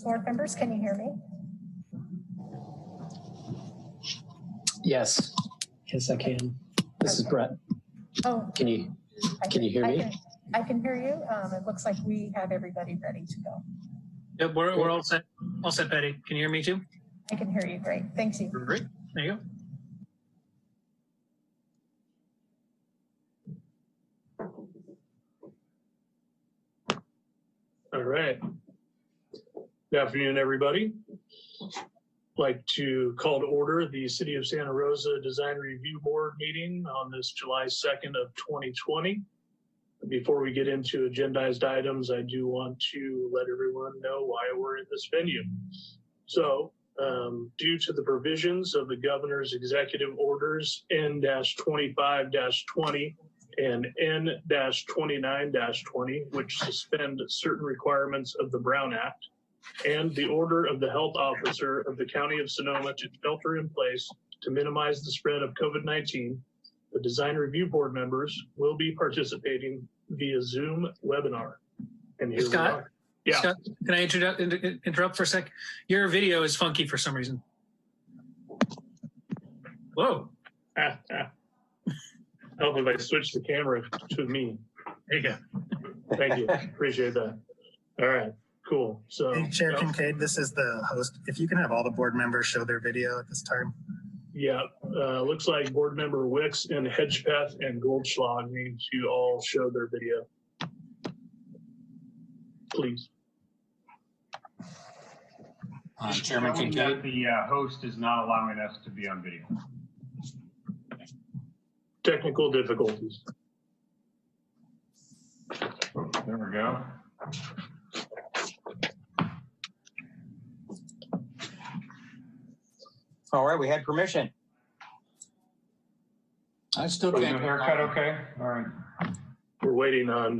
Board members, can you hear me? Yes. Yes, I can. This is Brett. Oh, Can you hear me? I can hear you. It looks like we have everybody ready to go. Yep, we're all set. All set, Betty. Can you hear me too? I can hear you. Great. Thank you. Great. There you go. All right. Good afternoon, everybody. I'd like to call to order the City of Santa Rosa Design Review Board meeting on this July 2nd of 2020. Before we get into agendized items, I do want to let everyone know why we're in this venue. So, due to the provisions of the Governor's Executive Orders N-25-20 and N-29-20, which suspend certain requirements of the Brown Act, and the order of the health officer of the County of Sonoma to shelter in place to minimize the spread of COVID-19, the Design Review Board members will be participating via Zoom webinar. And here Scott, we are. Yeah. Scott, can I interrupt for a sec? Your video is funky for some reason. Whoa. Help if I switch the camera to me. There you go. Thank you. Appreciate that. All right. Cool. So, hey, Chair Kincaid, this is the host. If you can have all the board members show their video at this time. yeah, looks like board member Wicks and Hedgepeth and Goldschlag need to all show their video. Please. Chairman Kincaid, the host is not allowing us to be on video. Technical difficulties. There we go. All right, we had permission. I still can't. Haircut okay? All right. We're waiting on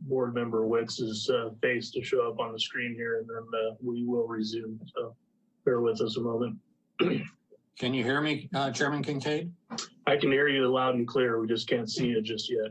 board member Wicks's face to show up on the screen here, and then we will resume. So bear with us a moment. Can you hear me, Chairman Kincaid? I can hear you loud and clear. We just can't see you just yet.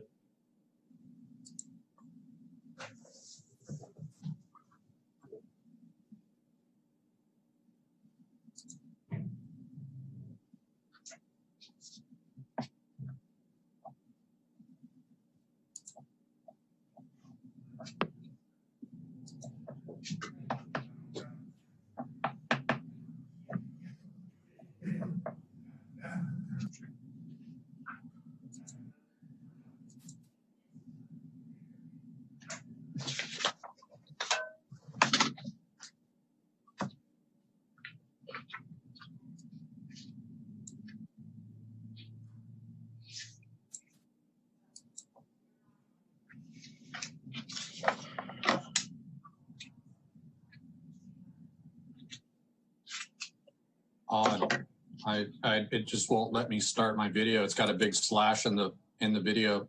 It just won't let me start my video. It's got a big slash in the video.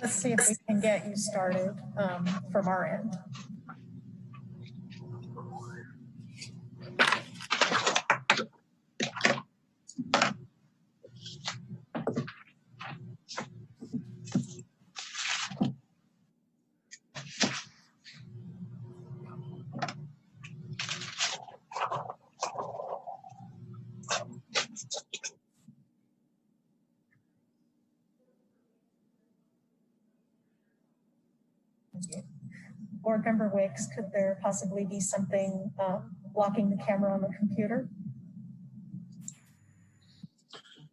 Let's see if we can get you started from our end. Board member Wicks, could there possibly be something blocking the camera on the computer?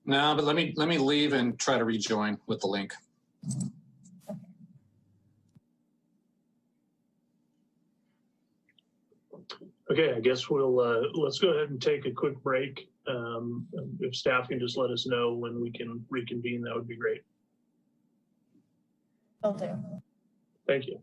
No, but let me leave and try to rejoin with the link. Okay, I guess we'll let's go ahead and take a quick break. If staff can just let us know when we can reconvene, that would be great. Will do. Thank you.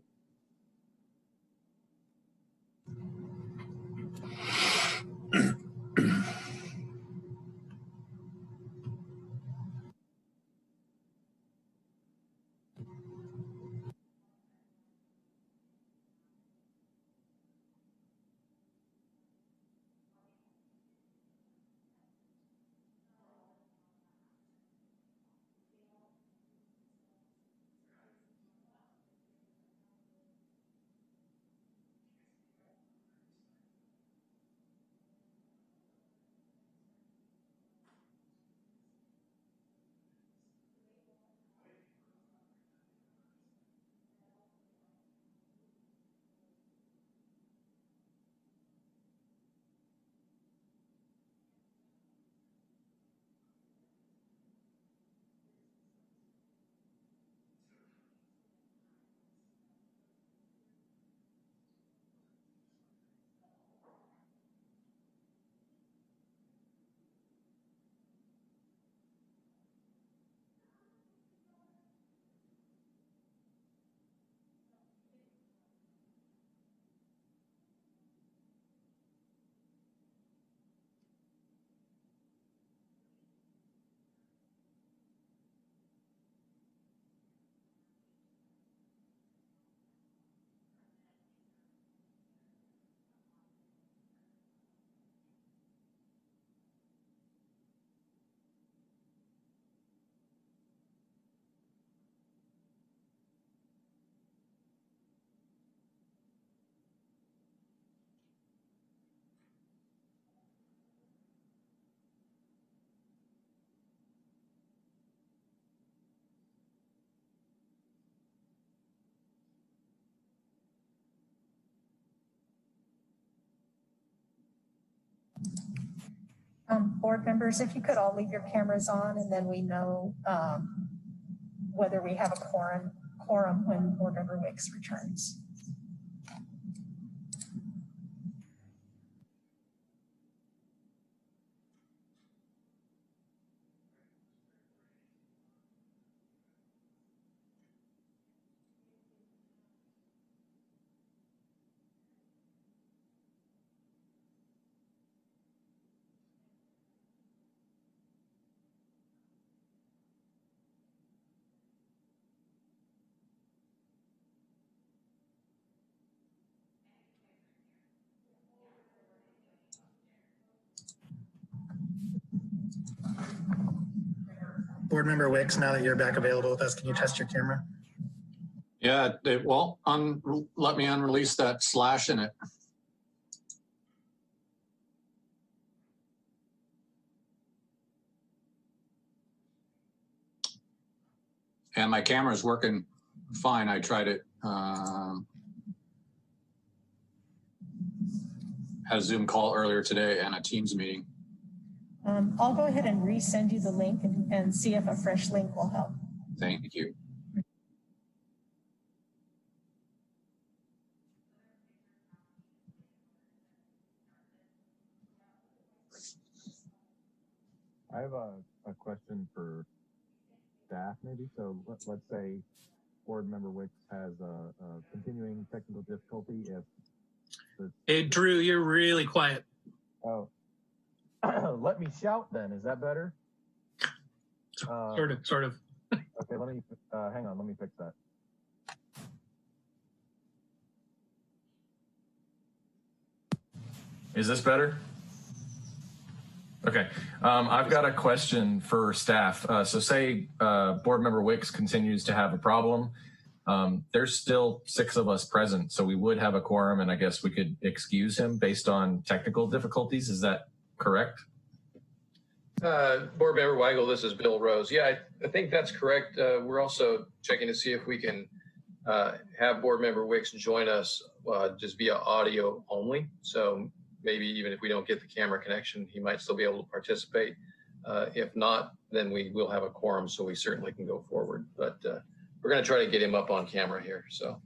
Board members, if you could all leave your cameras on, and then we know whether we have a quorum when Board Member Wicks returns. Board Member Wicks, now that you're back available with us, can you test your camera? Yeah, it won't let me unrelease that slash in it. And my camera's working fine. I tried it. Had a Zoom call earlier today and a Teams meeting. I'll go ahead and resend you the link and see if a fresh link will help. Thank you. I have a question for staff, maybe. So let's say Board Member Wicks has a continuing technical difficulty. Hey, Drew, you're really quiet. Oh, let me shout then. Is that better? Sort of. Okay, let me hang on. Let me fix that. Is this better? Okay, I've got a question for staff. So say Board Member Wicks continues to have a problem. There's still 6 of us present, so we would have a quorum, and I guess we could excuse him based on technical difficulties. Is that correct? Board Member Weigel, this is Bill Rose. Yeah, I think that's correct. We're also checking to see if we can have Board Member Wicks join us just via audio only. So maybe even if we don't get the camera connection, he might still be able to participate. If not, then we will have a quorum, so we certainly can go forward. But we're going to try to get him up on camera here. So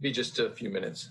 be just a few minutes.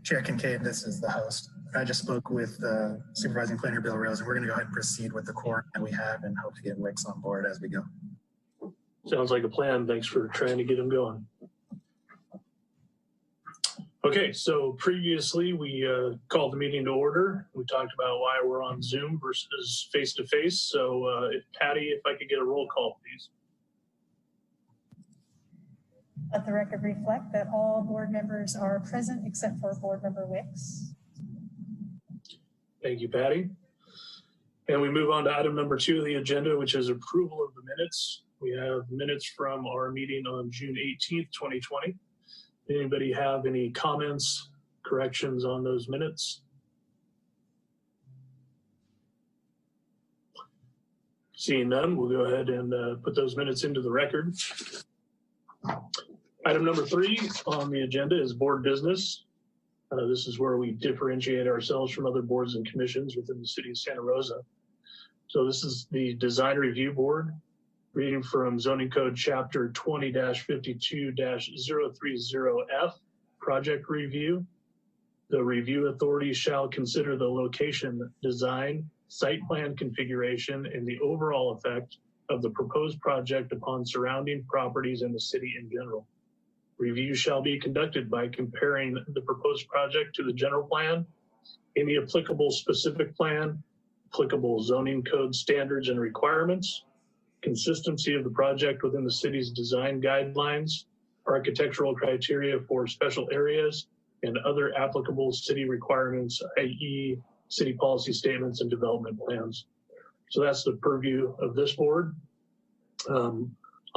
Chair Kincaid, this is the host. I just spoke with Supervising Planner Bill Rose, and we're going to go ahead and proceed with the quorum that we have and hope to get Wicks on board as we go. Sounds like a plan. Thanks for trying to get him going. Okay, so previously we called the meeting to order. We talked about why we're on Zoom versus face-to-face. So Patty, if I could get a roll call, please. Let the record reflect that all board members are present except for Board Member Wicks. Thank you, Patty. And we move on to item number 2 of the agenda, which is approval of the minutes. We have minutes from our meeting on June 18th, 2020. Anybody have any comments, corrections on those minutes? Seeing none, we'll go ahead and put those minutes into the record. Item number 3 on the agenda is board business. This is where we differentiate ourselves from other boards and commissions within the city of Santa Rosa. So this is the Design Review Board, reading from Zoning Code Chapter 20-52-030F, Project Review. The review authority shall consider the location, design, site plan configuration, and the overall effect of the proposed project upon surrounding properties in the city in general. Review shall be conducted by comparing the proposed project to the general plan, any applicable specific plan, applicable zoning code standards and requirements, consistency of the project within the city's design guidelines, architectural criteria for special areas, and other applicable city requirements, i.e. city policy statements and development plans. So that's the purview of this board.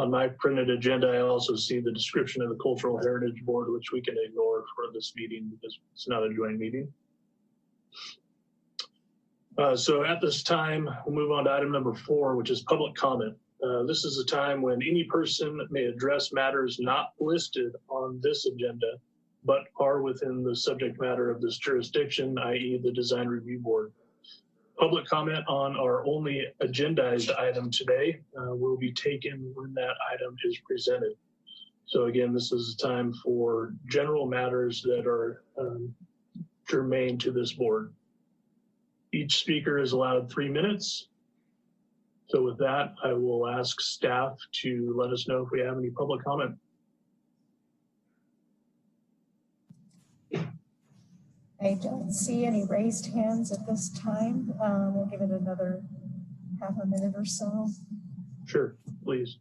On my printed agenda, I also see the description of the Cultural Heritage Board, which we can ignore for this meeting because it's not a joint meeting. So at this time, we'll move on to item number 4, which is public comment. This is a time when any person may address matters not listed on this agenda, but are within the subject matter of this jurisdiction, i.e. the Design Review Board. Public comment on our only agendized item today will be taken when that item is presented. So again, this is a time for general matters that are germane to this board. Each speaker is allowed 3 minutes. So with that, I will ask staff to let us know if we have any public comment. I don't see any raised hands at this time. We'll give it another half a minute or so. Sure, please.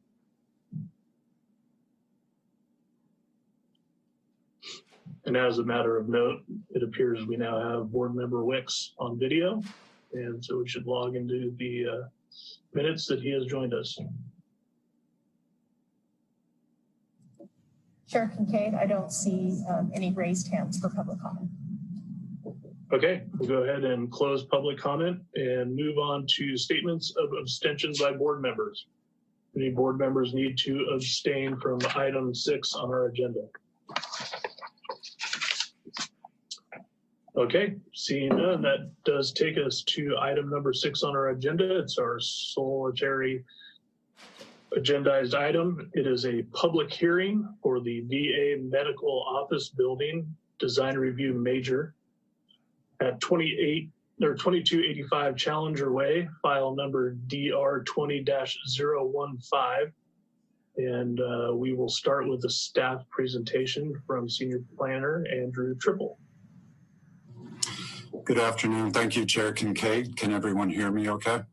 And as a matter of note, it appears we now have Board Member Wicks on video, and so we should log into the minutes that he has joined us. Chair Kincaid, I don't see any raised hands for public comment. Okay, we'll go ahead and close public comment and move on to statements of abstentions by board members. Any board members need to abstain from item 6 on our agenda? Okay, seeing none, that does take us to item number 6 on our agenda. It's our solitary agendized item. It is a public hearing for the VA Medical Office Building Design Review Major at 2285 Challenger Way, file number DR 20-015. And we will start with a staff presentation from Senior Planner Andrew Triple. Good afternoon. Thank you, Chair Kincaid. Can everyone hear me okay?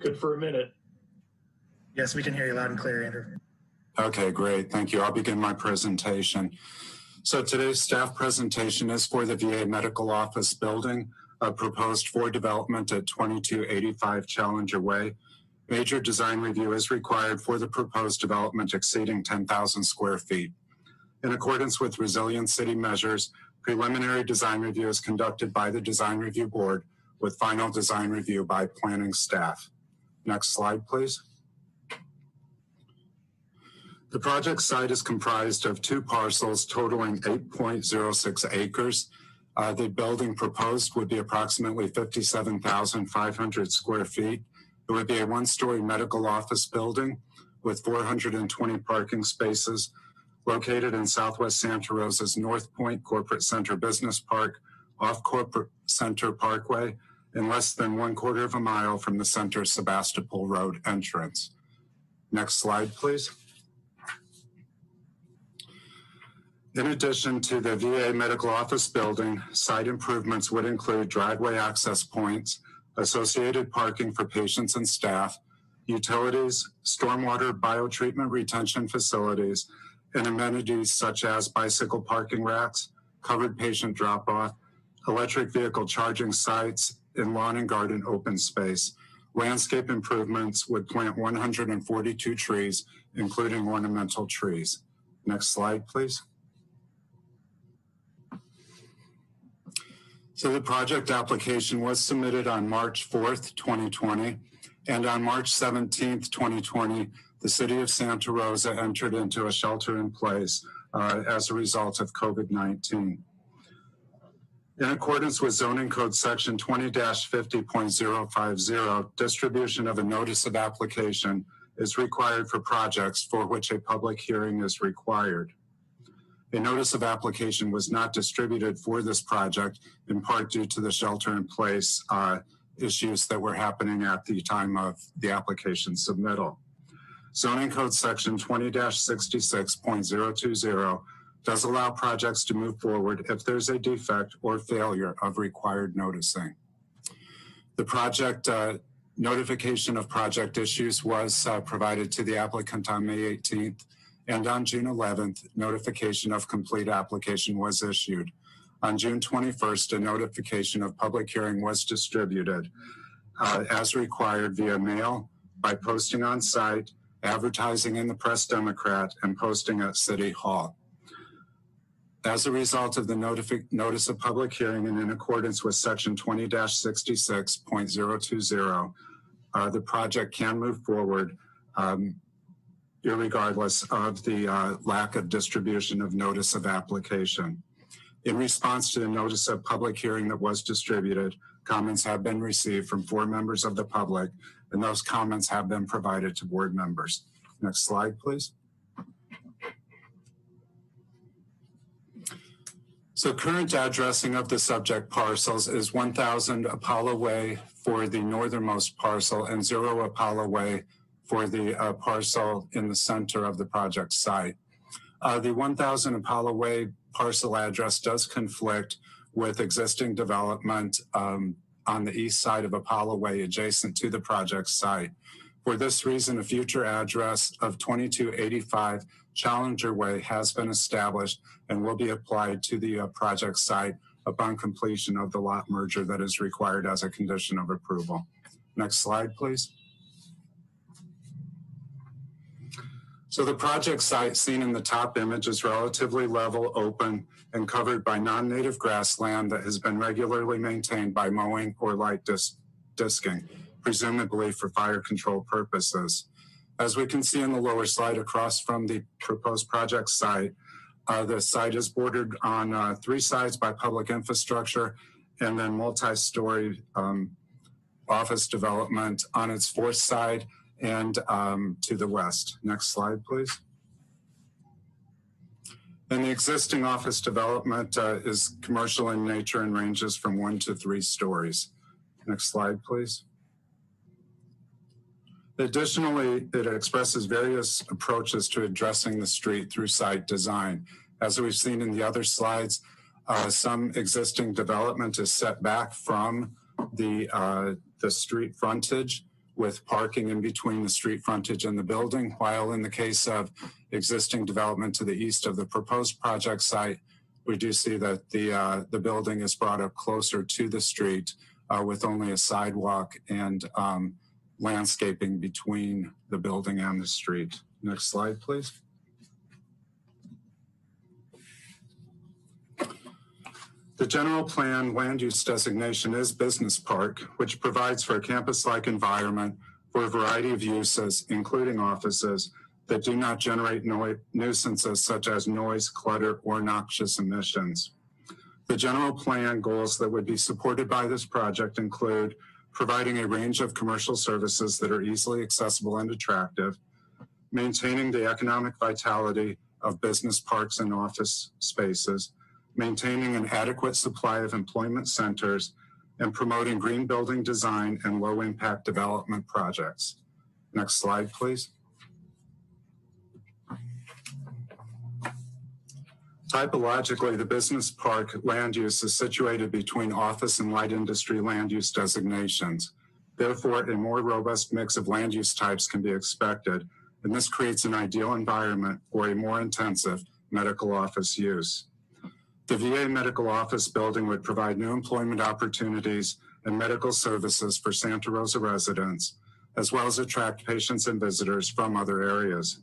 Good for a minute. Yes, we can hear you loud and clear, Andrew. Okay, great. Thank you. I'll begin my presentation. So today's staff presentation is for the VA Medical Office Building, proposed for development at 2285 Challenger Way. Major design review is required for the proposed development exceeding 10,000 square feet. In accordance with resilient city measures, preliminary design review is conducted by the Design Review Board with final design review by planning staff. Next slide, please. The project site is comprised of 2 parcels totaling 8.06 acres. The building proposed would be approximately 57,500 square feet. It would be a 1-story medical office building with 420 parking spaces, located in Southwest Santa Rosa's North Point Corporate Center Business Park off Corporate Center Parkway and less than 1/4 mile from the Center Sebastopol Road entrance. Next slide, please. In addition to the VA medical office building, site improvements would include driveway access points, associated parking for patients and staff, utilities, stormwater biotreatment retention facilities, and amenities such as bicycle parking racks, covered patient drop-off, electric vehicle charging sites, and lawn and garden open space. Landscape improvements would plant 142 trees, including ornamental trees. Next slide, please. So the project application was submitted on March 4th, 2020, and on March 17th, 2020, the City of Santa Rosa entered into a shelter in place as a result of COVID-19. In accordance with Zoning Code Section 20-50.050, distribution of a notice of application is required for projects for which a public hearing is required. A notice of application was not distributed for this project, in part due to the shelter-in-place issues that were happening at the time of the application submittal. Zoning Code Section 20-66.020 does allow projects to move forward if there's a defect or failure of required noticing. The project notification of project issues was provided to the applicant on May 18th, and on June 11th, notification of complete application was issued. On June 21st, a notification of public hearing was distributed as required via mail, by posting on site, advertising in the Press Democrat, and posting at City Hall. As a result of the notice of public hearing and in accordance with Section 20-66.020, the project can move forward irregardless of the lack of distribution of notice of application. In response to the notice of public hearing that was distributed, comments have been received from 4 members of the public, and those comments have been provided to board members. Next slide, please. So current addressing of the subject parcels is 1000 Apollo Way for the northernmost parcel and 0 Apollo Way for the parcel in the center of the project site. The 1000 Apollo Way parcel address does conflict with existing development on the east side of Apollo Way adjacent to the project site. For this reason, a future address of 2285 Challenger Way has been established and will be applied to the project site upon completion of the lot merger that is required as a condition of approval. Next slide, please. So the project site seen in the top image is relatively level, open, and covered by non-native grassland that has been regularly maintained by mowing or light disking, presumably for fire control purposes. As we can see in the lower slide across from the proposed project site, the site is bordered on 3 sides by public infrastructure and then multi-story office development on its 4th side and to the west. Next slide, please. And the existing office development is commercial in nature and ranges from 1 to 3 stories. Next slide, please. Additionally, it expresses various approaches to addressing the street through site design. As we've seen in the other slides, some existing development is set back from the street frontage, with parking in between the street frontage and the building, while in the case of existing development to the east of the proposed project site, we do see that the building is brought up closer to the street with only a sidewalk and landscaping between the building and the street. Next slide, please. The general plan land use designation is business park, which provides for a campus-like environment for a variety of uses, including offices, that do not generate nuisances such as noise, clutter, or noxious emissions. The general plan goals that would be supported by this project include providing a range of commercial services that are easily accessible and attractive, maintaining the economic vitality of business parks and office spaces, maintaining an adequate supply of employment centers, and promoting green building design and low-impact development projects. Next slide, please. Typologically, the business park land use is situated between office and light industry land use designations. Therefore, a more robust mix of land use types can be expected, and this creates an ideal environment for a more intensive medical office use. The VA medical office building would provide new employment opportunities and medical services for Santa Rosa residents, as well as attract patients and visitors from other areas.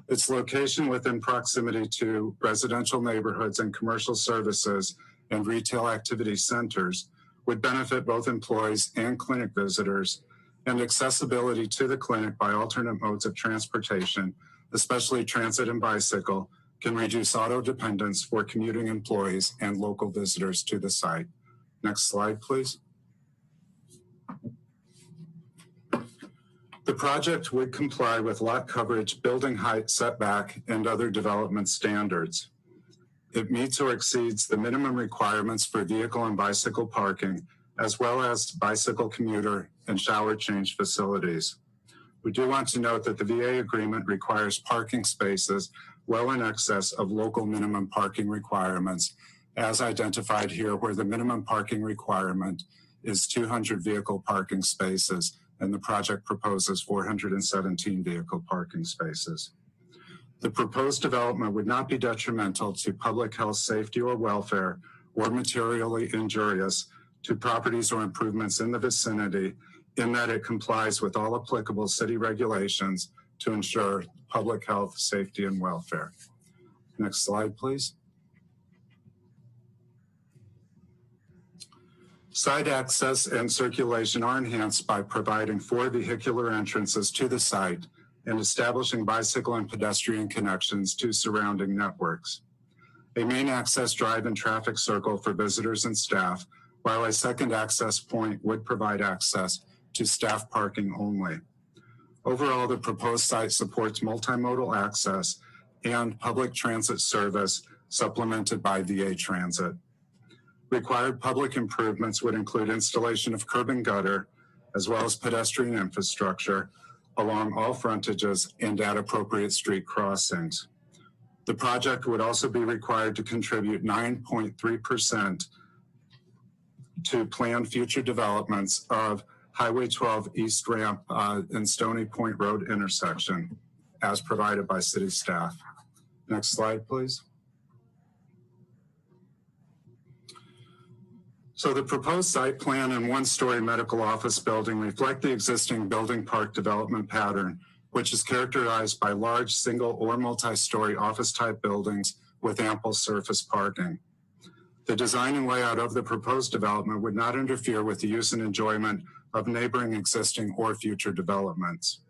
Its location within proximity to residential neighborhoods and commercial services and retail activity centers would benefit both employees and clinic visitors, and accessibility to the clinic by alternate modes of transportation, especially transit and bicycle, can reduce auto dependence for commuting employees and local visitors to the site. Next slide, please. The project would comply with lot coverage, building height, setback, and other development standards. It meets or exceeds the minimum requirements for vehicle and bicycle parking, as well as bicycle commuter and shower change facilities. We do want to note that the VA agreement requires parking spaces well in excess of local minimum parking requirements, as identified here, where the minimum parking requirement is 200 vehicle parking spaces, and the project proposes 417 vehicle parking spaces. The proposed development would not be detrimental to public health, safety, or welfare, or materially injurious to properties or improvements in the vicinity, in that it complies with all applicable city regulations to ensure public health, safety, and welfare. Next slide, please. Site access and circulation are enhanced by providing 4 vehicular entrances to the site and establishing bicycle and pedestrian connections to surrounding networks. A main access drive and traffic circle for visitors and staff, while a second access point would provide access to staff parking only. Overall, the proposed site supports multimodal access and public transit service supplemented by VA Transit. Required public improvements would include installation of curb and gutter, as well as pedestrian infrastructure along all frontages and at appropriate street crossings. The project would also be required to contribute 9.3% to planned future developments of Highway 12 East Ramp and Stony Point Road intersection, as provided by city staff. Next slide, please. So the proposed site plan and 1-story medical office building reflect the existing building park development pattern, which is characterized by large single or multi-story office type buildings with ample surface parking. The design and layout of the proposed development would not interfere with the use and enjoyment of neighboring existing or future developments.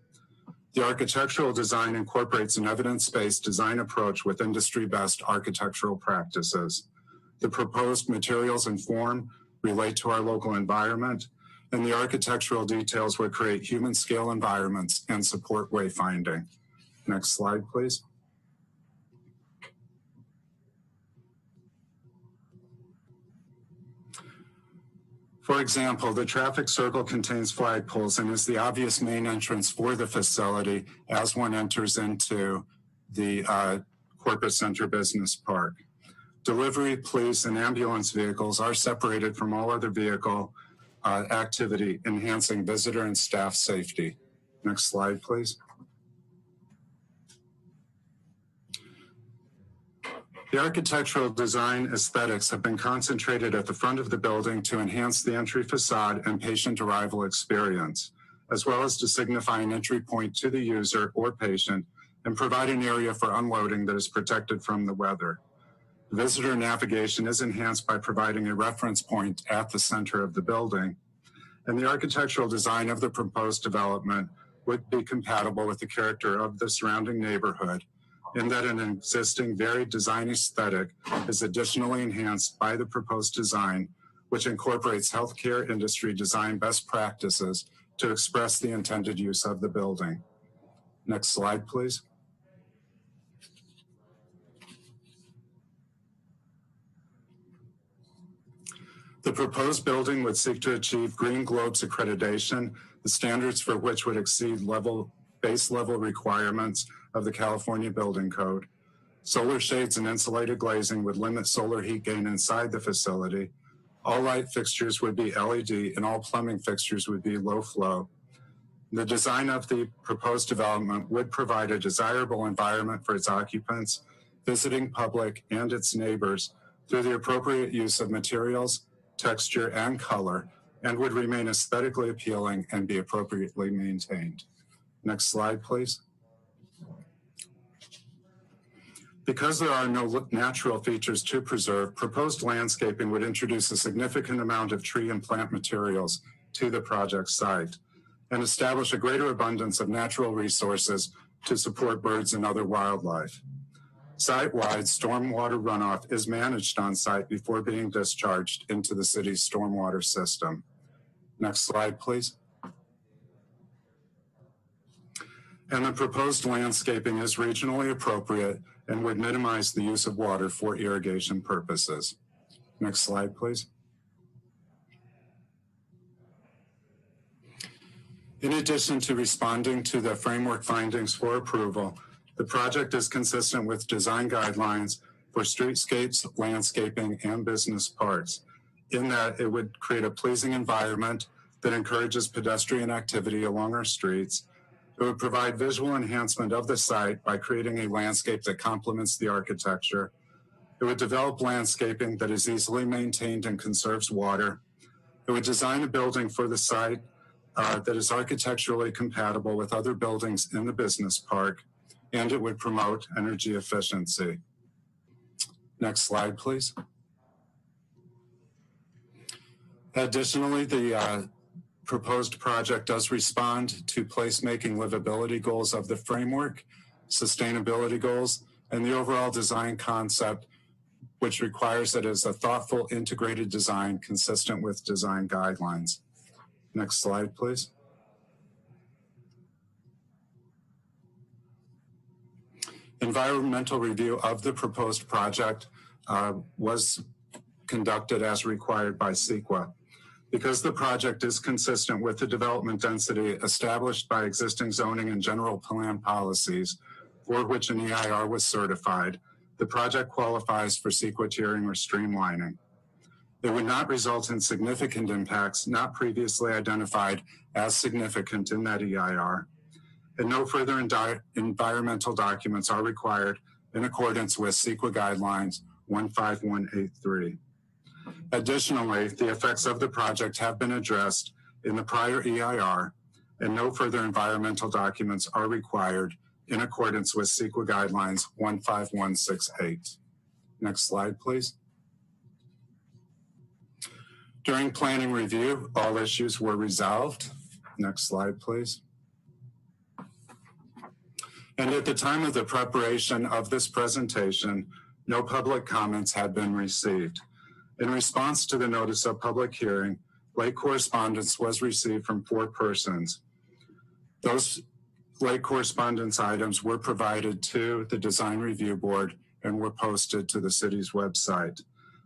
The architectural design incorporates an evidence-based design approach with industry-best architectural practices. The proposed materials and form relate to our local environment, and the architectural details would create human-scale environments and support wayfinding. Next slide, please. For example, the traffic circle contains flagpoles and is the obvious main entrance for the facility as one enters into the corporate center business park. Delivery, police, and ambulance vehicles are separated from all other vehicle activity, enhancing visitor and staff safety. Next slide, please. The architectural design aesthetics have been concentrated at the front of the building to enhance the entry facade and patient arrival experience, as well as to signify an entry point to the user or patient and provide an area for unloading that is protected from the weather. Visitor navigation is enhanced by providing a reference point at the center of the building, and the architectural design of the proposed development would be compatible with the character of the surrounding neighborhood, in that an existing varied design aesthetic is additionally enhanced by the proposed design, which incorporates healthcare industry design best practices to express the intended use of the building. Next slide, please. The proposed building would seek to achieve Green Globes accreditation, the standards for which would exceed base level requirements of the California Building Code. Solar shades and insulated glazing would limit solar heat gain inside the facility. All light fixtures would be LED and all plumbing fixtures would be low flow. The design of the proposed development would provide a desirable environment for its occupants, visiting public, and its neighbors through the appropriate use of materials, texture, and color, and would remain aesthetically appealing and be appropriately maintained. Next slide, please. Because there are no natural features to preserve, proposed landscaping would introduce a significant amount of tree and plant materials to the project site and establish a greater abundance of natural resources to support birds and other wildlife. Site-wide stormwater runoff is managed on site before being discharged into the city's stormwater system. Next slide, please. And the proposed landscaping is regionally appropriate and would minimize the use of water for irrigation purposes. Next slide, please. In addition to responding to the framework findings for approval, the project is consistent with design guidelines for streetscapes, landscaping, and business parks, in that it would create a pleasing environment that encourages pedestrian activity along our streets. It would provide visual enhancement of the site by creating a landscape that complements the architecture. It would develop landscaping that is easily maintained and conserves water. It would design a building for the site that is architecturally compatible with other buildings in the business park, and it would promote energy efficiency. Next slide, please. Additionally, the proposed project does respond to placemaking livability goals of the framework, sustainability goals, and the overall design concept, which requires that it is a thoughtful, integrated design consistent with design guidelines. Next slide, please. Environmental review of the proposed project was conducted as required by CEQA. Because the project is consistent with the development density established by existing zoning and general plan policies for which an EIR was certified, the project qualifies for CEQA tiering or streamlining. It would not result in significant impacts not previously identified as significant in that EIR, and no further environmental documents are required in accordance with CEQA guidelines 15183. Additionally, the effects of the project have been addressed in the prior EIR, and no further environmental documents are required in accordance with CEQA guidelines 15168. Next slide, please. During planning review, all issues were resolved. Next slide, please. And at the time of the preparation of this presentation, no public comments had been received. In response to the notice of public hearing, late correspondence was received from 4 persons. Those late correspondence items were provided to the Design Review Board and were posted to the city's website.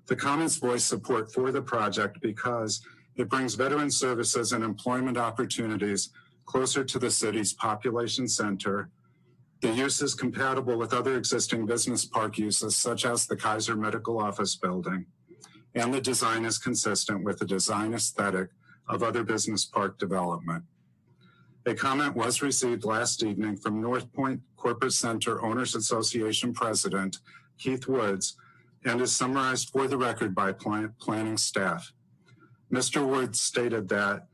The comments voice support for the project because it brings veteran services and employment opportunities closer to the city's population center. The use is compatible with other existing business park uses, such as the Kaiser Medical Office Building, and the design is consistent with the design aesthetic of other business park development. A comment was received last evening from North Point Corporate Center Owners Association President Keith Woods and is summarized for the record by planning staff. Mr. Woods stated that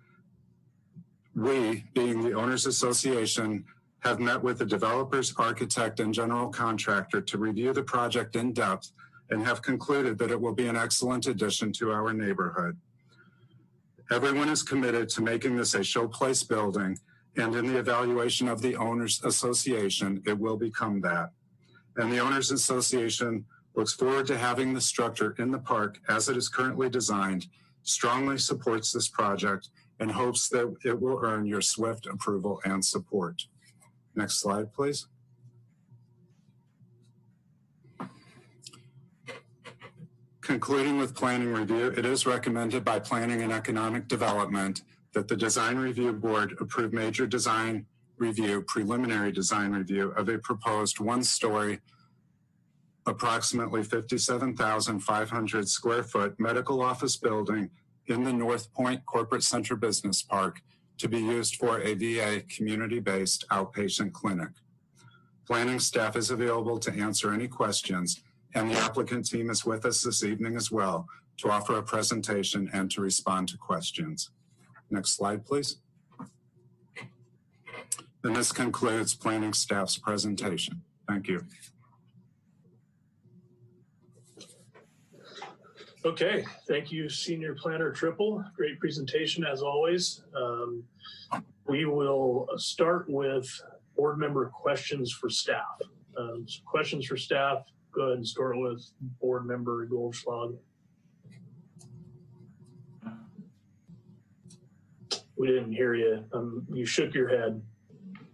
we, being the Owners Association, have met with the developers, architect, and general contractor to review the project in depth and have concluded that it will be an excellent addition to our neighborhood. Everyone is committed to making this a showplace building, and in the evaluation of the Owners Association, it will become that. And the Owners Association looks forward to having the structure in the park as it is currently designed, strongly supports this project, and hopes that it will earn your swift approval and support. Next slide, please. Concluding with planning review, it is recommended by Planning and Economic Development that the Design Review Board approve major design review, preliminary design review of a proposed one-story, approximately 57,500 square foot medical office building in the North Point Corporate Center Business Park to be used for a VA community-based outpatient clinic. Planning staff is available to answer any questions, and the applicant team is with us this evening as well to offer a presentation and to respond to questions. Next slide, please. And this concludes planning staff's presentation. Thank you. Okay, thank you, Senior Planner Triple. Great presentation as always. We will start with board member questions for staff. So questions for staff, go ahead and start with board member Goldschlag. We didn't hear you. You shook your head.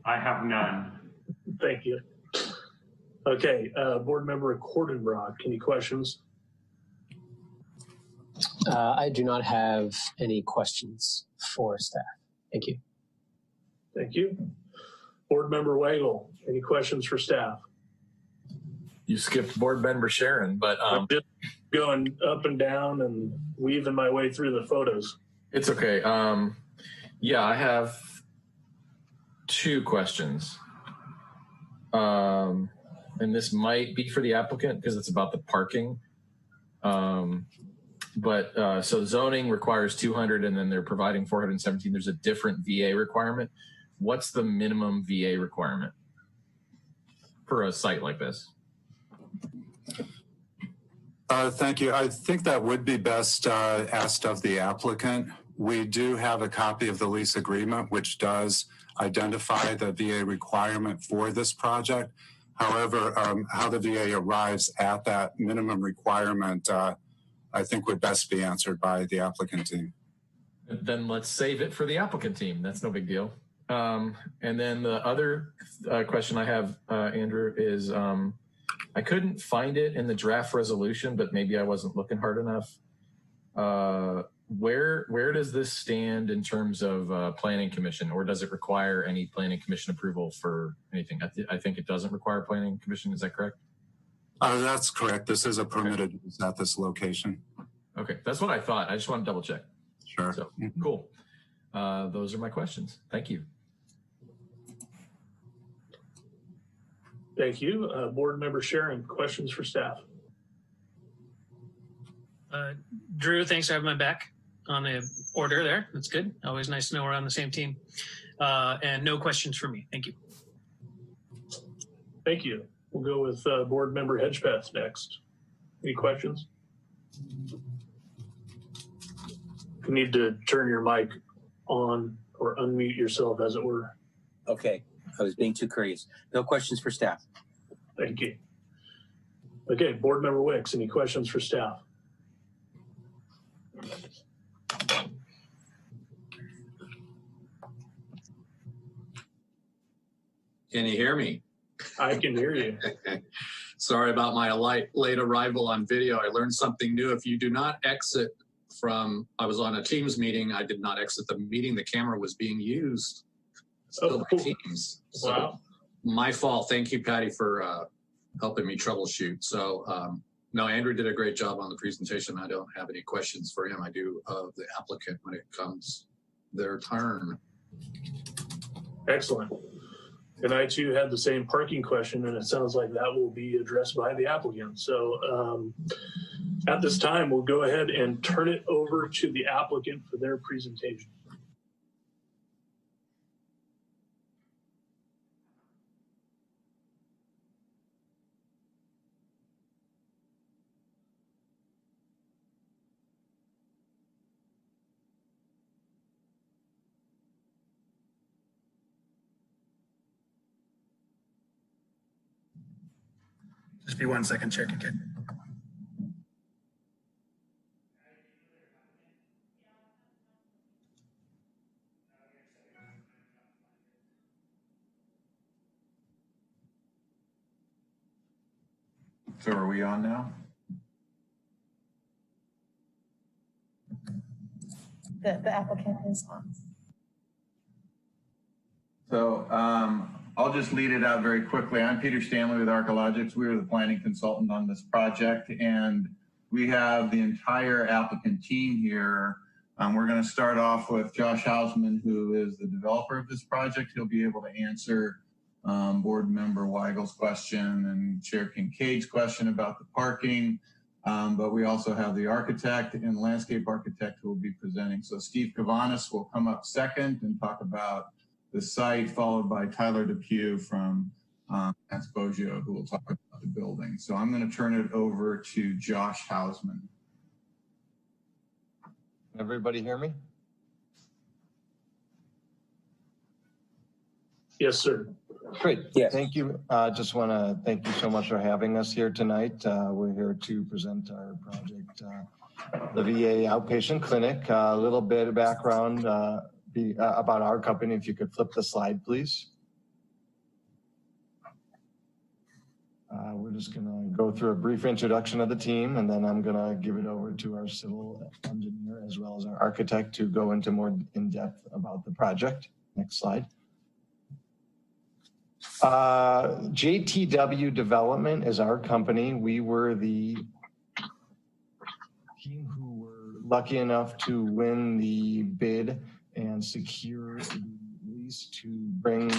I have none. Thank you. Okay, board member Kordenbrock, any questions? I do not have any questions for staff. Thank you. Thank you. Board member Wagle, any questions for staff? You skipped board member Sharon, but I'm just going up and down and weaving my way through the photos. It's okay. Yeah, I have two questions. And this might be for the applicant because it's about the parking. So zoning requires 200 and then they're providing 417. There's a different VA requirement. What's the minimum VA requirement for a site like this? Thank you. I think that would be best asked of the applicant. We do have a copy of the lease agreement, which does identify the VA requirement for this project. However, how the VA arrives at that minimum requirement, I think would best be answered by the applicant team. Then let's save it for the applicant team. That's no big deal. And then the other question I have, Andrew, is I couldn't find it in the draft resolution, but maybe I wasn't looking hard enough. Where does this stand in terms of planning commission, or does it require any planning commission approval for anything? I think it doesn't require planning commission. Is that correct? That's correct. This is a permitted use at this location. Okay, that's what I thought. I just want to double check. Sure. So, cool. Those are my questions. Thank you. Thank you. Board member Sharon, questions for staff? Drew, thanks for having my back on the order there. That's good. Always nice to know we're on the same team. And no questions for me. Thank you. Thank you. We'll go with board member Hedgepeth next. Any questions? You need to turn your mic on or unmute yourself, as it were. Okay, I was being too curious. No questions for staff. Thank you. Okay, board member Wicks, any questions for staff? Can you hear me? I can hear you. Sorry about my late arrival on video. I learned something new. If you do not exit from, I was on a Teams meeting. I did not exit the meeting. The camera was being used. Still by Teams. So wow. My fault. Thank you, Patty, for helping me troubleshoot. So no, Andrew did a great job on the presentation. I don't have any questions for him. I do of the applicant when it comes their turn. Excellent. And I too had the same parking question, and it sounds like that will be addressed by the applicant. So at this time, we'll go ahead and turn it over to the applicant for their presentation. Just be 1 second, Chair Kincaid. So are we on now? the applicant is on. So I'll just lead it out very quickly. I'm Peter Stanley with Archaeologics. We are the planning consultant on this project, and we have the entire applicant team here. We're going to start off with Josh Hausman, who is the developer of this project. He'll be able to answer board member Weigel's question and Chair Kincaid's question about the parking. But we also have the architect and landscape architect who will be presenting. So Steve Kavanis will come up second and talk about the site, followed by Tyler Depew from Exposio, who will talk about the building. So I'm going to turn it over to Josh Hausman. Everybody hear me? Yes, sir. Great. Yes. Thank you. Just want to thank you so much for having us here tonight. We're here to present our project, the VA Outpatient Clinic. A little bit of background about our company. If you could flip the slide, please. We're just going to go through a brief introduction of the team, and then I'm going to give it over to our civil engineer as well as our architect to go into more in depth about the project. Next slide. JTW Development is our company. We were the team who were lucky enough to win the bid and secure the lease to bring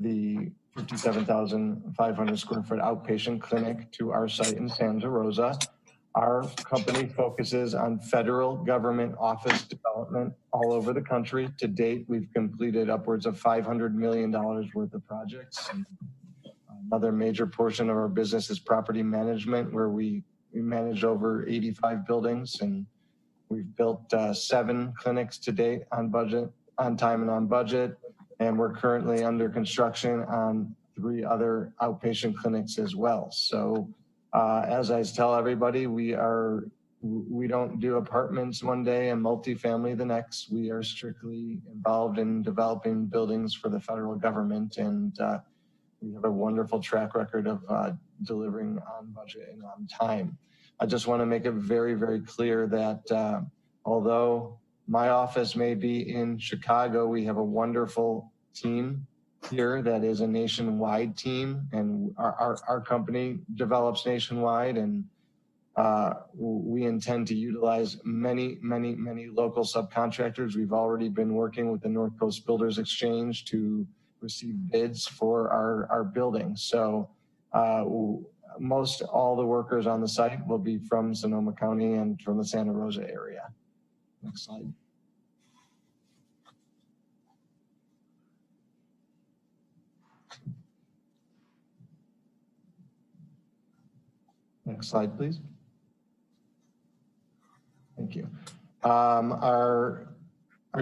the 57,500 square foot outpatient clinic to our site in Santa Rosa. Our company focuses on federal government office development all over the country. To date, we've completed upwards of $500 million worth of projects. Another major portion of our business is property management, where we manage over 85 buildings, and we've built 7 clinics to date on budget, on time and on budget. And we're currently under construction on 3 other outpatient clinics as well. So as I tell everybody, we don't do apartments one day and multifamily the next. We are strictly involved in developing buildings for the federal government, and we have a wonderful track record of delivering on budget and on time. I just want to make it very, very clear that although my office may be in Chicago, we have a wonderful team here that is a nationwide team, and our company develops nationwide, and we intend to utilize many local subcontractors. We've already been working with the North Coast Builders Exchange to receive bids for our building. So most all the workers on the site will be from Sonoma County and from the Santa Rosa area. Next slide. Next slide, please. Thank you. Our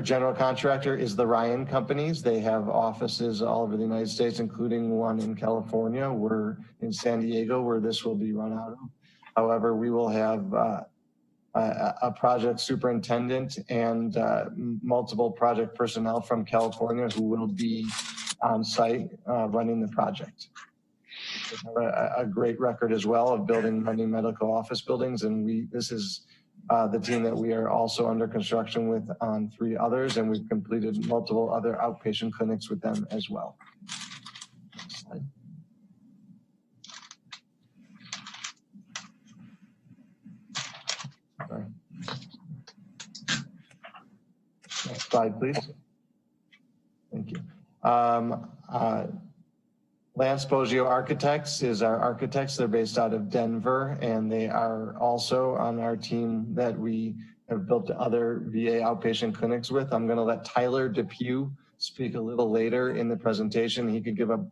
general contractor is the Ryan Companies. They have offices all over the United States, including one in California. We're in San Diego, where this will be run out of. However, we will have a project superintendent and multiple project personnel from California who will be on site running the project. We have a great record as well of building many medical office buildings, and this is the team that we are also under construction with on 3 others, and we've completed multiple other outpatient clinics with them as well. Next slide. Sorry. Next slide, please. Thank you. Lance Bogio Architects is our architects. They're based out of Denver, and they are also on our team that we have built other VA outpatient clinics with. I'm going to let Tyler Depew speak a little later in the presentation. He could give a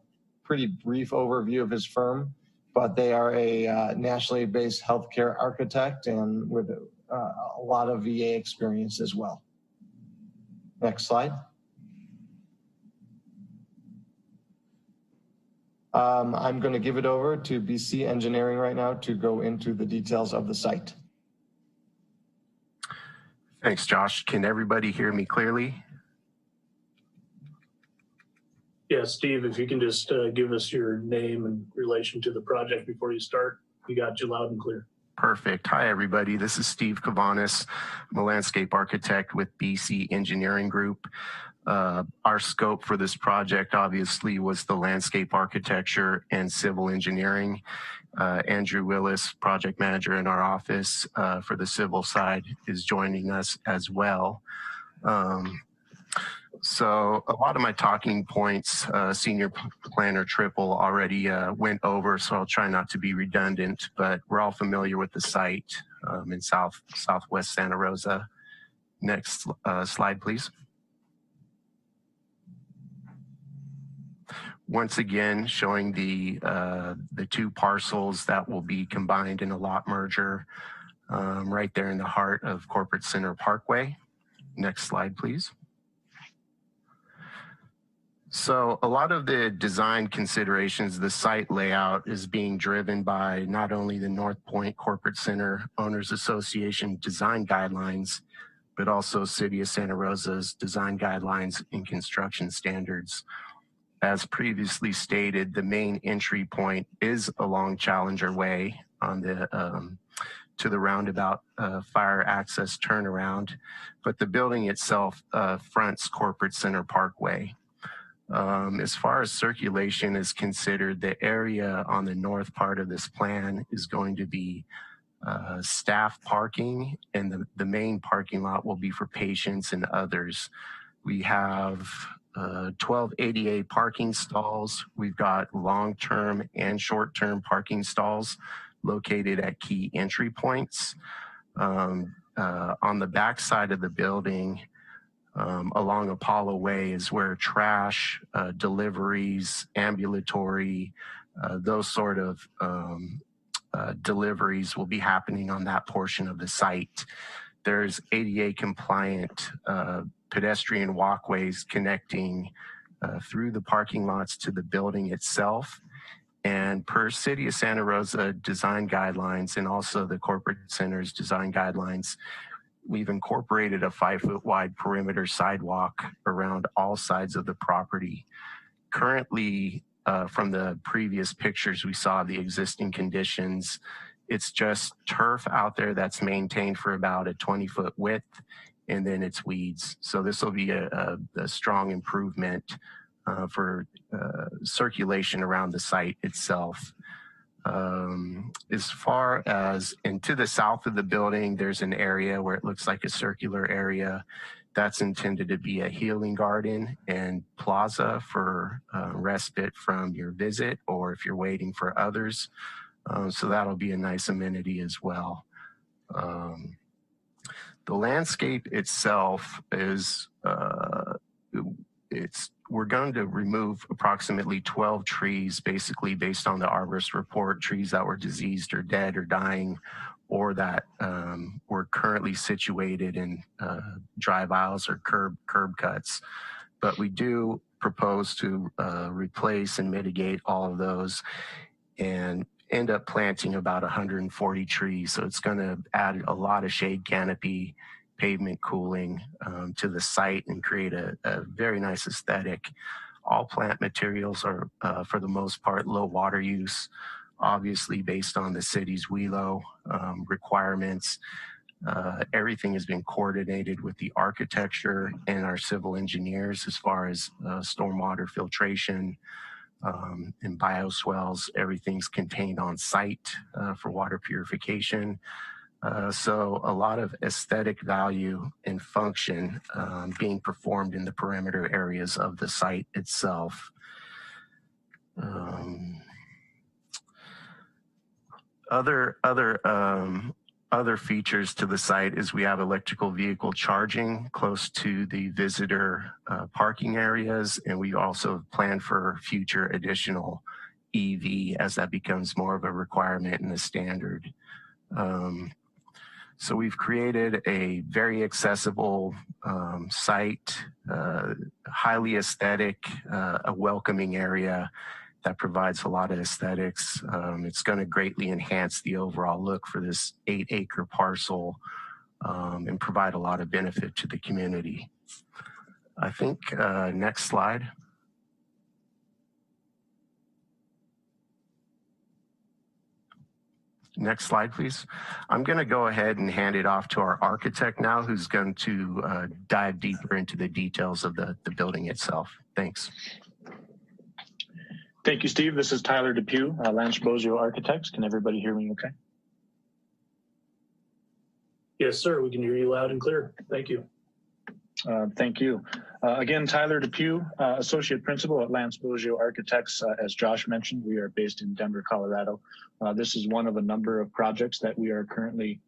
pretty brief overview of his firm, but they are a nationally based healthcare architect and with a lot of VA experience as well. Next slide. I'm going to give it over to BC Engineering right now to go into the details of the site. Thanks, Josh. Can everybody hear me clearly? Yeah, Steve, if you can just give us your name and relation to the project before you start. We got you loud and clear. Perfect. Hi, everybody. This is Steve Kavanis. I'm a landscape architect with BC Engineering Group. Our scope for this project obviously was the landscape architecture and civil engineering. Andrew Willis, project manager in our office for the civil side, is joining us as well. So a lot of my talking points, Senior Planner Triple already went over, so I'll try not to be redundant, but we're all familiar with the site in southwest Santa Rosa. Next slide, please. Once again, showing the two parcels that will be combined in a lot merger right there in the heart of Corporate Center Parkway. Next slide, please. So a lot of the design considerations, the site layout is being driven by not only the North Point Corporate Center Owners Association design guidelines, but also City of Santa Rosa's design guidelines and construction standards. As previously stated, the main entry point is along Challenger Way on the to the roundabout fire access turnaround, but the building itself fronts Corporate Center Parkway. As far as circulation is considered, the area on the north part of this plan is going to be staff parking, and the main parking lot will be for patients and others. We have 12 ADA parking stalls. We've got long-term and short-term parking stalls located at key entry points. On the back side of the building, along Apollo Way, is where trash, deliveries, ambulatory, those sort of deliveries will be happening on that portion of the site. There's ADA compliant pedestrian walkways connecting through the parking lots to the building itself. And per City of Santa Rosa design guidelines and also the Corporate Center's design guidelines, we've incorporated a 5-foot wide perimeter sidewalk around all sides of the property. Currently, from the previous pictures we saw the existing conditions, it's just turf out there that's maintained for about a 20-foot width, and then it's weeds. So this will be a strong improvement for circulation around the site itself. As far as, and to the south of the building, there's an area where it looks like a circular area that's intended to be a healing garden and plaza for respite from your visit or if you're waiting for others. So that'll be a nice amenity as well. The landscape itself is, we're going to remove approximately 12 trees, basically based on the arborist report, trees that were diseased or dead or dying, or that were currently situated in drive aisles or curb cuts. But we do propose to replace and mitigate all of those and end up planting about 140 trees. So it's going to add a lot of shade canopy, pavement cooling to the site and create a very nice aesthetic. All plant materials are, for the most part, low water use, obviously based on the city's WELO requirements. Everything has been coordinated with the architecture and our civil engineers as far as stormwater filtration and bioswales. Everything's contained on site for water purification. So a lot of aesthetic value and function being performed in the perimeter areas of the site itself. Other features to the site is we have electrical vehicle charging close to the visitor parking areas, and we also plan for future additional EV as that becomes more of a requirement and a standard. So we've created a very accessible site, highly aesthetic, a welcoming area that provides a lot of aesthetics. It's going to greatly enhance the overall look for this 8-acre parcel and provide a lot of benefit to the community. I think next slide. Next slide, please. I'm going to go ahead and hand it off to our architect now, who's going to dive deeper into the details of the building itself. Thanks. Thank you, Steve. This is Tyler Depew, Lance Bozio Architects. Can everybody hear me okay? Yes, sir. We can hear you loud and clear. Thank you. Thank you. Again, Tyler Depew, Associate Principal at Lance Bozio Architects. As Josh mentioned, we are based in Denver, Colorado. This is one of a number of projects that we are currently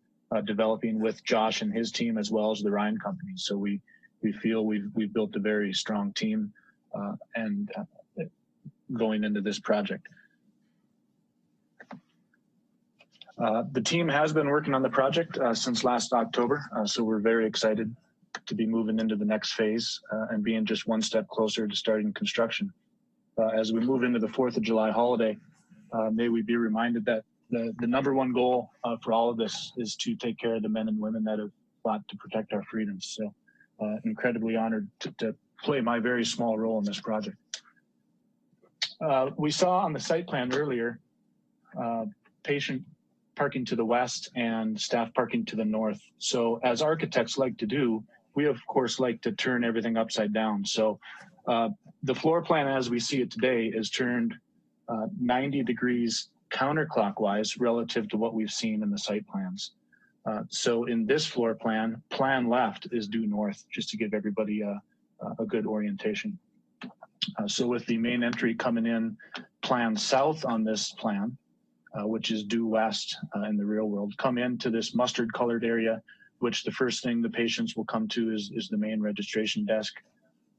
developing with Josh and his team, as well as the Ryan Company. So we feel we've built a very strong team and going into this project. The team has been working on the project since last October, so we're very excited to be moving into the next phase and being just one step closer to starting construction. As we move into the 4th of July holiday, may we be reminded that the number one goal for all of this is to take care of the men and women that have fought to protect our freedoms. So incredibly honored to play my very small role in this project. We saw on the site plan earlier, patient parking to the west and staff parking to the north. So as architects like to do, we of course like to turn everything upside down. So the floor plan as we see it today is turned 90 degrees counterclockwise relative to what we've seen in the site plans. So in this floor plan, plan left is due north, just to give everybody a good orientation. So with the main entry coming in plan south on this plan, which is due west in the real world, come into this mustard colored area, which the first thing the patients will come to is the main registration desk.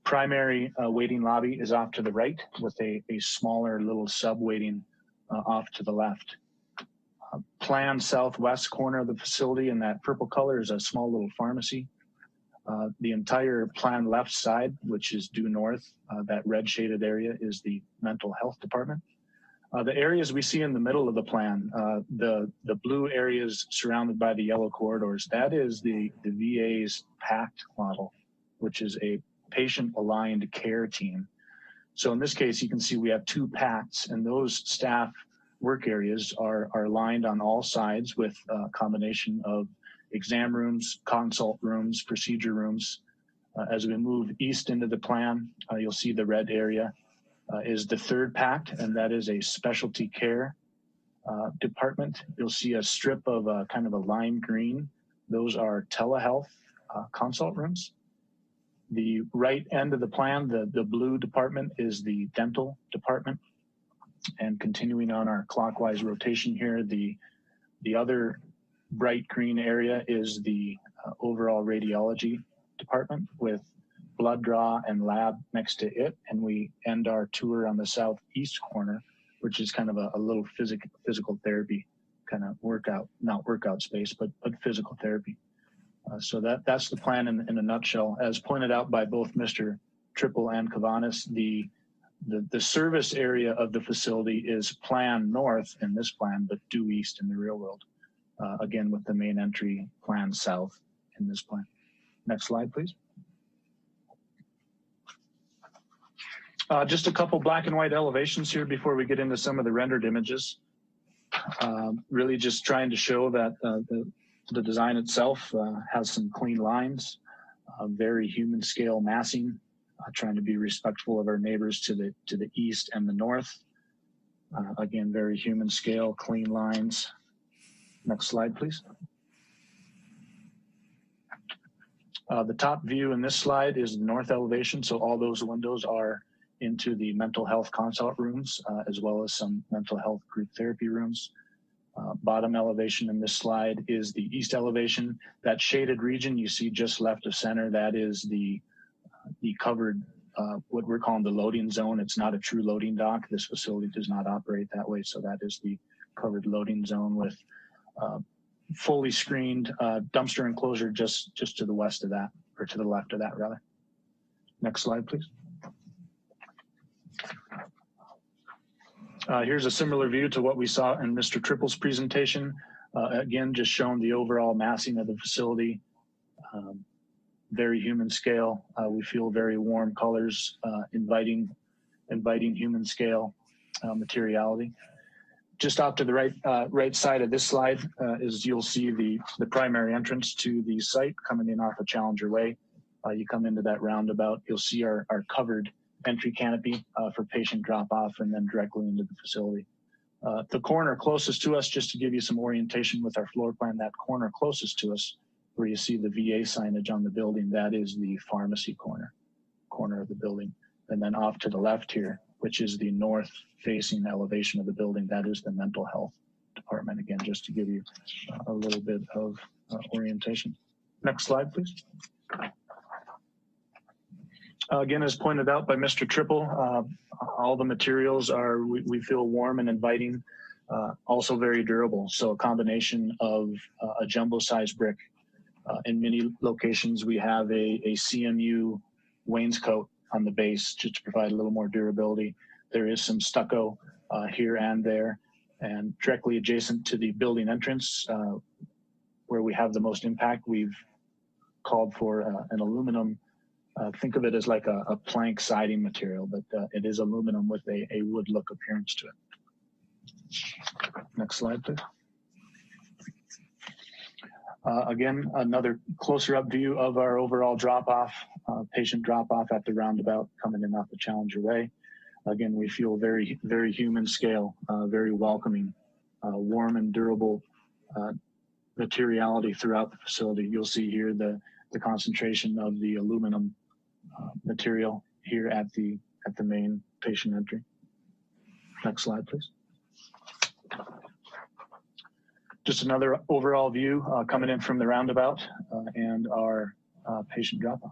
Primary waiting lobby is off to the right with a smaller little sub waiting off to the left. Plan southwest corner of the facility in that purple color is a small little pharmacy. The entire plan left side, which is due north, that red shaded area is the mental health department. The areas we see in the middle of the plan, the blue areas surrounded by the yellow corridors, that is the VA's PACT model, which is a patient-aligned care team. So in this case, you can see we have 2 PACTs, and those staff work areas are lined on all sides with a combination of exam rooms, consult rooms, procedure rooms. As we move east into the plan, you'll see the red area is the 3rd PACT, and that is a specialty care department. You'll see a strip of kind of a lime green. Those are telehealth consult rooms. The right end of the plan, the blue department is the dental department. And continuing on our clockwise rotation here, the other bright green area is the overall radiology department with blood draw and lab next to it. And we end our tour on the southeast corner, which is kind of a little physical therapy kind of workout, not workout space, but physical therapy. So that's the plan in a nutshell. As pointed out by both Mr. Triple and Kavanis, the service area of the facility is plan north in this plan, but due east in the real world. Again, with the main entry plan south in this plan. Next slide, please. Just a couple black and white elevations here before we get into some of the rendered images. Really just trying to show that the design itself has some clean lines, very human scale massing, trying to be respectful of our neighbors to the east and the north. Again, very human scale, clean lines. Next slide, please. The top view in this slide is the north elevation. So all those windows are into the mental health consult rooms, as well as some mental health group therapy rooms. Bottom elevation in this slide is the east elevation. That shaded region you see just left of center, that is the covered, what we're calling the loading zone. It's not a true loading dock. This facility does not operate that way. So that is the covered loading zone with fully screened dumpster enclosure just to the west of that, or to the left of that rather. Next slide, please. Here's a similar view to what we saw in Mr. Triple's presentation. Again, just showing the overall massing of the facility. Very human scale. We feel very warm colors, inviting human scale materiality. just off to the right side of this slide is you'll see the primary entrance to the site coming in off of Challenger Way. You come into that roundabout, you'll see our covered entry canopy for patient drop-off and then directly into the facility. The corner closest to us, just to give you some orientation with our floor plan, that corner closest to us where you see the VA signage on the building, that is the pharmacy corner of the building. And then off to the left here, which is the north facing elevation of the building, that is the mental health department. Again, just to give you a little bit of orientation. Next slide, please. Again, as pointed out by Mr. Triple, all the materials are, we feel, warm and inviting, also very durable. So a combination of a jumbo size brick. In many locations, we have a CMU wainscot on the base just to provide a little more durability. There is some stucco here and there, and directly adjacent to the building entrance, where we have the most impact, we've called for an aluminum. Think of it as like a plank siding material, but it is aluminum with a wood look appearance to it. Next slide, please. Again, another closer up view of our overall drop-off, patient drop-off at the roundabout coming in off the Challenger Way. Again, we feel very, very human scale, very welcoming, warm and durable materiality throughout the facility. You'll see here the concentration of the aluminum material here at the main patient entry. Next slide, please. Just another overall view coming in from the roundabout and our patient drop-off.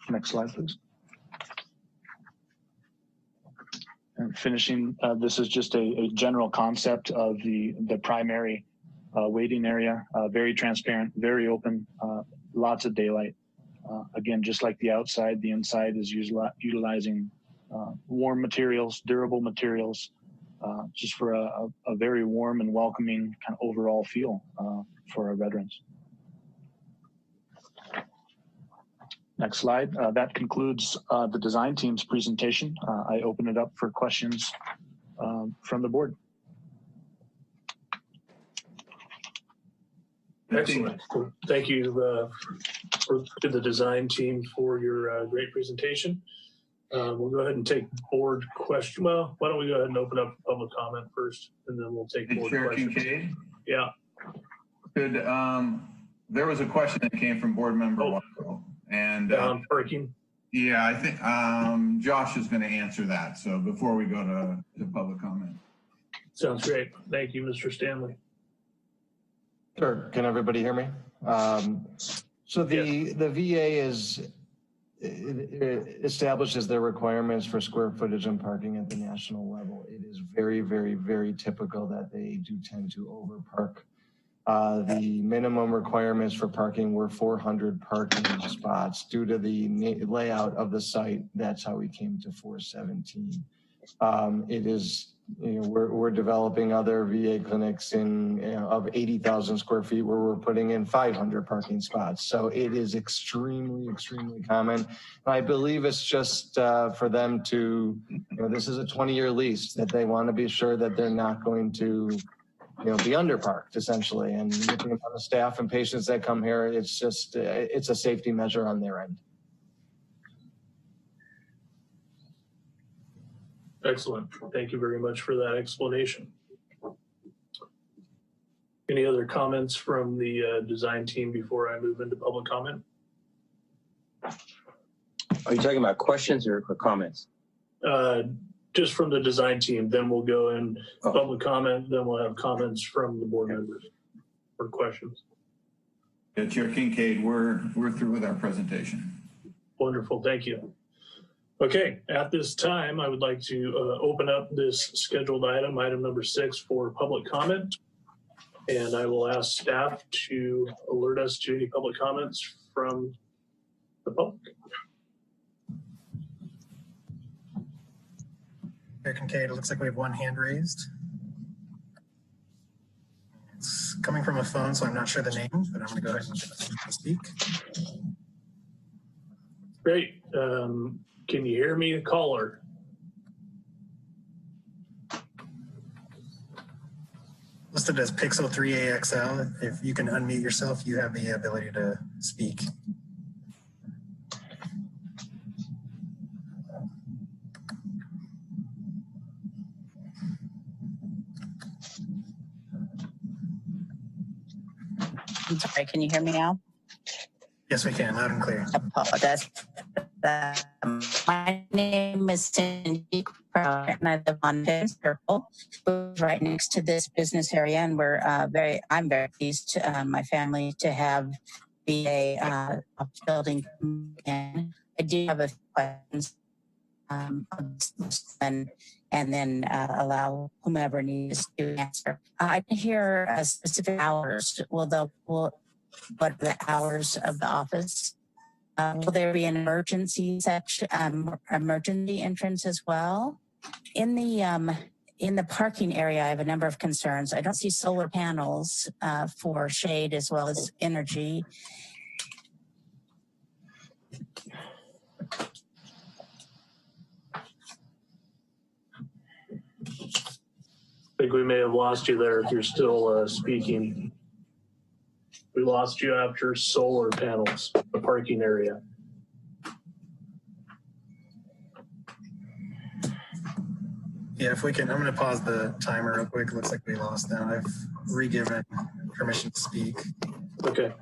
Next slide, please. And finishing, this is just a general concept of the primary waiting area. Very transparent, very open, lots of daylight. Again, just like the outside, the inside is utilizing warm materials, durable materials, just for a very warm and welcoming kind of overall feel for our veterans. Next slide. That concludes the design team's presentation. I open it up for questions from the board. Excellent. Thank you to the design team for your great presentation. We'll go ahead and take board question. Well, why don't we go ahead and open up public comment first, and then we'll take board Chair questions. Kincaid? Yeah. Could there was a question that came from board member Waco, and parking. Yeah, I think Josh is going to answer that. So before we go to public comment. Sounds great. Thank you, Mr. Stanley. Sure. Can everybody hear me? So the VA it establishes their requirements for square footage and parking at the national level. It is very, very, very typical that they do tend to overpark. The minimum requirements for parking were 400 parking spots. Due to the layout of the site, that's how we came to 417. It is, we're developing other VA clinics of 80,000 square feet where we're putting in 500 parking spots. So it is extremely, extremely common. I believe it's just for them to, this is a 20-year lease, that they want to be sure that they're not going to, be underparked essentially. And looking at the staff and patients that come here, it's just, it's a safety measure on their end. Excellent. Thank you very much for that explanation. Any other comments from the design team before I move into public comment? Are you talking about questions or comments? Just from the design team, then we'll go in public comment, then we'll have comments from the board members or questions. Yeah, Chair Kincaid, we're through with our presentation. Wonderful, thank you. Okay, at this time, I would like to open up this scheduled item number 6 for public comment. And I will ask staff to alert us to any public comments from the public. Chair Kincaid, it looks like we have one hand raised. It's coming from a phone, so I'm not sure the name, but I'm going to go ahead and speak. Great. Can you hear me, caller? Listed as Pixel 3a XL. If you can unmute yourself, you have the ability to speak. I'm sorry, can you hear me now? Yes, we can, loud and clear. I apologize. My name is Cindy Crowder, and I live on Fifth Circle, right next to this business area, and I'm very pleased, my family, to have a building. And I do have a few questions, and then allow whomever needs to answer. I can hear specific hours. What are the hours of the office? Will there be an emergency section, emergency entrance as well? In the parking area, I have a number of concerns. I don't see solar panels for shade as well as energy. I think we may have lost you there if you're still speaking. We lost you after solar panels, the parking area. Yeah, if we can, I'm going to pause the timer real quick. Looks like we lost them. I've re-given permission to speak. Okay.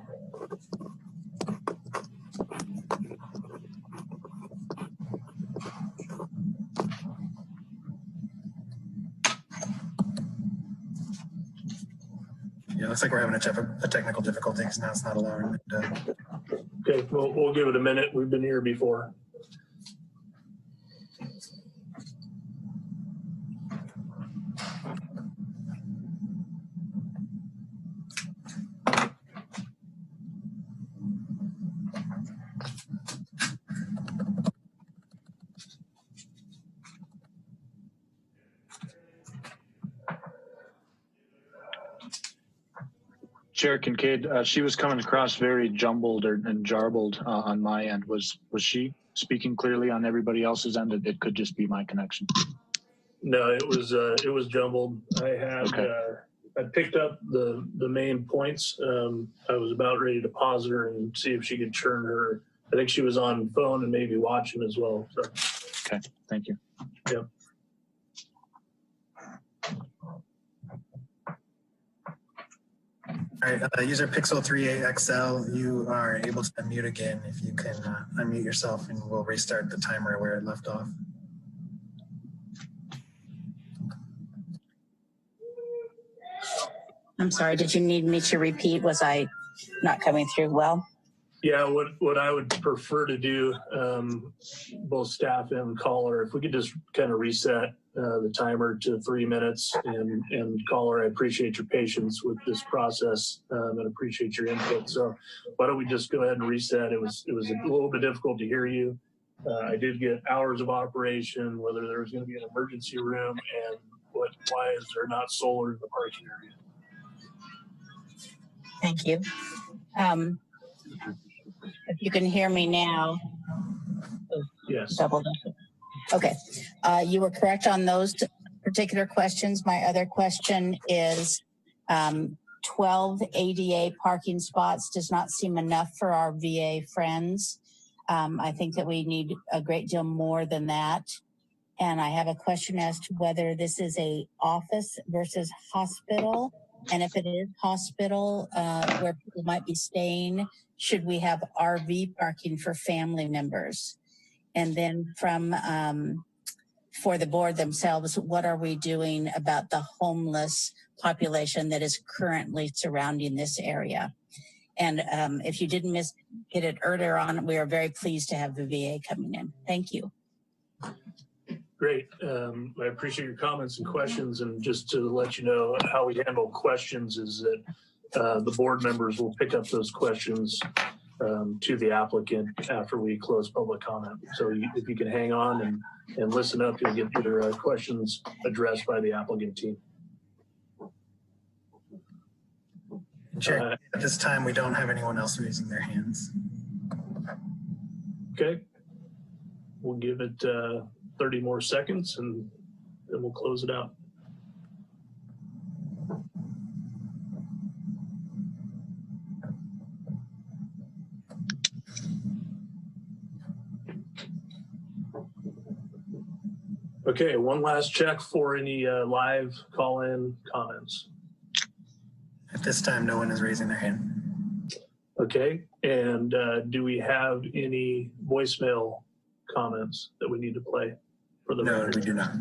Yeah, looks like we're having a technical difficulty because now it's not allowing it to. Okay, we'll give it a minute. We've been here before. Chair Kincaid, she was coming across very jumbled and jarbled on my end. Was she speaking clearly on everybody else's end? It could just be my connection. No, it was jumbled. I had Okay. I picked up the main points. I was about ready to pause her and see if she could turn her. I think she was on phone and maybe watching as well. So. Okay, thank you. Yep. All right, user Pixel 3a XL, you are able to unmute again if you can unmute yourself, and we'll restart the timer where it left off. I'm sorry, did you need me to repeat? Was I not coming through well? Yeah, what I would prefer to do, both staff and caller, if we could just kind of reset the timer to 3 minutes, and caller, I appreciate your patience with this process and appreciate your input. So why don't we just go ahead and reset? It was a little bit difficult to hear you. I did get hours of operation, whether there was going to be an emergency room, and why is there not solar in the parking area? Thank you. If you can hear me now. Yes. Double. Okay. You were correct on those particular questions. My other question is 12 ADA parking spots does not seem enough for our VA friends. I think that we need a great deal more than that. And I have a question as to whether this is a office versus hospital. And if it is hospital, where people might be staying, should we have RV parking for family members? And then for the board themselves, what are we doing about the homeless population that is currently surrounding this area? And if you didn't get it earlier on, we are very pleased to have the VA coming in. Thank you. Great. I appreciate your comments and questions. And just to let you know how we handle questions is that the board members will pick up those questions to the applicant after we close public comment. So if you can hang on and listen up, you'll get your questions addressed by the applicant team. Sure. At this time, we don't have anyone else raising their hands. Okay. We'll give it 30 more seconds and then we'll close it out. Okay, one last check for any live call-in comments. At this time, no one is raising their hand. Okay, and do we have any voicemail comments that we need to play for the No, record? we do not.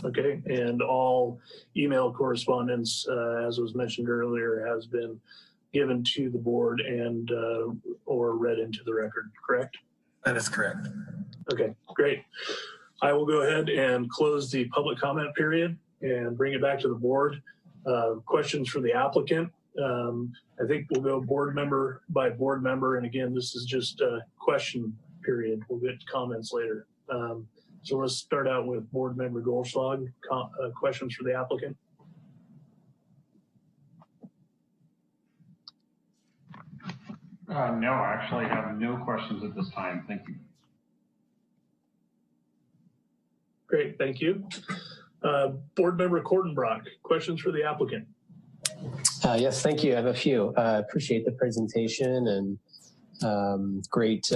Okay, and all email correspondence, as was mentioned earlier, has been given to the board and or read into the record, correct? That is correct. Okay, great. I will go ahead and close the public comment period and bring it back to the board. Questions for the applicant. I think we'll go board member by board member. And again, this is just a question period. We'll get comments later. So let's start out with board member Goldschlag. Questions for the applicant. No, I actually have no questions at this time. Thank you. Great, thank you. Board member Kortenbrock, questions for the applicant. Yes, thank you. I have a few. Appreciate the presentation and great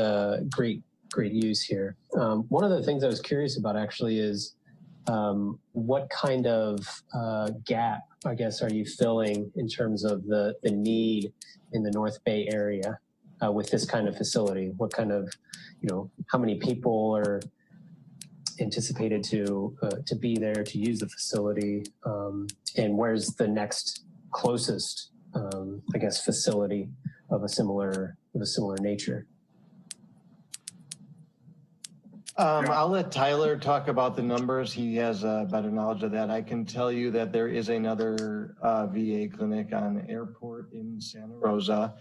use here. One of the things I was curious about actually is what kind of gap, I guess, are you filling in terms of the need in the North Bay area with this kind of facility? What kind of, how many people are anticipated to be there to use the facility, and where's the next closest, I guess, facility of a similar nature? I'll let Tyler talk about the numbers. He has better knowledge of that. I can tell you that there is another VA clinic on Airport in Santa Rosa.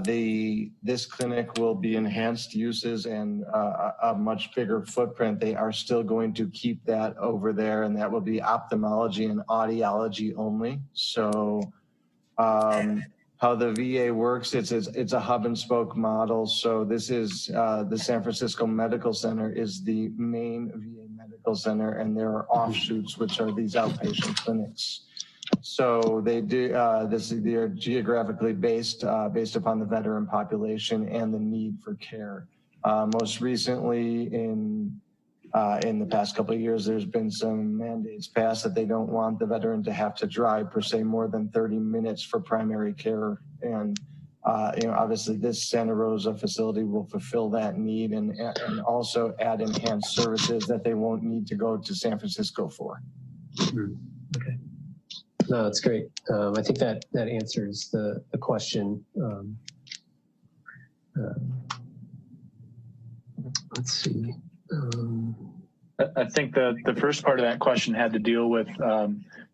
This clinic will be enhanced uses and a much bigger footprint. They are still going to keep that over there, and that will be ophthalmology and audiology only. So how the VA works, it's a hub and spoke model. So this is the San Francisco Medical Center is the main VA medical center, and there are offshoots, which are these outpatient clinics. So they do they're geographically based upon the veteran population and the need for care. Most recently, in the past couple of years, there's been some mandates passed that they don't want the veteran to have to drive per se more than 30 minutes for primary care. And obviously, this Santa Rosa facility will fulfill that need and also add enhanced services that they won't need to go to San Francisco for. Okay. No, that's great. I think that answers the question. Let's see. I think the first part of that question had to deal with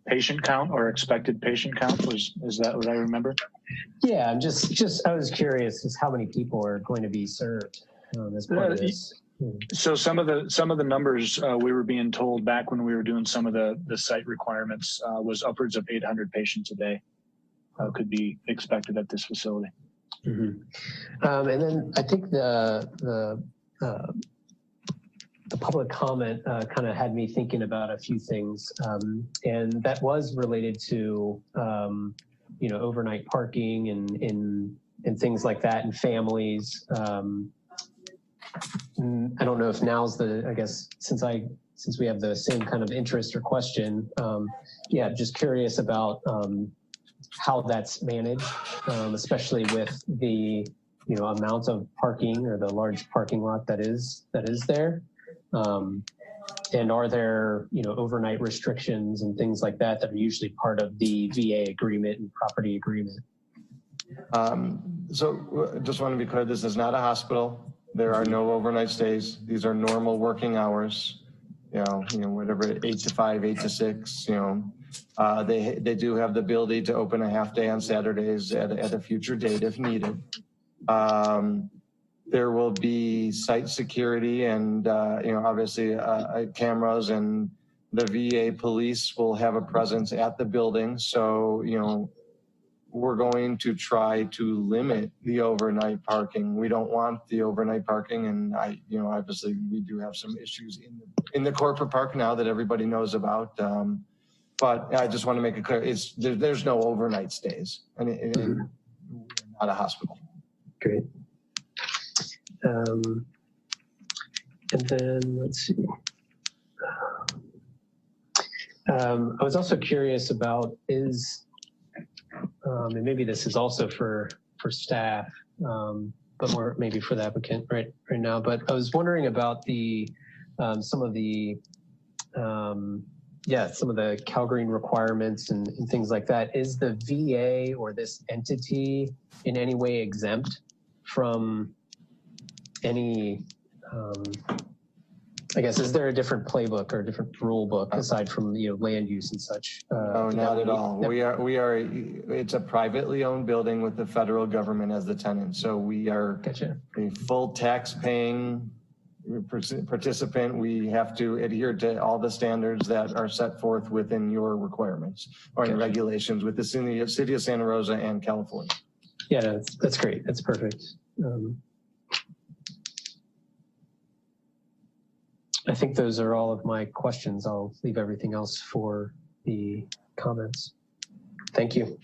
patient count or expected patient count. Is that what I remember? Yeah, I'm just I was curious as how many people are going to be served as part of this. So some of the numbers we were being told back when we were doing some of the site requirements was upwards of 800 patients a day could be expected at this facility. Mm-hmm. And then I think the public comment kind of had me thinking about a few things, and that was related to overnight parking and things like that, and families. I don't know if now's I guess since we have the same kind of interest or question, just curious about how that's managed, especially with the amount of parking or the large parking lot that is there. And are there overnight restrictions and things like that are usually part of the VA agreement and property agreement? So just want to be clear, this is not a hospital. There are no overnight stays. These are normal working hours, whatever, 8 to 5, 8 to 6, they do have the ability to open a half day on Saturdays at a future date if needed. There will be site security and, obviously cameras, and the VA police will have a presence at the building. So, we're going to try to limit the overnight parking. We don't want the overnight parking, and obviously we do have some issues in the corporate park now that everybody knows about. But I just want to make it clear: there's no overnight stays, and we're not a hospital. Great. And then let's see. I was also curious about and maybe this is also for staff, but more maybe for the applicant right now. But I was wondering about some of the CalGreen requirements and things like that. Is the VA or this entity in any way exempt from any? I guess, is there a different playbook or a different rule book aside from land use and such? No, not at all. It's a privately owned building with the federal government as the tenant. So we are a full tax paying participant. We have to adhere to all the standards that are set forth within your requirements or in regulations with the city of Santa Rosa and California. Yeah, that's great. That's perfect. I think those are all of my questions. I'll leave everything else for the comments. Thank you.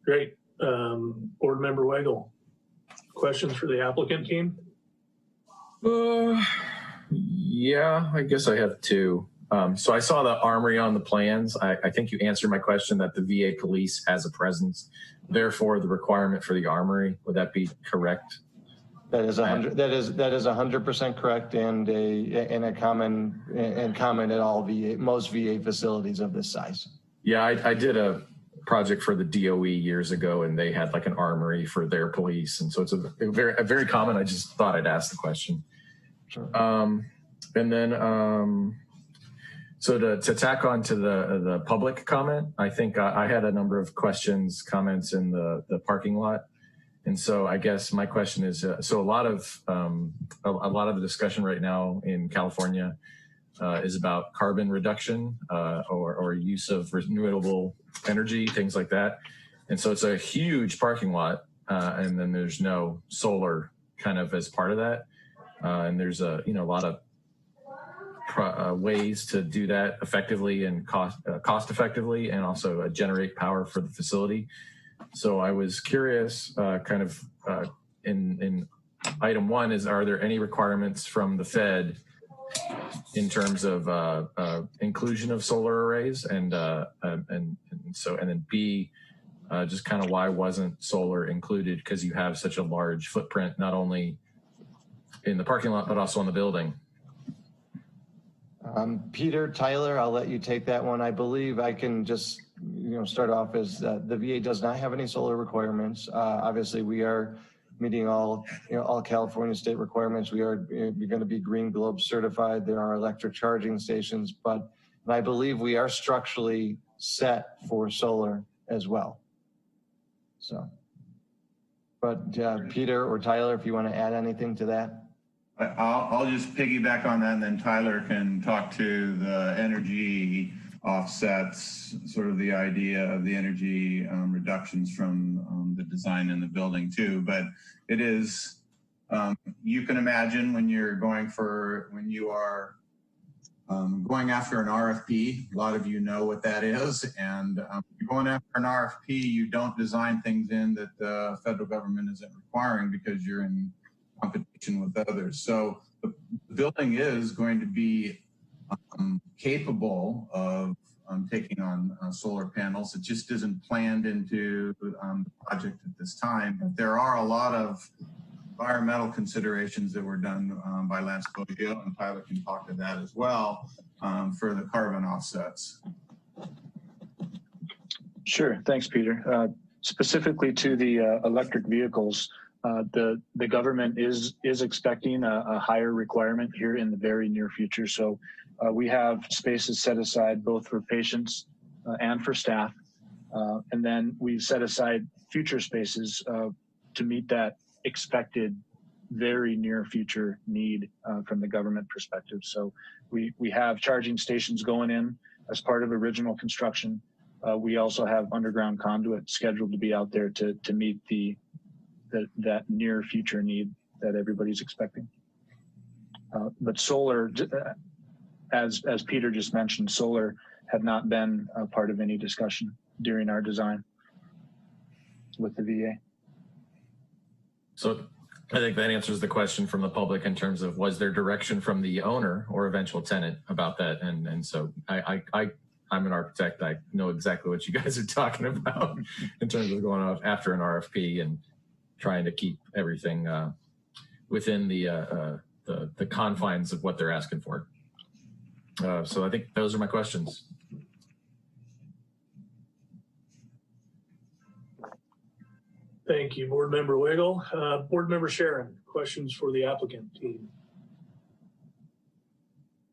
Great. Board Member Weigel, questions for the applicant team? Yeah, I guess I have two. So I saw the armory on the plans. I think you answered my question that the VA police has a presence, therefore the requirement for the armory. Would that be correct? That is 100% correct, and a common at all most VA facilities of this size. Yeah, I did a project for the DOE years ago, and they had like an armory for their police, and so it's a very common. I just thought I'd ask the question. Sure. And then so to tack on to the public comment, I think I had a number of comments in the parking lot. And so I guess my question is, so a lot of the discussion right now in California is about carbon reduction or use of renewable energy, things like that. And so it's a huge parking lot, and then there's no solar kind of as part of that. And there's a lot of ways to do that effectively and cost effectively, and also generate power for the facility. So I was curious, in item 1 is, are there any requirements from the Fed in terms of inclusion of solar arrays, and then B, just kind of why wasn't solar included? Because you have such a large footprint, not only in the parking lot but also on the building. Peter, Tyler, I'll let you take that one. I believe I can just start off as the VA does not have any solar requirements. Obviously, we are meeting all California state requirements. We're going to be Green Globe certified. There are electric charging stations, but I believe we are structurally set for solar as well. So, but Peter or Tyler, if you want to add anything to that. I'll just piggyback on that, and then Tyler can talk to the energy offsets, sort of the idea of the energy reductions from the design in the building too. But it is, you can imagine when you are going after an RFP, a lot of you know what that is. And you're going after an RFP, you don't design things in that the federal government isn't requiring because you're in competition with others. So the building is going to be capable of taking on solar panels. It just isn't planned into the project at this time. But there are a lot of environmental considerations that were done by Lance Boggio, and Tyler can talk to that as well, for the carbon offsets. Sure, thanks, Peter. Specifically to the electric vehicles, the government is expecting a higher requirement here in the very near future. So we have spaces set aside both for patients and for staff. And then we've set aside future spaces to meet that expected very near future need from the government perspective. So we have charging stations going in as part of original construction. We also have underground conduit scheduled to be out there to meet that near future need that everybody's expecting. But solar, as Peter just mentioned, solar had not been a part of any discussion during our design with the VA. So I think that answers the question from the public in terms of was there direction from the owner or eventual tenant about that? And so I'm an architect. I know exactly what you guys are talking about in terms of going off after an RFP and trying to keep everything within the confines of what they're asking for. So I think those are my questions. Thank you, Board Member Wiggle. Board Member Sharon, questions for the applicant team.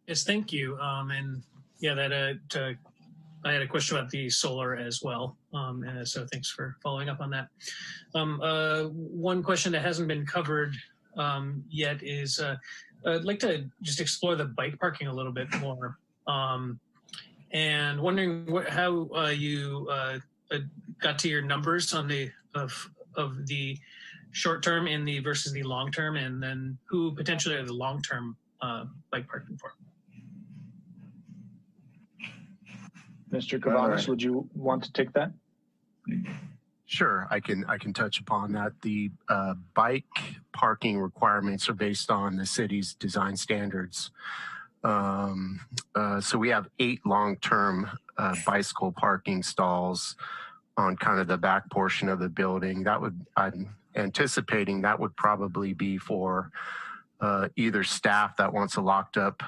Yes, thank you. And yeah, I had a question about the solar as well. And so thanks for following up on that. One question that hasn't been covered yet is I'd like to just explore the bike parking a little bit more. And wondering how you got to your numbers on the of the short term in the versus the long term, and then who potentially are the long term bike parking for? Mr. Kavanis, would you want to take that? Sure, I can touch upon that. The bike parking requirements are based on the city's design standards. So we have 8 long-term bicycle parking stalls on kind of the back portion of the building. I'm anticipating that would probably be for either staff that wants a locked up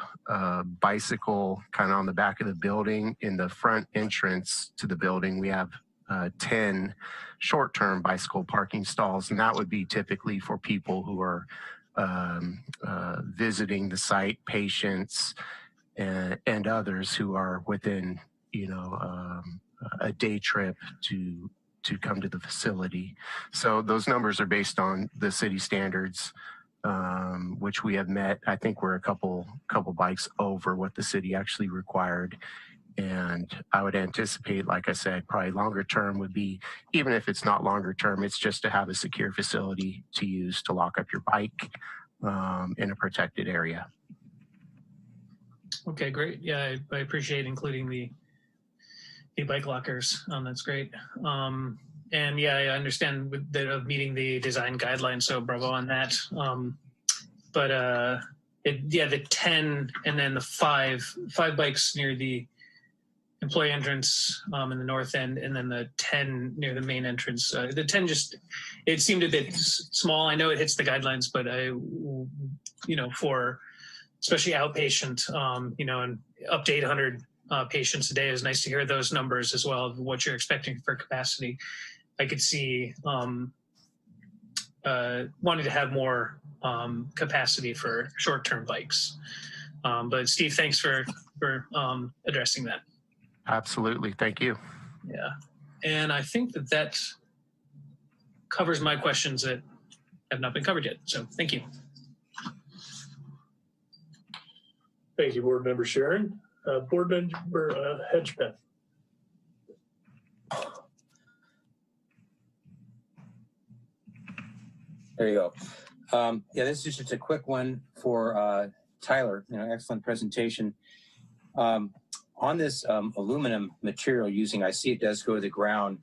bicycle kind of on the back of the building. In the front entrance to the building, we have 10 short-term bicycle parking stalls, and that would be typically for people who are visiting the site, patients, and others who are within, a day trip to come to the facility. So those numbers are based on the city standards, which we have met. I think we're a couple bikes over what the city actually required. And I would anticipate, like I said, probably longer term would be, even if it's not longer term, it's just to have a secure facility to use to lock up your bike in a protected area. Okay, great. Yeah, I appreciate including the bike lockers. That's great. And yeah, I understand of meeting the design guidelines, so bravo on that. The 10 and then the five bikes near the employee entrance in the north end, and then the 10 near the main entrance. The 10 it seemed a bit small. I know it hits the guidelines, but for especially outpatient, and up to 800 patients a day, is nice to hear those numbers as well of what you're expecting for capacity. I could see wanting to have more capacity for short-term bikes. But Steve, thanks for addressing that. Absolutely. Thank you. Yeah. And I think that covers my questions that have not been covered yet. So thank you. Thank you, Board Member Sharon. Board Member Hedgepeth. There you go. Yeah, this is just a quick one for Tyler. Excellent presentation. On this aluminum material I see it does go to the ground.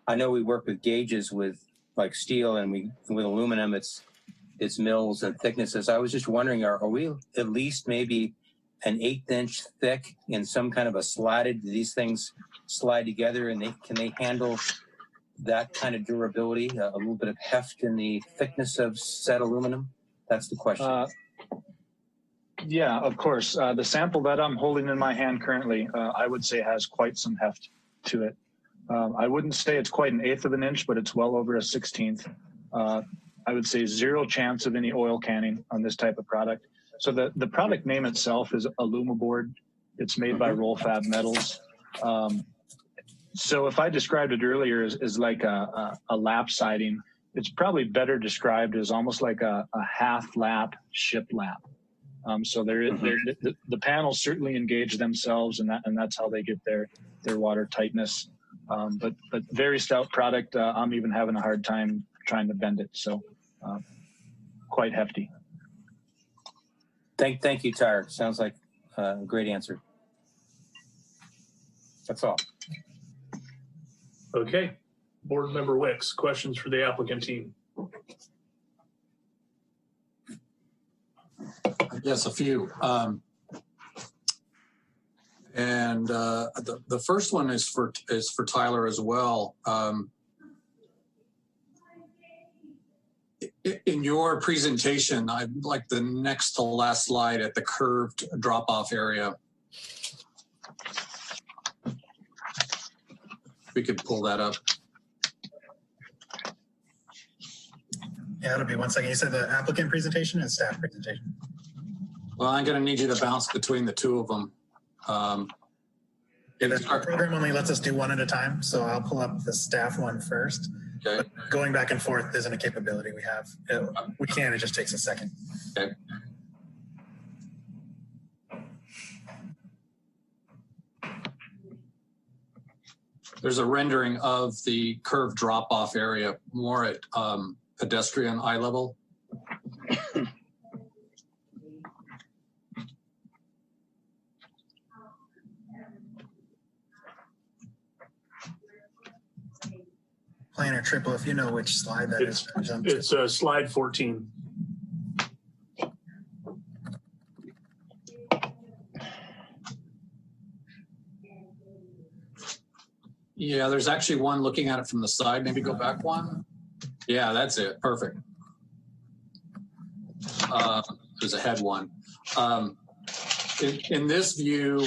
I know we work with gauges with like steel, and with aluminum, it's mils and thicknesses. I was just wondering, are we at least maybe an 1/8 inch thick in some kind of a slatted? Do these things slide together, and can they handle that kind of durability, a little bit of heft in the thickness of said aluminum? That's the question. Yeah, of course. The sample that I'm holding in my hand currently, I would say has quite some heft to it. I wouldn't say it's quite an 1/8 of an inch, but it's well over a 1/16. I would say 0 chance of any oil canning on this type of product. So the product name itself is Alumaboard. It's made by Rollfab Metals. So if I described it earlier as like a lap siding, it's probably better described as almost like a half lap ship lap. So the panels certainly engage themselves, and that's how they get their water tightness. But very stout product. I'm even having a hard time trying to bend it. So quite hefty. Thank you, Tyler. Sounds like a great answer. That's all. Okay. Board Member Wicks, questions for the applicant team. Yes, a few. The first one is for Tyler as well. In your presentation, I'd like the next to last slide at the curved drop-off area. We could pull that up. Yeah, it'll be 1 second. You said the applicant presentation and staff presentation. Well, I'm going to need you to bounce between the two of them. The program only lets us do one at a time, so I'll pull up the staff one first. Okay. But going back and forth isn't a capability we have. We can, it just takes a second. Okay. There's a rendering of the curved drop-off area more at pedestrian eye level. Planner triple, if you know which slide that is. It's slide 14. Yeah, there's actually one looking at it from the side. Maybe go back one. Yeah, that's it. Perfect. There's a head one. In this view,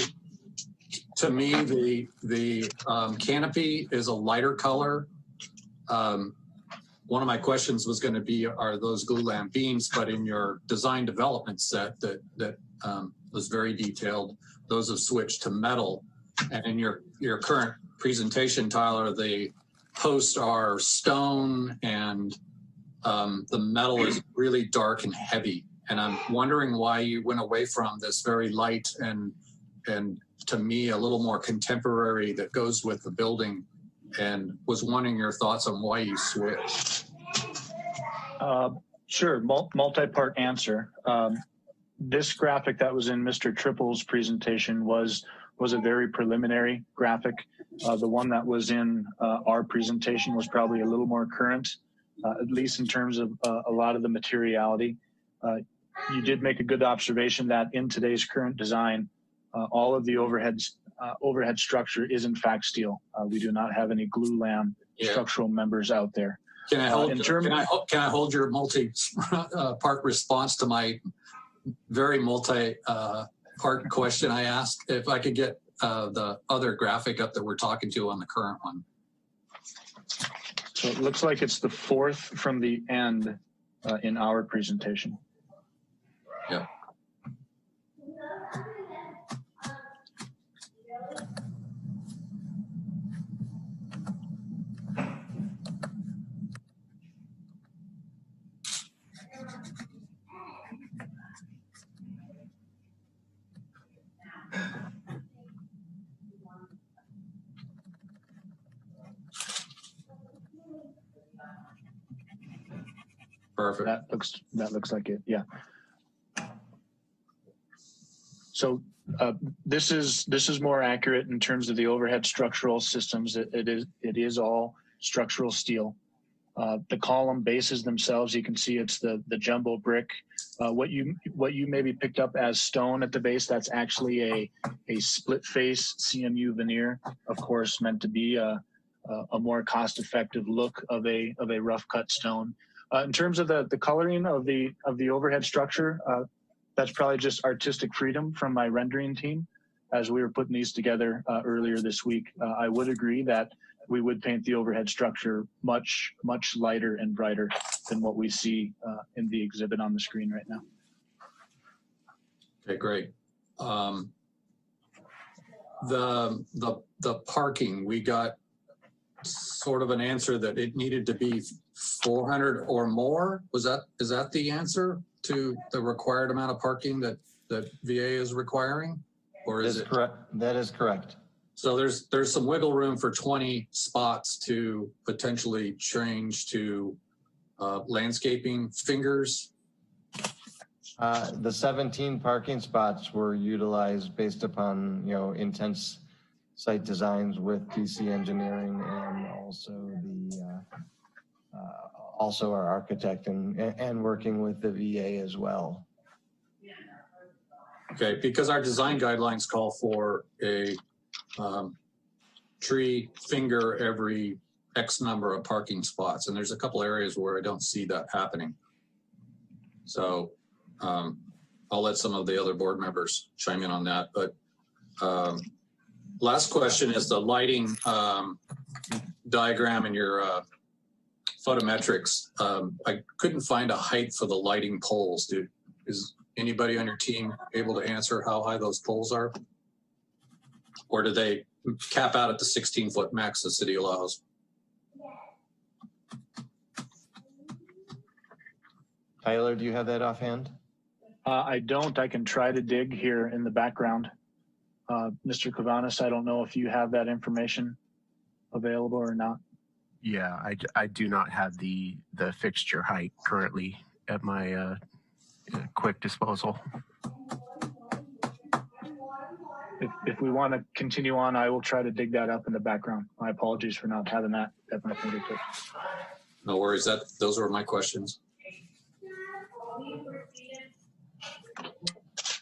to me, the canopy is a lighter color. One of my questions was going to be, are those glue lamp beams? But in your design development set that was very detailed, those have switched to metal. And in your current presentation, Tyler, the posts are stone and the metal is really dark and heavy. And I'm wondering why you went away from this very light and to me, a little more contemporary that goes with the building, and was wanting your thoughts on why you switched. Sure, multi-part answer. This graphic that was in Mr. Triple's presentation was a very preliminary graphic. The one that was in our presentation was probably a little more current, at least in terms of a lot of the materiality. You did make a good observation that in today's current design, all of the overhead structure is in fact steel. We do not have any glue lam structural members out there. Can I hold your multi-part response to my very multi-part question I asked? If I could get the other graphic up that we're talking to on the current one. So it looks like it's the fourth from the end in our presentation. Yeah. Perfect. That looks like it. Yeah. So this is more accurate in terms of the overhead structural systems. It is all structural steel. The column bases themselves, you can see it's the jumbo brick. What you maybe picked up as stone at the base, that's actually a split face CMU veneer, of course, meant to be a more cost-effective look of a rough cut stone. In terms of the coloring of the overhead structure, that's probably just artistic freedom from my rendering team as we were putting these together earlier this week. I would agree that we would paint the overhead structure much lighter and brighter than what we see in the exhibit on the screen right now. Okay, great. The parking, we got sort of an answer that it needed to be 400 or more. Is that the answer to the required amount of parking that VA is requiring, or is it correct? That is correct. So there's some wiggle room for 20 spots to potentially change to landscaping fingers. The 17 parking spots were utilized based upon intense site designs with DC engineering and also our architect and working with the VA as well. Okay, because our design guidelines call for a tree finger every X number of parking spots, and there's a couple areas where I don't see that happening. So I'll let some of the other board members chime in on that. But last question is the lighting diagram in your photometrics. I couldn't find a height for the lighting poles. Is anybody on your team able to answer how high those poles are? Or do they cap out at the 16-foot max the city allows? Tyler, do you have that offhand? I don't. I can try to dig here in the background. Mr. Kavanis, I don't know if you have that information available or not. Yeah, I do not have the fixture height currently at my quick disposal. If we want to continue on, I will try to dig that up in the background. My apologies for not having that at my fingertips. No worries. Those were my questions.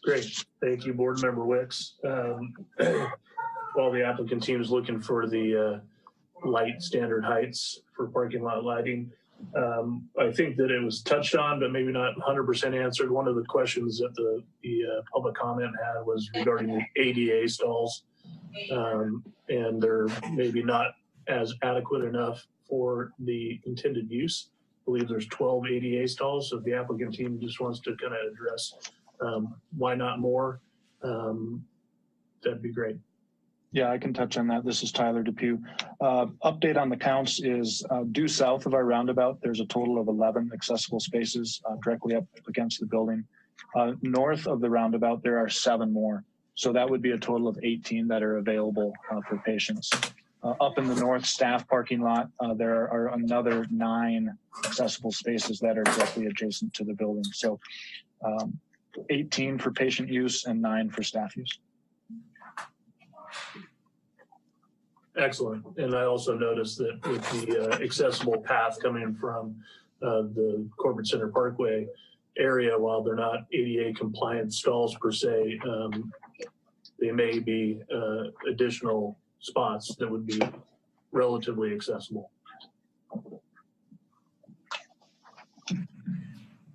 Great. Thank you, Board Member Wicks. While the applicant team is looking for the light standard heights for parking lot lighting, I think that it was touched on, but maybe not 100% answered. One of the questions that the public comment had was regarding the ADA stalls, and they're maybe not as adequate enough for the intended use. I believe there's 12 ADA stalls, so if the applicant team just wants to kind of address why not more, that'd be great. Yeah, I can touch on that. This is Tyler Depew. Update on the counts is due south of our roundabout, there's a total of 11 accessible spaces directly up against the building. North of the roundabout, there are 7 more. So that would be a total of 18 that are available for patients. Up in the north staff parking lot, there are another 9 accessible spaces that are directly adjacent to the building. So 18 for patient use and 9 for staff use. Excellent. And I also noticed that with the accessible path coming from the Corporate Center Parkway area, while they're not ADA compliant stalls per se, they may be additional spots that would be relatively accessible.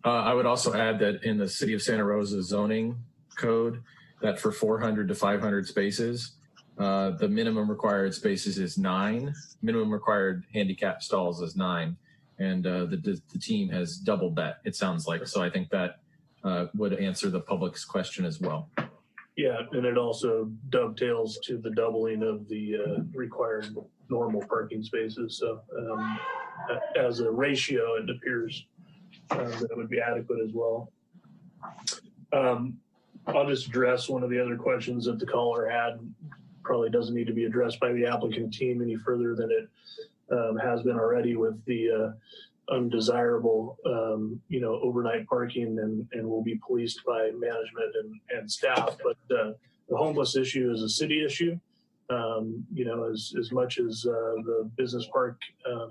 I would also add that in the City of Santa Rosa zoning code, that for 400 to 500 spaces, the minimum required spaces is 9. Minimum required handicap stalls is 9. And the team has doubled that, it sounds like. So I think that would answer the public's question as well. Yeah, and it also dovetails to the doubling of the required normal parking spaces. So as a ratio, it appears that it would be adequate as well. I'll just address one of the other questions that the caller had. Probably doesn't need to be addressed by the applicant team any further than it has been already with the undesirable, overnight parking and will be policed by management and staff. But the homeless issue is a city issue. As much as the business park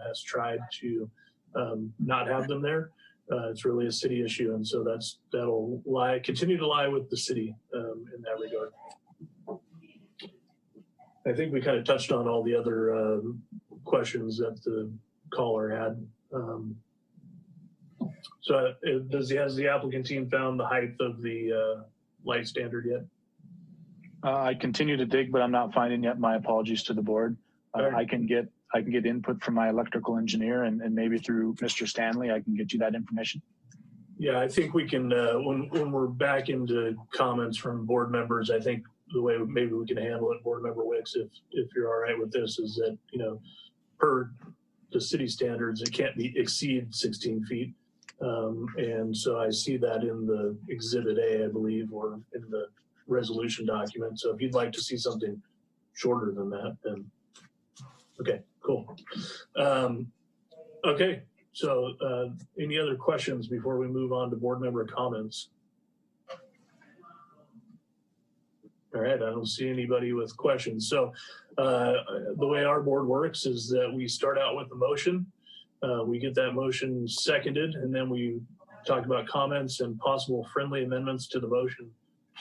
has tried to not have them there, it's really a city issue, and so that'll continue to lie with the city in that regard. I think we kind of touched on all the other questions that the caller had. So has the applicant team found the height of the light standard yet? I continue to dig, but I'm not finding yet. My apologies to the board. I can get input from my electrical engineer, and maybe through Mr. Stanley, I can get you that information. Yeah, I think we can, when we're back into comments from board members, I think the way maybe we can handle it, Board Member Wicks, if you're all right with this, is that, per the city standards, it can't exceed 16 feet. And so I see that in the Exhibit A, I believe, or in the resolution document. So if you'd like to see something shorter than that, then okay, cool. Okay, so any other questions before we move on to board member comments? All right, I don't see anybody with questions. So the way our board works is that we start out with a motion. We get that motion seconded, and then we talk about comments and possible friendly amendments to the motion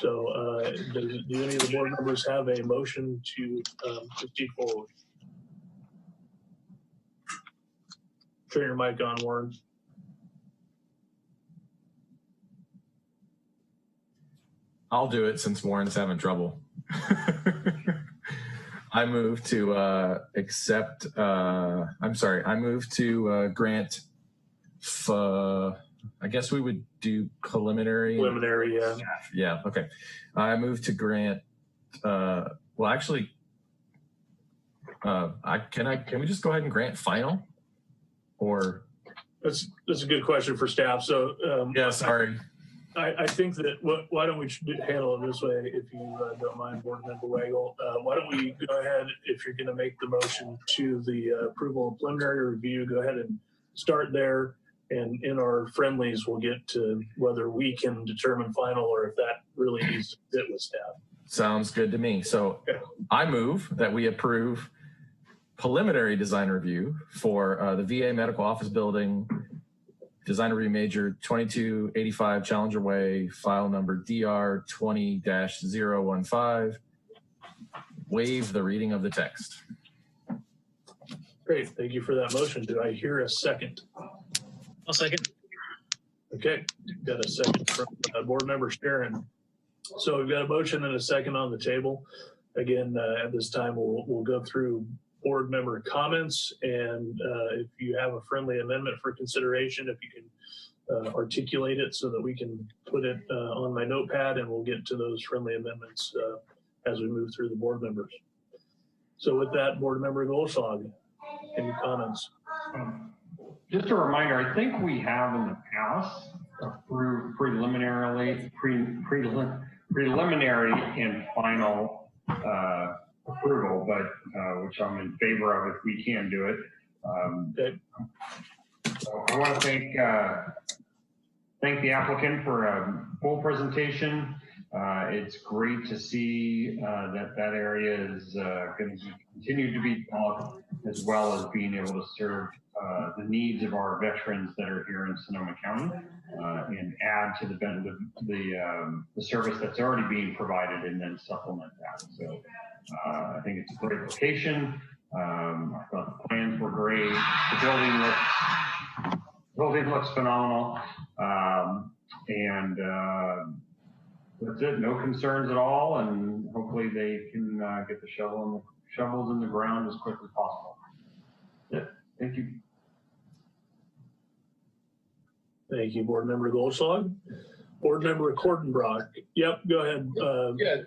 So do any of the board members have a motion to proceed forward? Turn your mic on, Warren. I'll do it since Warren's having trouble. I move to I move to grant, I guess we would do preliminary. Preliminary, yeah. Yeah, okay. I move to grant, well, actually, can we just go ahead and grant final? Or? That's a good question for staff. So yeah, sorry. I think that why don't we handle it this way, if you don't mind, Board Member Wagle. Why don't we go ahead, if you're going to make the motion to the approval of preliminary review, go ahead and start there. And in our friendlies, we'll get to whether we can determine final or if that really needs to sit with staff. Sounds good to me. So okay. I move that we approve preliminary design review for the VA Medical Office Building, Design Review Major 2285 Challenger Way, file number DR 20-015. Waive the reading of the text. Great, thank you for that motion. Do I hear a second? I'll second. Okay, got a second from Board Member Sharon. So we've got a motion and a second on the table. Again, at this time, we'll go through board member comments, and if you have a friendly amendment for consideration, if you can articulate it so that we can put it on my notepad, and we'll get to those friendly amendments as we move through the board members. So with that, Board Member Goldschlag, any comments? Just a reminder, I think we have in the past approved preliminary and final approval, but which I'm in favor of if we can do it. So I want to thank the applicant for a full presentation. It's great to see that area is going to continue to be developed, as well as being able to serve the needs of our veterans that are here in Sonoma County, and add to the service that's already being provided, and then supplement that. So I think it's a great location. I thought the plans were great. The building looks phenomenal, and that's it. No concerns at all, and hopefully they can get the shovels in the ground as quick as possible. Yeah, thank you. Thank you, Board Member Goldschlag. Board Member Kortenbrock. Yep, go ahead. Yeah,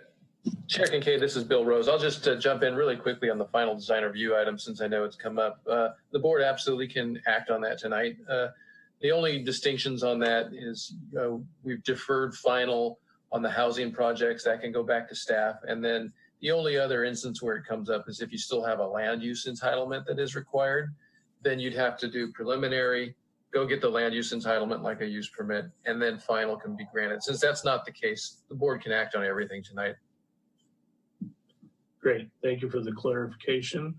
Chair Kincaid, this is Bill Rose. I'll just jump in really quickly on the final design review item, since I know it's come up. The board absolutely can act on that tonight. The only distinctions on that is we've deferred final on the housing projects. That can go back to staff. And then the only other instance where it comes up is if you still have a land use entitlement that is required, then you'd have to do preliminary, go get the land use entitlement like a use permit, and then final can be granted. Since that's not the case, the board can act on everything tonight. Great, thank you for the clarification.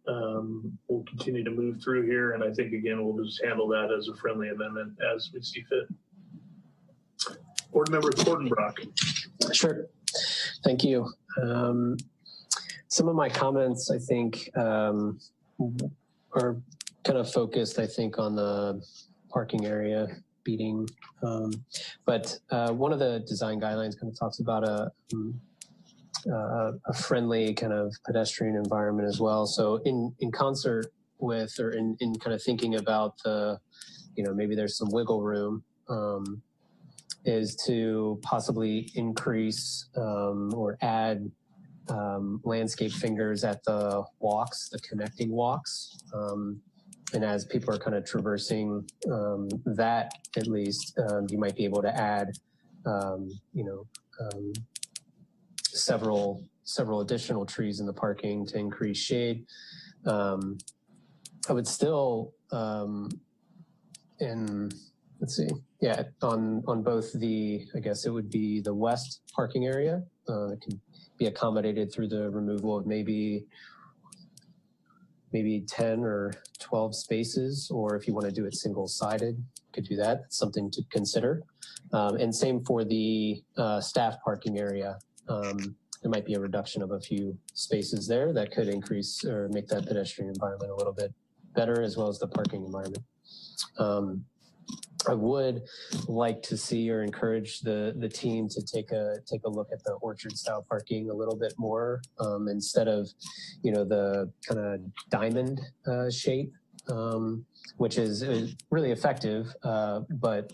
We'll continue to move through here, and I think, again, we'll just handle that as a friendly amendment as we see fit. Board Member Kortenbrock. Sure, thank you. Some of my comments, I think, are kind of focused, I think, on the parking area beating. But one of the design guidelines kind of talks about a friendly kind of pedestrian environment as well. So in concert with, or in kind of thinking about the, maybe there's some wiggle room, is to possibly increase or add landscape fingers at the walks, the connecting walks. And as people are kind of traversing that, at least, you might be able to add, several additional trees in the parking to increase shade. I would still, let's see, yeah, on both the, I guess it would be the west parking area, it can be accommodated through the removal of maybe maybe 10 or 12 spaces, or if you want to do it single-sided, you could do that. That's something to consider. And same for the staff parking area. There might be a reduction of a few spaces there that could increase or make that pedestrian environment a little bit better, as well as the parking environment. I would like to see or encourage the team to take a look at the orchard style parking a little bit more, instead of, the kind of diamond shape, which is really effective, but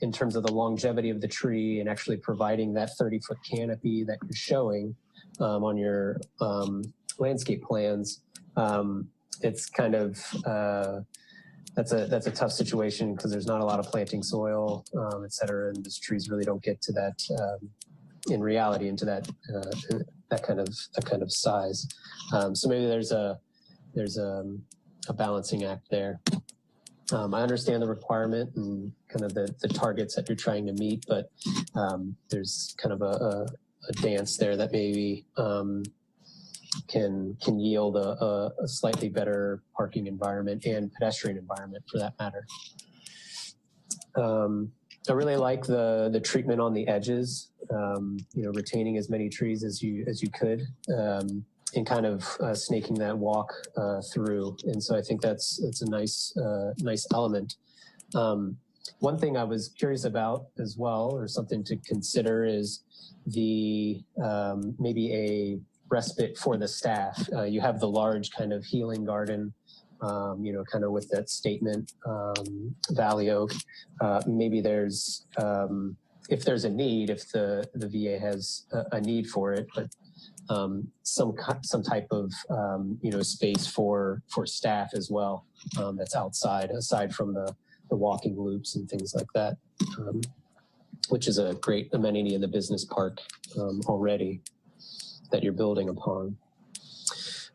in terms of the longevity of the tree and actually providing that 30-foot canopy that you're showing on your landscape plans, it's kind of that's a tough situation because there's not a lot of planting soil, et cetera, and these trees really don't get to that in reality into that that kind of size. So maybe there's a balancing act there. I understand the requirement and kind of the targets that you're trying to meet, but there's kind of a dance there that maybe can yield a slightly better parking environment and pedestrian environment for that matter. I really like the treatment on the edges, retaining as many trees as you could, and kind of snaking that walk through. And so I think that's a nice element. One thing I was curious about as well, or something to consider, is the maybe a respite for the staff. You have the large kind of healing garden, kind of with that statement, Valley Oak. Maybe there's, if there's a need, if the VA has a need for it, but some type of, space for staff as well, that's outside, aside from the walking loops and things like that, which is a great amenity in the business park already that you're building upon.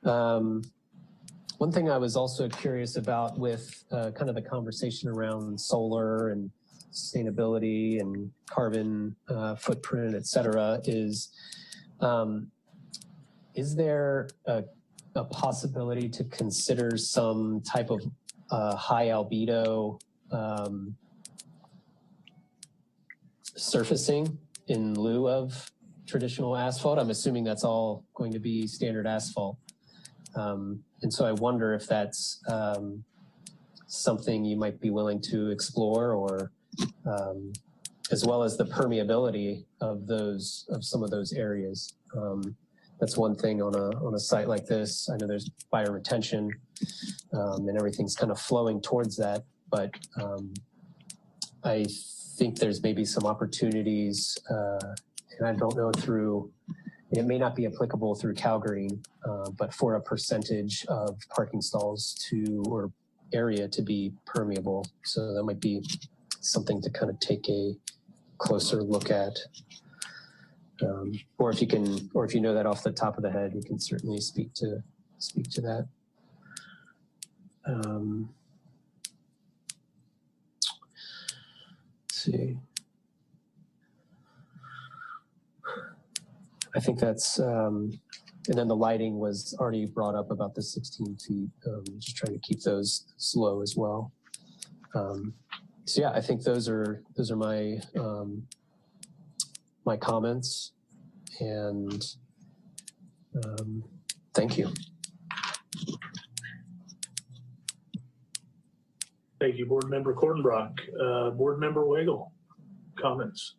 One thing I was also curious about with kind of the conversation around solar and sustainability and carbon footprint, et cetera, is there a possibility to consider some type of high albedo surfacing in lieu of traditional asphalt? I'm assuming that's all going to be standard asphalt. And so I wonder if that's something you might be willing to explore, or as well as the permeability of some of those areas. That's one thing on a site like this. I know there's bioretention and everything's kind of flowing towards that, but I think there's maybe some opportunities, and I don't know it may not be applicable through CalGreen, but for a percentage of parking stalls or area to be permeable. So that might be something to kind of take a closer look at. Or if you know that off the top of the head, you can certainly speak to that. Let's see. I think that's, and then the lighting was already brought up about the 16 feet, just trying to keep those slow as well. So yeah, I think those are my, my comments, and thank you. Thank you, Board Member Kortenbrock. Board Member Wagle, comments?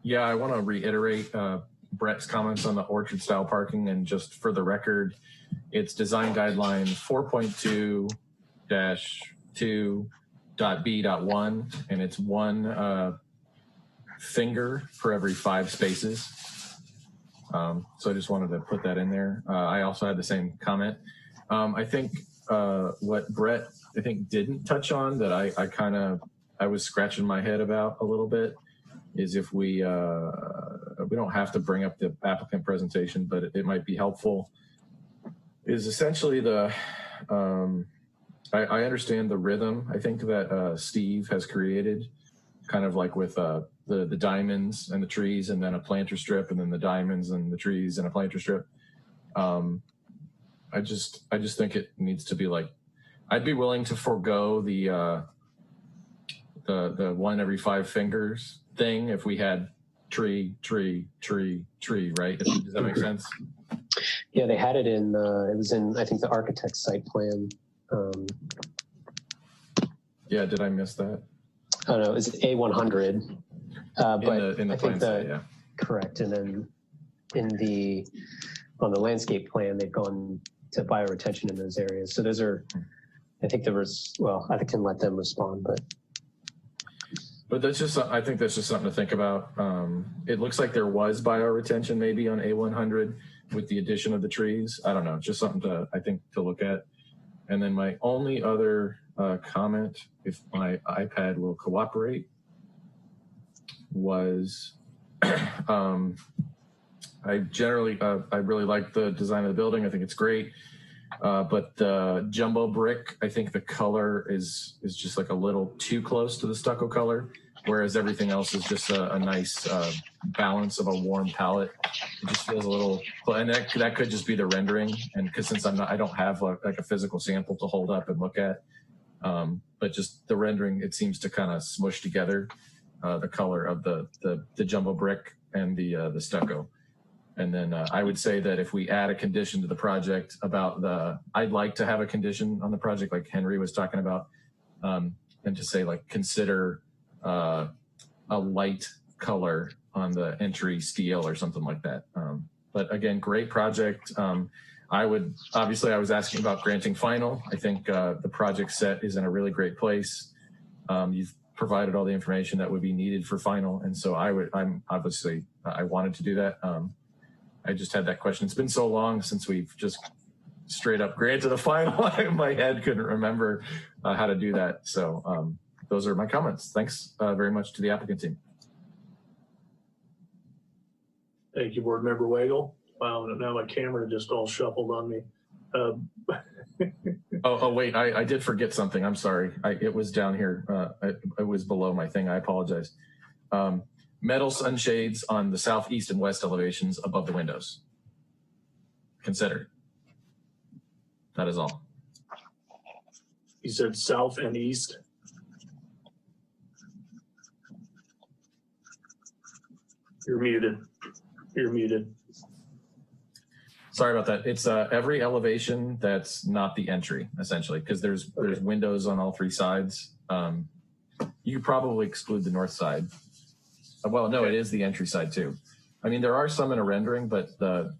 Yeah, I want to reiterate Brett's comments on the orchard style parking, and just for the record, it's design guideline 4.2-2.B.1, and it's one finger for every 5 spaces. So I just wanted to put that in there. I also had the same comment. I think what Brett, didn't touch on that I was scratching my head about a little bit is if we don't have to bring up the applicant presentation, but it might be helpful, is essentially I understand the rhythm, I think, that Steve has created, kind of like with the diamonds and the trees, and then a planter strip, and then the diamonds and the trees and a planter strip. I just think it needs to be like, I'd be willing to forego the 1 every 5 fingers thing if we had tree, right? Does that make sense? Yeah, they had it in, it was in, I think, the architect's site plan. Yeah, did I miss that? Oh no, it's A100. But in the I think plan, yeah. Correct. And then on the landscape plan, they've gone to bioretention in those areas. So those are, I think I can let them respond, but that's just, I think that's just something to think about. It looks like there was bioretention maybe on A100 with the addition of the trees. I don't know, just something to look at. And then my only other comment, if my iPad will cooperate, was I really like the design of the building. I think it's great. But the jumbo brick, I think the color is just like a little too close to the stucco color, whereas everything else is just a nice balance of a warm palette. It just feels a little, and that could just be the rendering, and because since I don't have like a physical sample to hold up and look at, but just the rendering, it seems to kind of smush together the color of the jumbo brick and the stucco. And then I would say that if we add a condition to the project about I'd like to have a condition on the project like Henry was talking about, and to say like consider a light color on the entry steel or something like that. But again, great project. I was asking about granting final. I think the project set is in a really great place. You've provided all the information that would be needed for final. And so I wanted to do that. I just had that question. It's been so long since we've just straight up granted a final. My head couldn't remember how to do that. So those are my comments. Thanks very much to the applicant team. Thank you, Board Member Wagle. Wow, now my camera just all shuffled on me. Oh, wait, I did forget something. I'm sorry. It was down here. It was below my thing. I apologize. Metal sunshades on the southeast and west elevations above the windows. Considered. That is all. You said south and east? You're muted. You're muted. Sorry about that. It's every elevation that's not the entry, essentially, because there's windows on all 3 sides. You probably exclude the north side. Well, no, it is the entry side too. I mean, there are some in a rendering, but the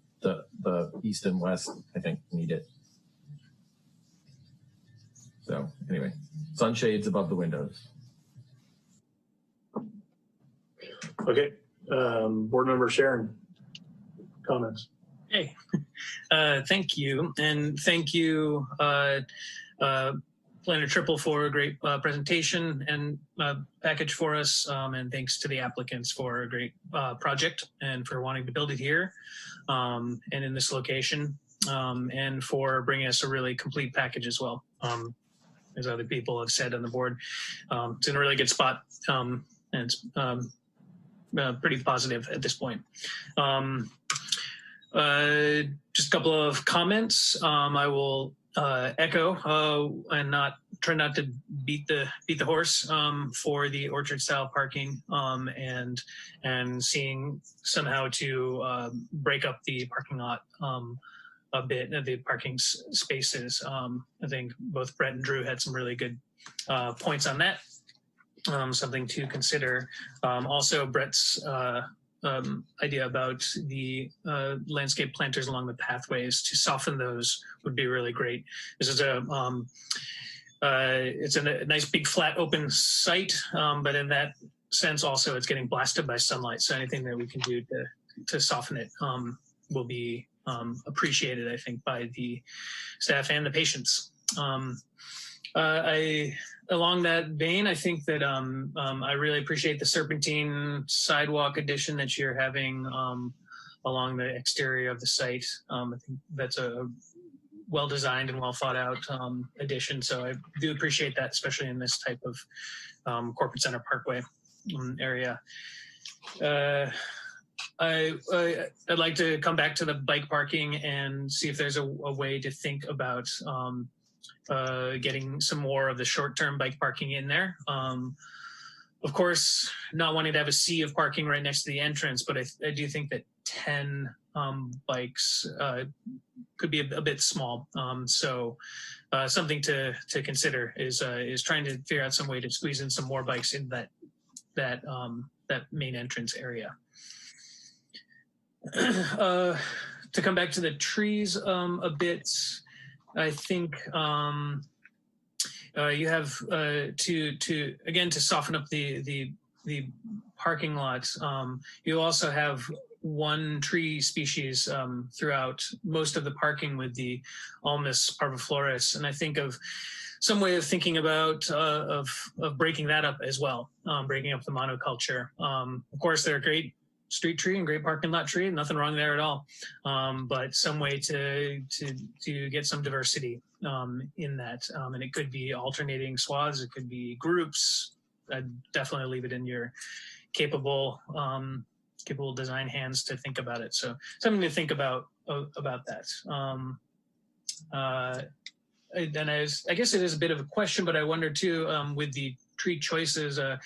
east and west, I think, need it. So anyway, sunshades above the windows. Okay. Board Member Sharon, comments. Hey, thank you. And thank you, Planner Triple, for a great presentation and package for us. And thanks to the applicants for a great project and for wanting to build it here and in this location, and for bringing us a really complete package as well. As other people have said on the board, it's in a really good spot, and it's pretty positive at this point. Just a couple of comments. I will echo and try not to beat the horse for the orchard style parking, and seeing somehow to break up the parking lot a bit, the parking spaces. I think both Brett and Drew had some really good points on that. Something to consider. Also, Brett's idea about the landscape planters along the pathways, to soften those would be really great. This is it's a nice big flat open site, but in that sense also it's getting blasted by sunlight. So anything that we can do to soften it will be appreciated, I think, by the staff and the patients. Along that vein, I think that I really appreciate the serpentine sidewalk addition that you're having along the exterior of the site. I think that's a well-designed and well-thought-out addition. So I do appreciate that, especially in this type of corporate center parkway area. I'd like to come back to the bike parking and see if there's a way to think about getting some more of the short-term bike parking in there. Of course, not wanting to have a sea of parking right next to the entrance, but I do think that 10 bikes could be a bit small. So something to consider is trying to figure out some way to squeeze in some more bikes in that main entrance area. To come back to the trees a bit, I think you have to soften up the parking lot. You also have one tree species throughout most of the parking with the Ulmus parviflorus, and I think of some way of thinking about of breaking that up as well, breaking up the monoculture. Of course, they're a great street tree and great parking lot tree, nothing wrong there at all. But some way to get some diversity in that, and it could be alternating swaths, it could be groups. I'd definitely leave it in your capable design hands to think about it. So something to think about that. And I guess it is a bit of a question, but I wonder too, with the tree choices, I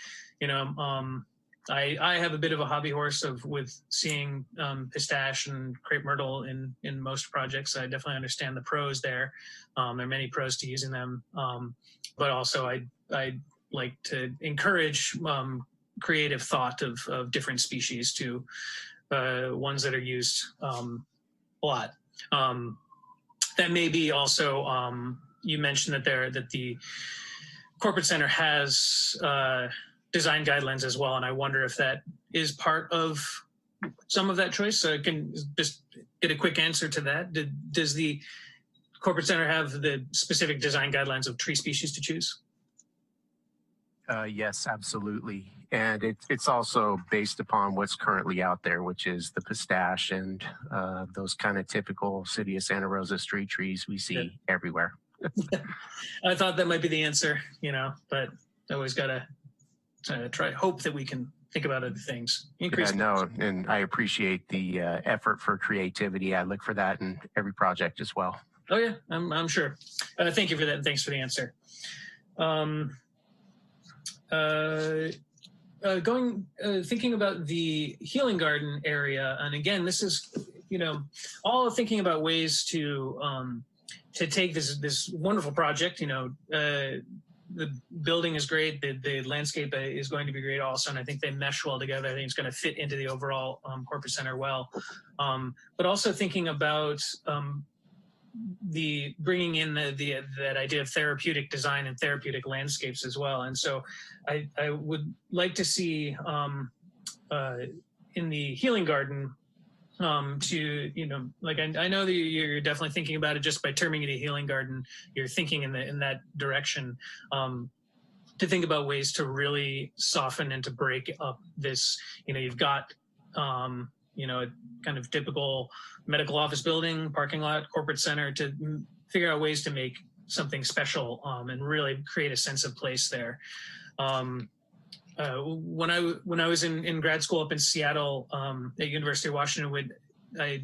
have a bit of a hobby horse with seeing pistache and crepe myrtle in most projects. I definitely understand the pros there. There are many pros to using them, but also I like to encourage creative thought of different species to ones that are used a lot. That may be also, you mentioned that the corporate center has design guidelines as well, and I wonder if that is part of some of that choice. So I can just get a quick answer to that. Does the corporate center have the specific design guidelines of tree species to choose? Yes, absolutely. And it's also based upon what's currently out there, which is the pistache and those kind of typical City of Santa Rosa street trees we see everywhere. I thought that might be the answer, but I always got to hope that we can think about other things. And I appreciate the effort for creativity. I look for that in every project as well. Oh yeah, I'm sure. Thank you for that. Thanks for the answer. Thinking about the healing garden area, and again, this is, all thinking about ways to take this wonderful project. The building is great. The landscape is going to be great also, and I think they mesh well together. I think it's going to fit into the overall corporate center well. But also thinking about the bringing in that idea of therapeutic design and therapeutic landscapes as well. And so I would like to see in the healing garden I know that you're definitely thinking about it just by terming it a healing garden. You're thinking in that direction, to think about ways to really soften and to break up this. You've got a kind of typical medical office building, parking lot, corporate center, to figure out ways to make something special and really create a sense of place there. When I was in grad school up in Seattle at University of Washington,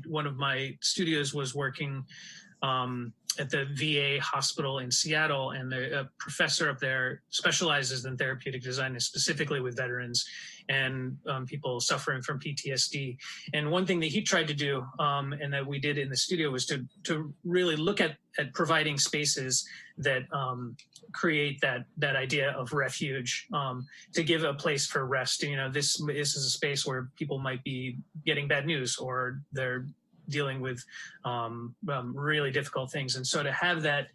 one of my studios was working at the VA hospital in Seattle, and the professor up there specializes in therapeutic design, and specifically with veterans and people suffering from PTSD. And one thing that he tried to do, and that we did in the studio, was to really look at providing spaces that create that idea of refuge, to give a place for rest. This is a space where people might be getting bad news, or they're dealing with really difficult things. And so to have that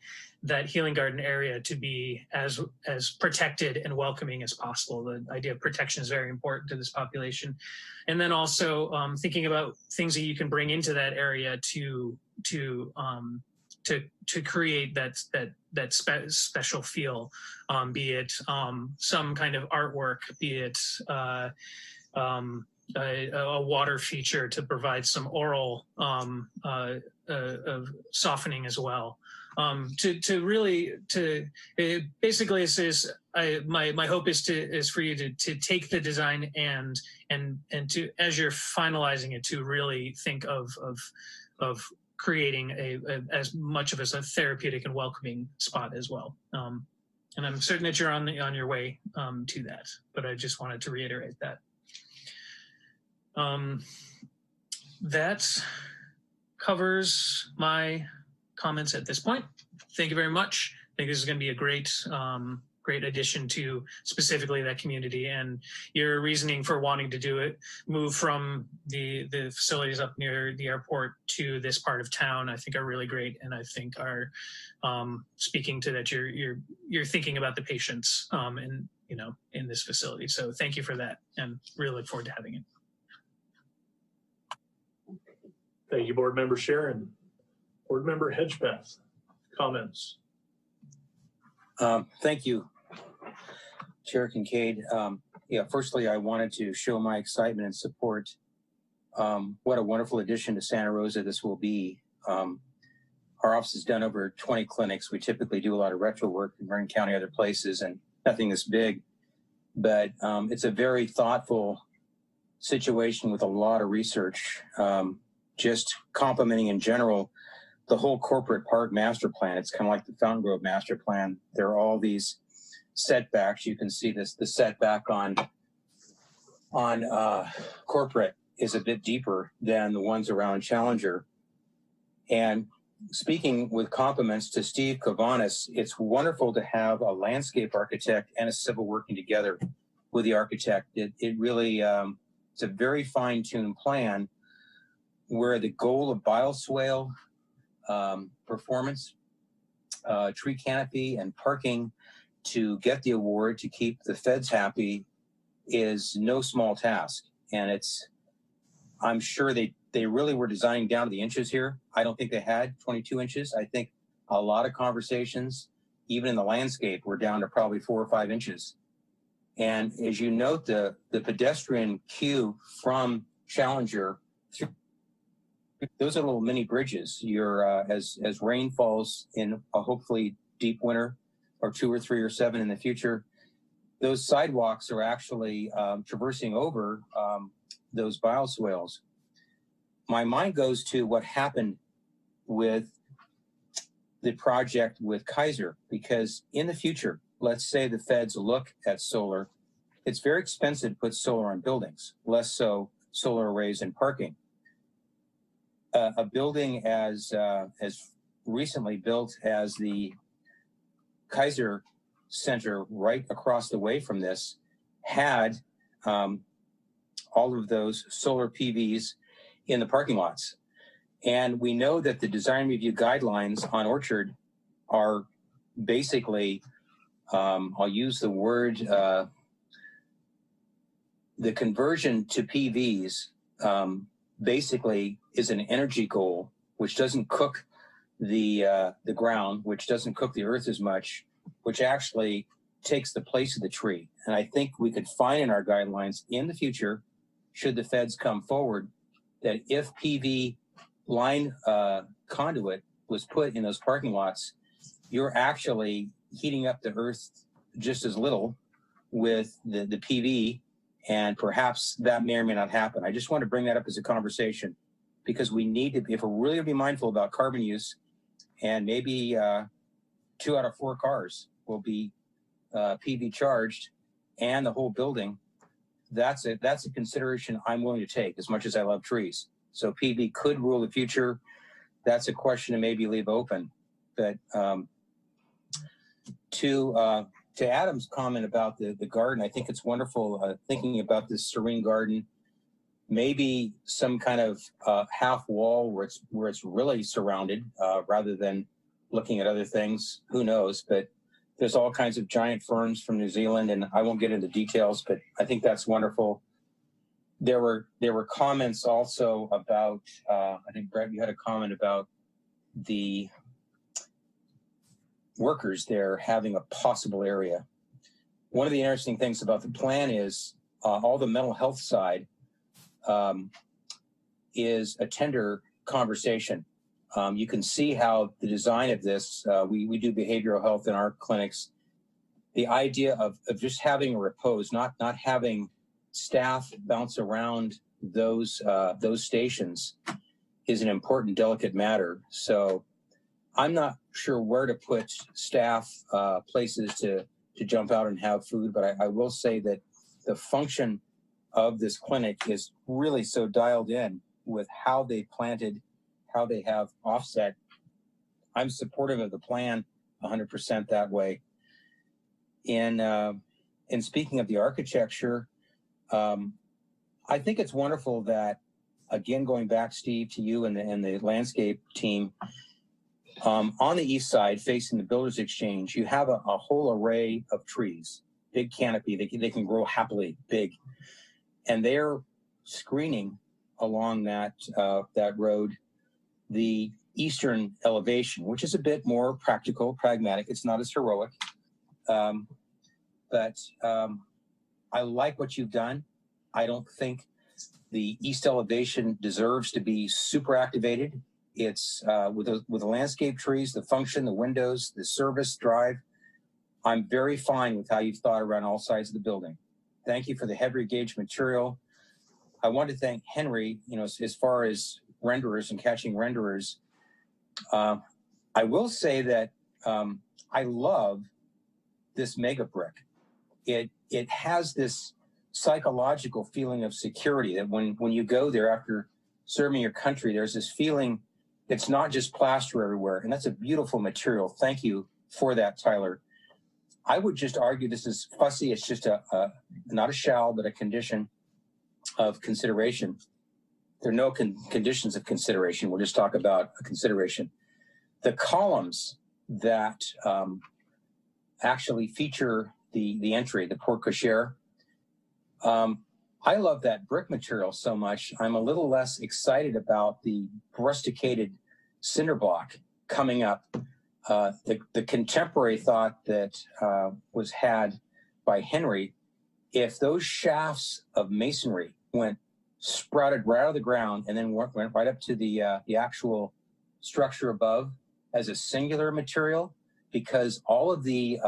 healing garden area to be as protected and welcoming as possible. The idea of protection is very important to this population. And then also thinking about things that you can bring into that area to create that special feel, be it some kind of artwork, be it a water feature to provide some oral softening as well. Basically my hope is for you to take the design and to, as you're finalizing it, to really think of creating as much of as a therapeutic and welcoming spot as well. And I'm certain that you're on your way to that, but I just wanted to reiterate that. That covers my comments at this point. Thank you very much. I think this is going to be a great addition to specifically that community, and your reasoning for wanting to do it, move from the facilities up near the airport to this part of town, I think are really great, and I think are speaking to that you're thinking about the patients in this facility. So thank you for that, and really look forward to having it. Thank you, Board Member Sharon. Board Member Hedgepeth, comments. Thank you, Chair Kincaid. Firstly, I wanted to show my excitement and support. What a wonderful addition to Santa Rosa this will be. Our office has done over 20 clinics. We typically do a lot of retro work in Marin County, other places, and nothing this big. But it's a very thoughtful situation with a lot of research. Just complimenting in general the whole corporate park master plan. It's kind of like the Fountain Grove master plan. There are all these setbacks. You can see the setback on corporate is a bit deeper than the ones around Challenger. And speaking with compliments to Steve Kavanis, it's wonderful to have a landscape architect and a civil working together with the architect. It really, it's a very fine-tuned plan where the goal of bioswale performance, tree canopy, and parking to get the award to keep the feds happy is no small task. And I'm sure they really were designing down to the inches here. I don't think they had 22 inches. I think a lot of conversations, even in the landscape, were down to probably 4 or 5 inches. And as you note, the pedestrian queue from Challenger through, those are little mini bridges. As rain falls in a hopefully deep winter, or 2 or 3 or 7 in the future, those sidewalks are actually traversing over those bioswales. My mind goes to what happened with the project with Kaiser, because in the future, let's say the feds look at solar, it's very expensive to put solar on buildings, less so solar arrays and parking. A building as recently built as the Kaiser Center right across the way from this had all of those solar PVs in the parking lots. And we know that the design review guidelines on Orchard are basically, I'll use the word, the conversion to PVs basically is an energy goal, which doesn't cook the ground, which doesn't cook the earth as much, which actually takes the place of the tree. And I think we could find in our guidelines in the future, should the feds come forward, that if PV line conduit was put in those parking lots, you're actually heating up the earth just as little with the PV, and perhaps that may or may not happen. I just want to bring that up as a conversation, because we need to, if we're really going to be mindful about carbon use, and maybe 2 out of 4 cars will be PV charged, and the whole building, that's a consideration I'm willing to take, as much as I love trees. So PV could rule the future. That's a question to maybe leave open. But to Adam's comment about the garden, I think it's wonderful thinking about this serene garden, maybe some kind of half wall where it's really surrounded rather than looking at other things. Who knows? But there's all kinds of giant ferns from New Zealand, and I won't get into details, but I think that's wonderful. There were comments also about, I think, Brett, you had a comment about the workers there having a possible area. One of the interesting things about the plan is all the mental health side is a tender conversation. You can see how the design of this, we do behavioral health in our clinics. The idea of just having a repose, not having staff bounce around those stations is an important, delicate matter. So I'm not sure where to put staff places to jump out and have food, but I will say that the function of this clinic is really so dialed in with how they planted, how they have offset. I'm supportive of the plan 100% that way. In speaking of the architecture, I think it's wonderful that, again, going back, Steve, to you and the landscape team, on the east side, facing the Builders Exchange, you have a whole array of trees, big canopy. They can grow happily big. And they're screening along that road the eastern elevation, which is a bit more practical, pragmatic. It's not as heroic. But I like what you've done. I don't think the east elevation deserves to be super activated. It's with the landscape trees, the function, the windows, the service drive. I'm very fine with how you've thought around all sides of the building. Thank you for the heavy gauge material. I want to thank Henry, as far as renderers and catching renderers. I will say that I love this mega brick. It has this psychological feeling of security that when you go there after serving your country, there's this feeling it's not just plaster everywhere. And that's a beautiful material. Thank you for that, Tyler. I would just argue this is fussy. It's just not a shall, but a condition of consideration. There are no conditions of consideration. We'll just talk about a consideration. The columns that actually feature the entry, the porte cochere, I love that brick material so much. I'm a little less excited about the rusticated cinder block coming up. The contemporary thought that was had by Henry, if those shafts of masonry sprouted right out of the ground and then went right up to the actual structure above as a singular material, because all of the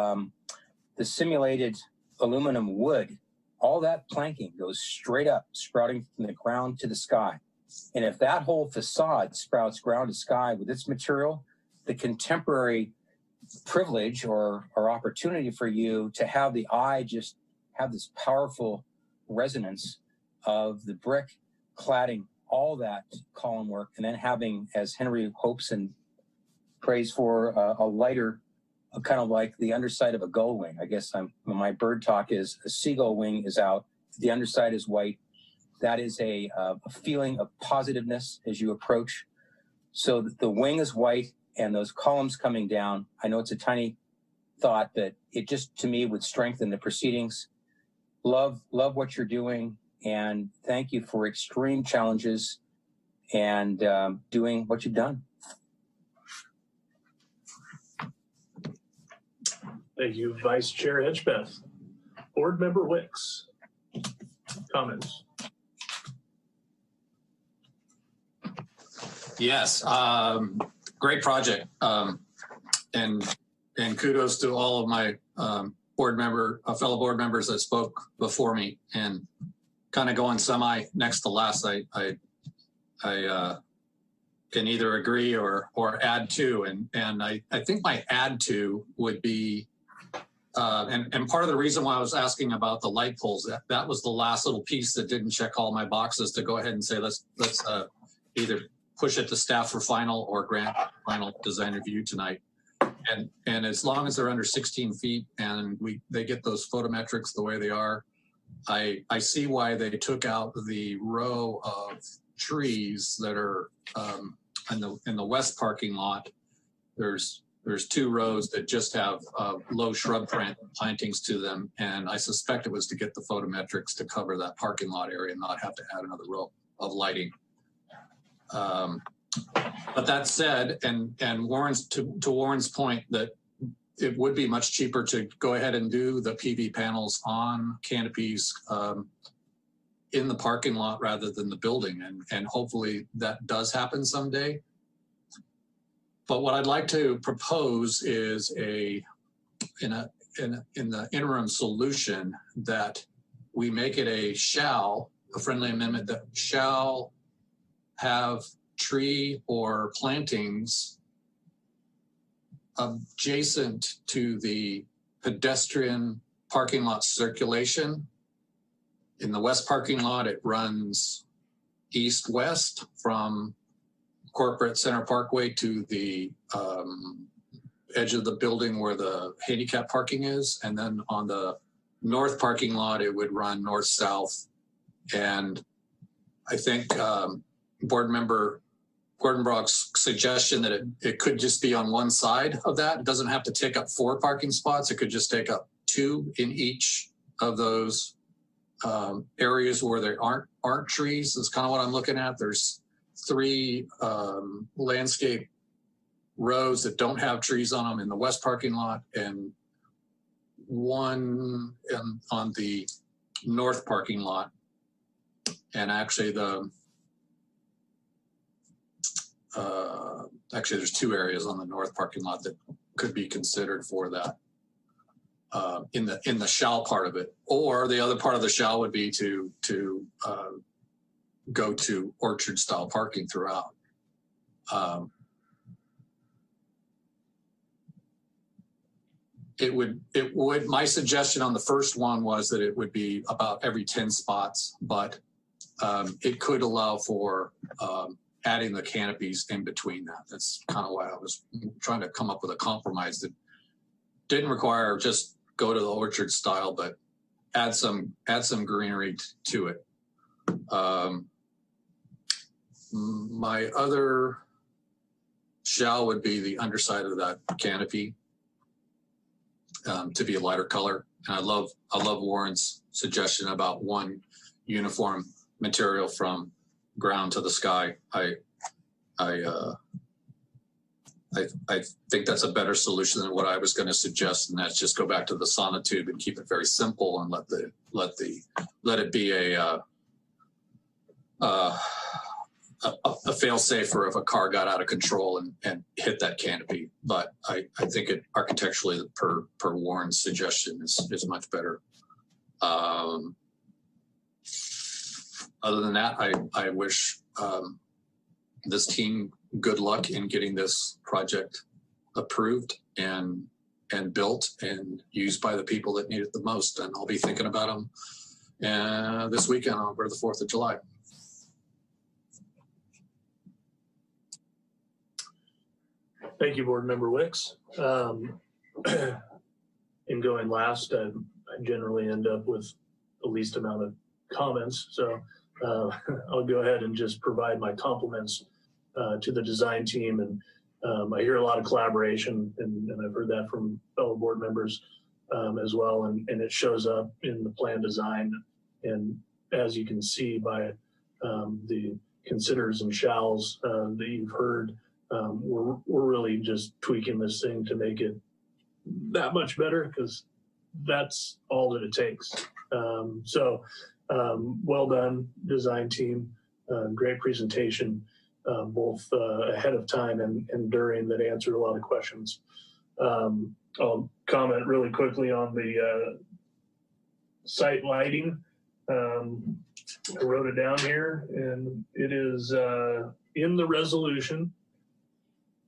simulated aluminum wood, all that planking goes straight up, sprouting from the ground to the sky. And if that whole facade sprouts ground to sky with its material, the contemporary privilege or opportunity for you to have the eye just have this powerful resonance of the brick cladding all that column work, and then having, as Henry hopes and prays for, a lighter, kind of like the underside of a gull wing. I guess my bird talk is a seagull wing is out, the underside is white. That is a feeling of positiveness as you approach. So the wing is white and those columns coming down. I know it's a tiny thought, but it just, to me, would strengthen the proceedings. Love what you're doing, and thank you for extreme challenges and doing what you've done. Thank you, Vice Chair Edgebeth. Board Member Wicks, comments? Yes, great project, and kudos to all of my fellow board members that spoke before me. And kind of going semi next to last, I can either agree or add to, and I think my add to would be, and part of the reason why I was asking about the light poles, that was the last little piece that didn't check all my boxes to go ahead and say let's either push it to staff for final or grant final design review tonight. And as long as they're under 16 feet and they get those photometrics the way they are, I see why they took out the row of trees that are in the west parking lot. There's two rows that just have low shrub plantings to them, and I suspect it was to get the photometrics to cover that parking lot area and not have to add another row of lighting. But that said, and Warren's to Warren's point, that it would be much cheaper to go ahead and do the PV panels on canopies in the parking lot rather than the building, and hopefully that does happen someday. But what I'd like to propose is in the interim solution that we make it a friendly amendment that shall have tree or plantings adjacent to the pedestrian parking lot circulation. In the west parking lot, it runs east-west from Corporate Center Parkway to the edge of the building where the handicap parking is. And then on the north parking lot, it would run north-south. And I think Board Member Gordon Brock's suggestion that it could just be on one side of that. It doesn't have to take up 4 parking spots. It could just take up 2 in each of those areas where there aren't trees. Is kind of what I'm looking at. There's 3 landscape rows that don't have trees on them in the west parking lot, and 1 on the north parking lot. And actually there's 2 areas on the north parking lot that could be considered for that in the shall part of it. Or the other part of the shall would be to go to orchard style parking throughout. My suggestion on the first one was that it would be about every 10 spots, but it could allow for adding the canopies in between that. That's kind of why I was trying to come up with a compromise that didn't require just go to the orchard style, but add some greenery to it. My other shall would be the underside of that canopy to be a lighter color. And I love Warren's suggestion about one uniform material from ground to the sky. I think that's a better solution than what I was going to suggest, and that's just go back to the sonotube and keep it very simple and let it be a fail-safe for if a car got out of control and hit that canopy. But I think it architecturally, per Warren's suggestion, is much better. Other than that, I wish this team good luck in getting this project approved and built and used by the people that need it the most. And I'll be thinking about them this weekend over the 4th of July. Thank you, Board Member Wicks. In going last, I generally end up with the least amount of comments. So I'll go ahead and just provide my compliments to the design team. And I hear a lot of collaboration, and I've heard that from fellow board members as well. And it shows up in the plan design. And as you can see by the considers and shalls that you've heard, we're really just tweaking this thing to make it that much better, because that's all that it takes. Well done, design team. Great presentation, both ahead of time and during, that answered a lot of questions. I'll comment really quickly on the site lighting. I wrote it down here, and it is in the resolution,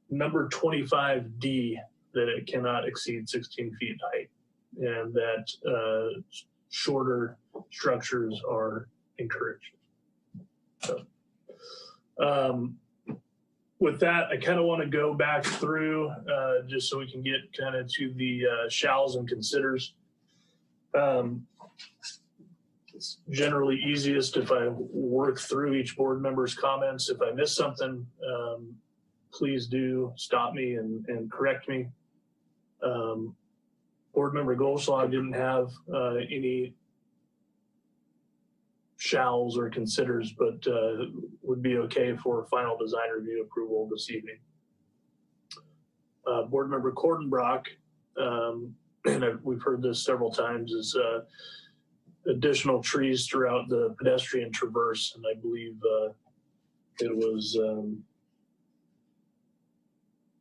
number 25D, that it cannot exceed 16 feet height, and that shorter structures are encouraged. So, with that, I kind of want to go back through just so we can get kind of to the shalls and considers. It's generally easiest if I work through each board member's comments. If I miss something, please do stop me and correct me. Board Member Goldschlag didn't have any shalls or considers, but would be okay for final design review approval this evening. Board Member Cordenbrock, and we've heard this several times, is additional trees throughout the pedestrian traverse, and I believe it was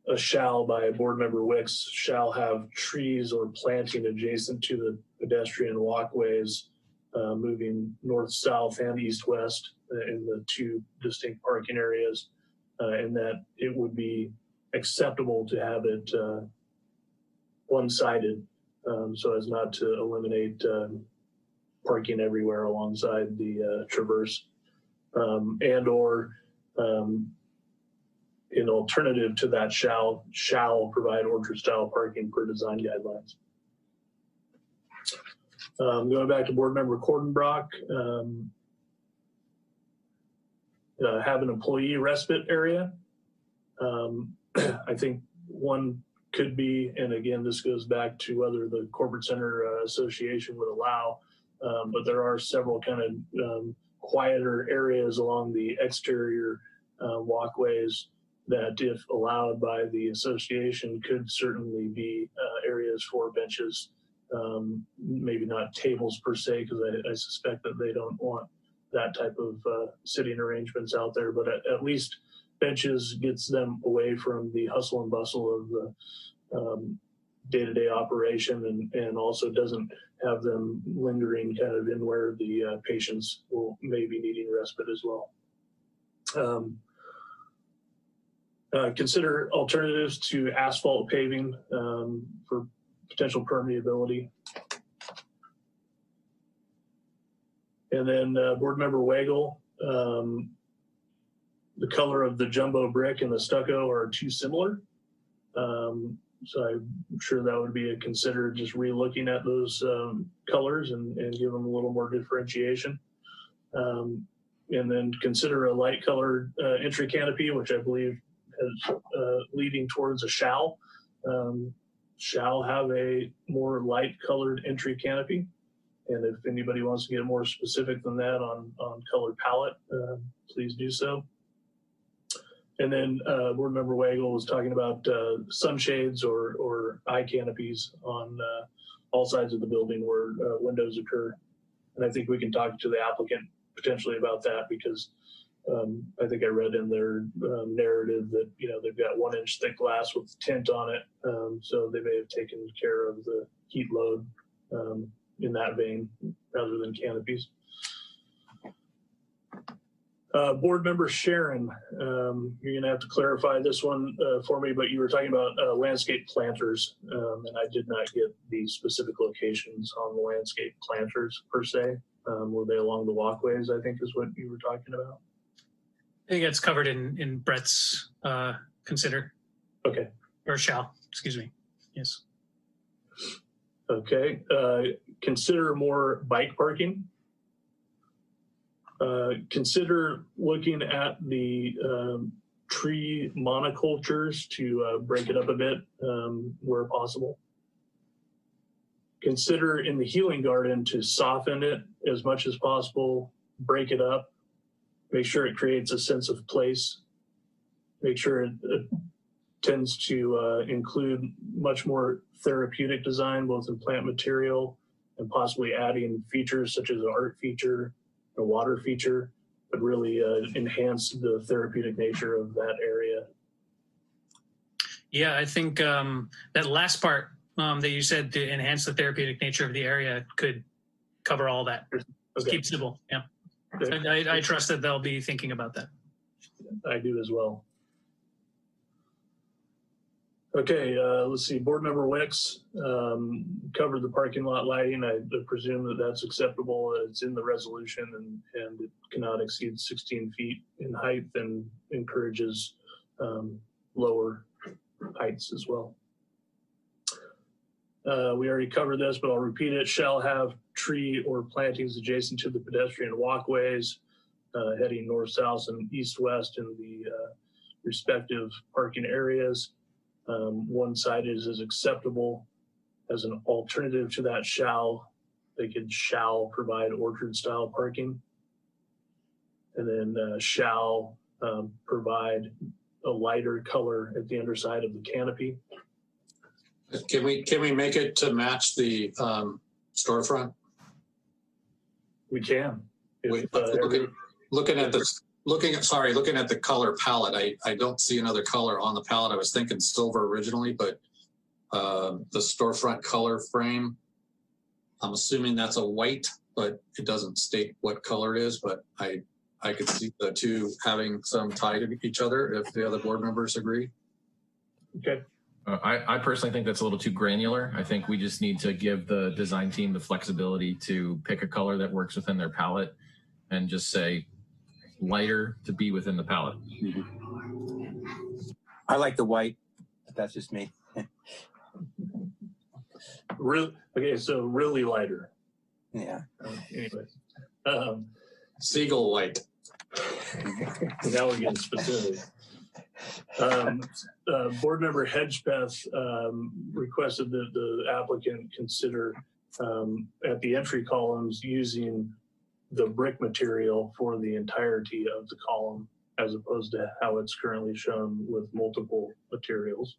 a shall by Board Member Wicks, shall have trees or planting adjacent to the pedestrian walkways moving north-south and east-west in the two distinct parking areas, and that it would be acceptable to have it one-sided so as not to eliminate parking everywhere alongside the traverse, and or an alternative to that shall provide orchard-style parking per design guidelines. Going back to Board Member Cordenbrock, have an employee respite area. I think one could be, and again, this goes back to whether the Corporate Center Association would allow, but there are several kind of quieter areas along the exterior walkways that, if allowed by the association, could certainly be areas for benches. Maybe not tables per se, because I suspect that they don't want that type of sitting arrangements out there, but at least benches gets them away from the hustle and bustle of the day-to-day operation, and also doesn't have them lingering kind of in where the patients may be needing respite as well. Consider alternatives to asphalt paving for potential permeability. And then Board Member Wagle, the color of the jumbo brick and the stucco are too similar. So I'm sure that would be a consider, just re-looking at those colors and give them a little more differentiation. And then consider a light colored entry canopy, which I believe is leading towards a shall have a more light colored entry canopy. And if anybody wants to get more specific than that on color palette, please do so. And then Board Member Wagle was talking about sunshades or eye canopies on all sides of the building where windows occur. And I think we can talk to the applicant potentially about that, because I think I read in their narrative that, you know, they've got 1 inch thick glass with tint on it. So they may have taken care of the heat load in that vein rather than canopies. Board Member Sharon, you're gonna have to clarify this one for me, but you were talking about landscape planters, and I did not get the specific locations on the landscape planters per se. Were they along the walkways, I think is what you were talking about? I think it's covered in Brett's consider. Okay. Or shall, excuse me. Yes. Okay. Consider more bike parking. Consider looking at the tree monocultures to break it up a bit where possible. Consider in the healing garden to soften it as much as possible, break it up, make sure it creates a sense of place, make sure it tends to include much more therapeutic design, both in plant material and possibly adding features such as an art feature, a water feature, but really enhance the therapeutic nature of that area. Yeah, I think that last part that you said, to enhance the therapeutic nature of the area, could cover all that. Just keep simple. Yeah. Okay. I trust that they'll be thinking about that. I do as well. Okay, let's see. Board Member Wicks covered the parking lot lighting. I presume that that's acceptable. It's in the resolution, and it cannot exceed 16 feet in height, and encourages lower heights as well. We already covered this, but I'll repeat it. Shall have tree or plantings adjacent to the pedestrian walkways heading north-south and east-west in the respective parking areas. One-sided is acceptable. As an alternative to that shall, they could shall provide orchard-style parking. And then shall provide a lighter color at the underside of the canopy. Can we make it to match the storefront? We can. Looking at this, looking at the color palette, I don't see another color on the palette. I was thinking silver originally, but the storefront color frame, I'm assuming that's a white, but it doesn't state what color it is, but I could see the two having some tie to each other if the other board members agree. Okay. I personally think that's a little too granular. I think we just need to give the design team the flexibility to pick a color that works within their palette and just say lighter to be within the palette. I like the white, but that's just me. Okay, so really lighter. Yeah. Anyways, Seagull white. Now we're getting specific. Board member Hedgepeth requested that the applicant consider at the entry columns using the brick material for the entirety of the column as opposed to how it's currently shown with multiple materials.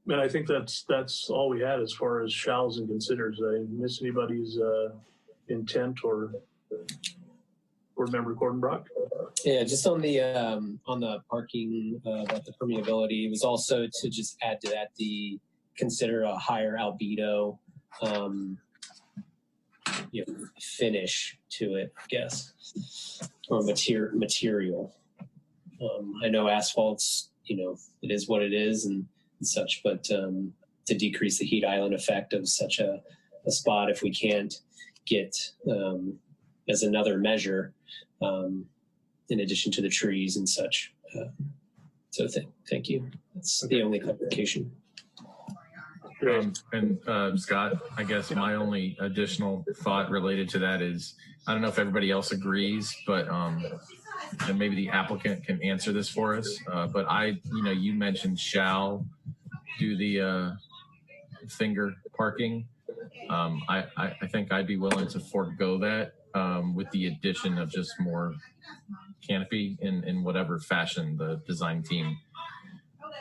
And I think that's all we had as far as shalls and considers. Did I miss anybody's intent or board member Cordenbrock? Yeah, just on the parking, about the permeability, it was also to just add to that consider a higher albedo finish to it, I guess, or material. I know asphalt's, it is what it is and such, but to decrease the heat island effect of such a spot, if we can't get as another measure, in addition to the trees and such. So thank you. That's the only clarification. Scott, I guess my only additional thought related to that is, I don't know if everybody else agrees, but and maybe the applicant can answer this for us. But you mentioned shall do the finger parking. I think I'd be willing to forego that with the addition of just more canopy in whatever fashion the design team,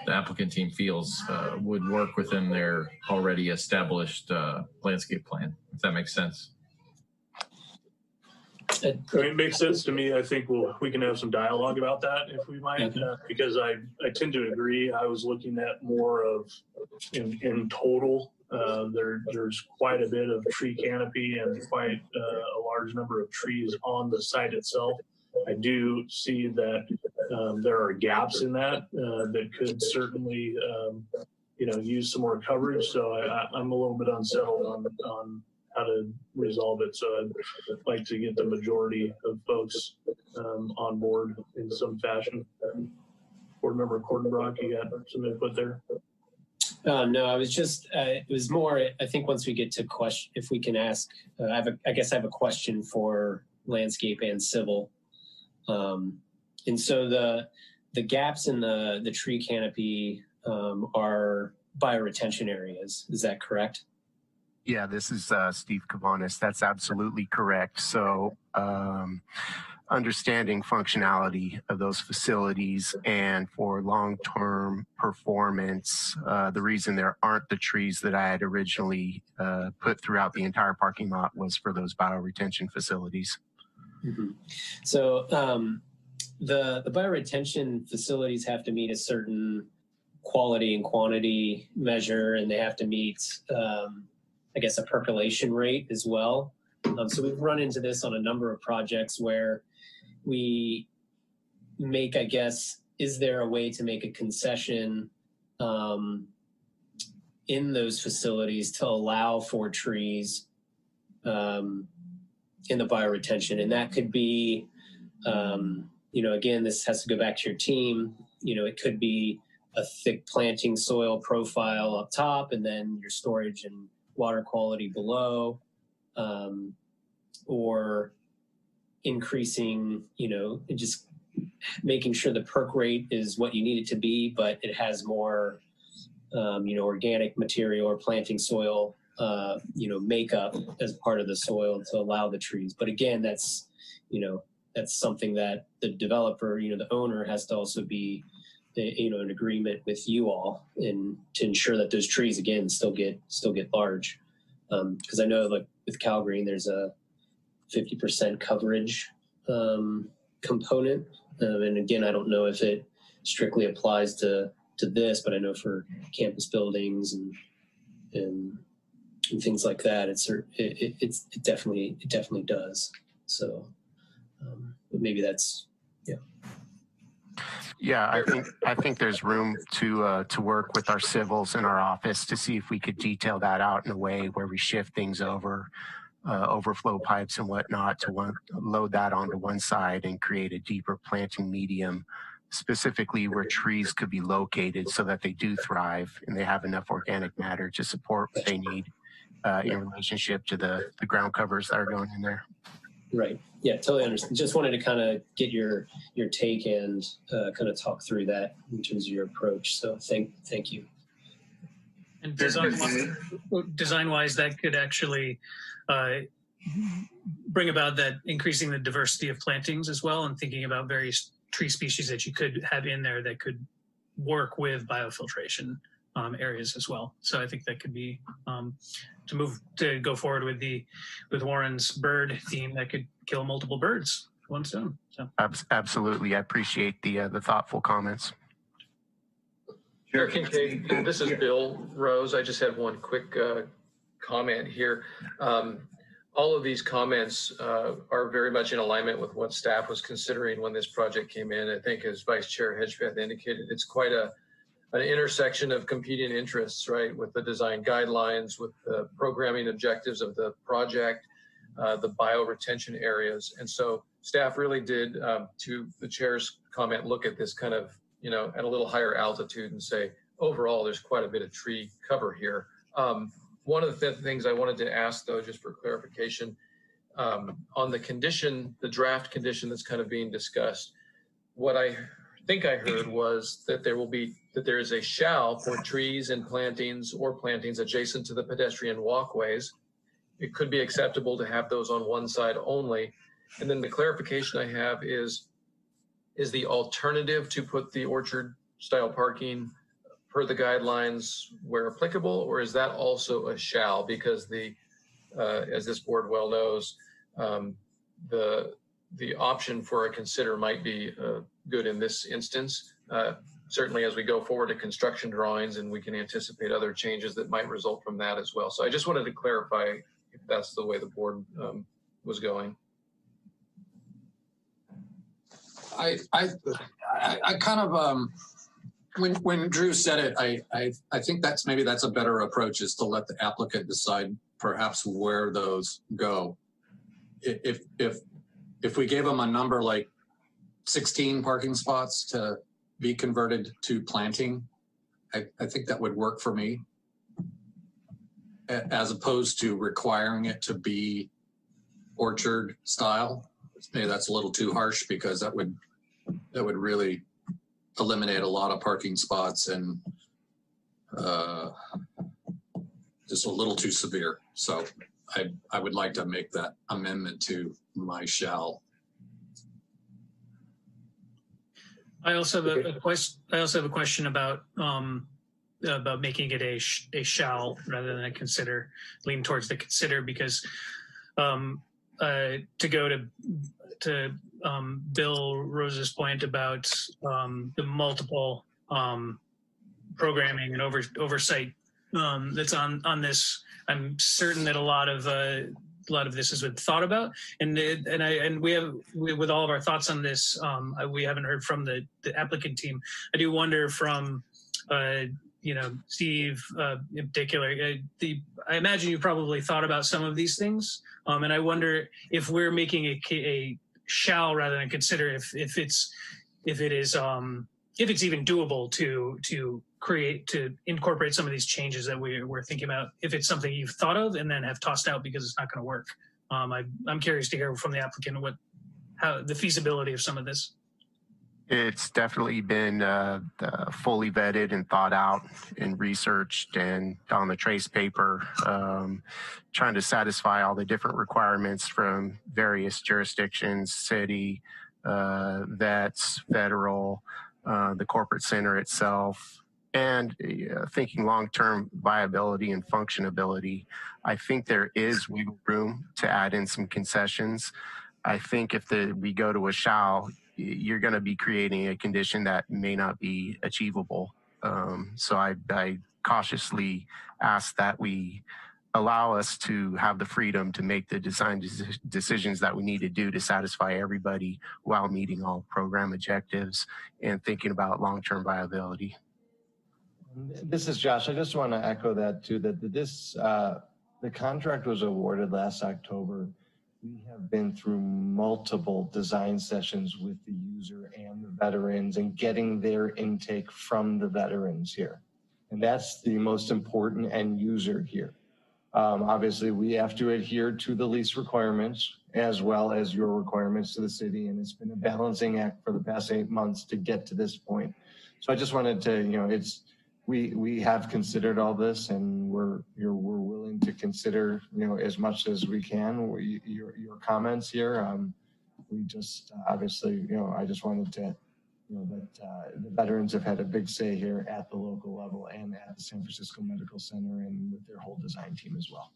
the applicant team feels would work within their already established landscape plan, if that makes sense. It makes sense to me. I think we can have some dialogue about that if we might, because I tend to agree. I was looking at more of in total. There's quite a bit of tree canopy and quite a large number of trees on the site itself. I do see that there are gaps in that that could certainly use some more coverage. So I'm a little bit unsettled on how to resolve it. So I'd like to get the majority of folks on board in some fashion. Board member Cordenbrock, you got some input there? No, I was just, it was more, I think once we get to question, if we can ask, I guess I have a question for landscape and civil. And so the gaps in the tree canopy are bioretention areas. Is that correct? Yeah, this is Steve Kavanis. That's absolutely correct. So understanding functionality of those facilities and for long-term performance, the reason there aren't the trees that I had originally put throughout the entire parking lot was for those bioretention facilities. Mm-hmm. So the bioretention facilities have to meet a certain quality and quantity measure, and they have to meet I guess a percolation rate as well. So we've run into this on a number of projects where we make, I guess, is there a way to make a concession in those facilities to allow for trees in the bioretention? And that could be, again, this has to go back to your team. It could be a thick planting soil profile up top and then your storage and water quality below, or increasing, just making sure the perk rate is what you need it to be, but it has more, organic material or planting soil, makeup as part of the soil to allow the trees. But again, that's something that the developer, the owner has to also be, in agreement with you all and to ensure that those trees again still get large. Because I know like with Calgreen, there's a 50% coverage component. And again, I don't know if it strictly applies to this, but I know for campus buildings and things like that, it definitely does. So, but maybe that's, yeah. Yeah, I think there's room to work with our civils in our office to see if we could detail that out in a way where we shift things over, overflow pipes and whatnot to load that onto one side and create a deeper planting medium, specifically where trees could be located so that they do thrive and they have enough organic matter to support what they need in relationship to the ground covers that are going in there. Right. Yeah, totally understand. Just wanted to kind of get your take and kind of talk through that in terms of your approach. So thank you. And design-wise, that could actually bring about that increasing the diversity of plantings as well, and thinking about various tree species that you could have in there that could work with biofiltration areas as well. So I think that could be to go forward with Warren's bird theme that could kill multiple birds with one stone. So absolutely, I appreciate the thoughtful comments. Chair Kincaid, this is Bill Rose. I just had one quick comment here. All of these comments are very much in alignment with what staff was considering when this project came in. I think, as Vice Chair Hedgepeth indicated, it's quite an intersection of competing interests, right, with the design guidelines, with the programming objectives of the project, the bioretention areas. And so staff really did, to the chair's comment, look at this kind of, at a little higher altitude and say, overall, there's quite a bit of tree cover here. One of the things I wanted to ask, though, just for clarification, on the condition, the draft condition that's kind of being discussed, what I think I heard was that there is a shall for trees and plantings or plantings adjacent to the pedestrian walkways. It could be acceptable to have those on one side only. And then the clarification I have is the alternative to put the orchard style parking per the guidelines where applicable, or is that also a shall? Because as this board well knows, the option for a consider might be good in this instance. Certainly as we go forward to construction drawings, and we can anticipate other changes that might result from that as well. So I just wanted to clarify if that's the way the board was going. I kind of, when Drew said it, I think that's a better approach, is to let the applicant decide perhaps where those go. If we gave them a number like 16 parking spots to be converted to planting, I think that would work for me, as opposed to requiring it to be orchard style. Maybe that's a little too harsh, because that would really eliminate a lot of parking spots and just a little too severe. So I would like to make that amendment to my shall. I also have a question about making it a shall rather than a consider, lean towards the consider, because to go to Bill Rose's point about the multiple programming and oversight that's on this, I'm certain that a lot of this has been thought about, and we have with all of our thoughts on this, we haven't heard from the applicant team. I do wonder from Steve in particular, I imagine you probably thought about some of these things, and I wonder if we're making a shall rather than consider, if it's even doable to incorporate some of these changes that we're thinking about, if it's something you've thought of and then have tossed out because it's not going to work. I'm curious to hear from the applicant how the feasibility of some of this. It's definitely been fully vetted and thought out and researched and on the trace paper, trying to satisfy all the different requirements from various jurisdictions, city, vets, federal, the corporate center itself, And thinking long-term viability and functionability, I think there is wiggle room to add in some concessions. I think if we go to a shall, you're going to be creating a condition that may not be achievable. So I cautiously ask that we allow us to have the freedom to make the design decisions that we need to do to satisfy everybody while meeting all program objectives and thinking about long-term viability. This is Josh. I just want to echo that too, that the contract was awarded last October. We have been through multiple design sessions with the user and the veterans and getting their intake from the veterans here. And that's the most important end user here. Obviously, we have to adhere to the lease requirements as well as your requirements to the city. And it's been a balancing act for the past 8 months to get to this point. So I just wanted to, we have considered all this, and we're willing to consider as much as we can your comments here. We just obviously I just wanted to that the veterans have had a big say here at the local level and at the San Francisco Medical Center and with their whole design team as well.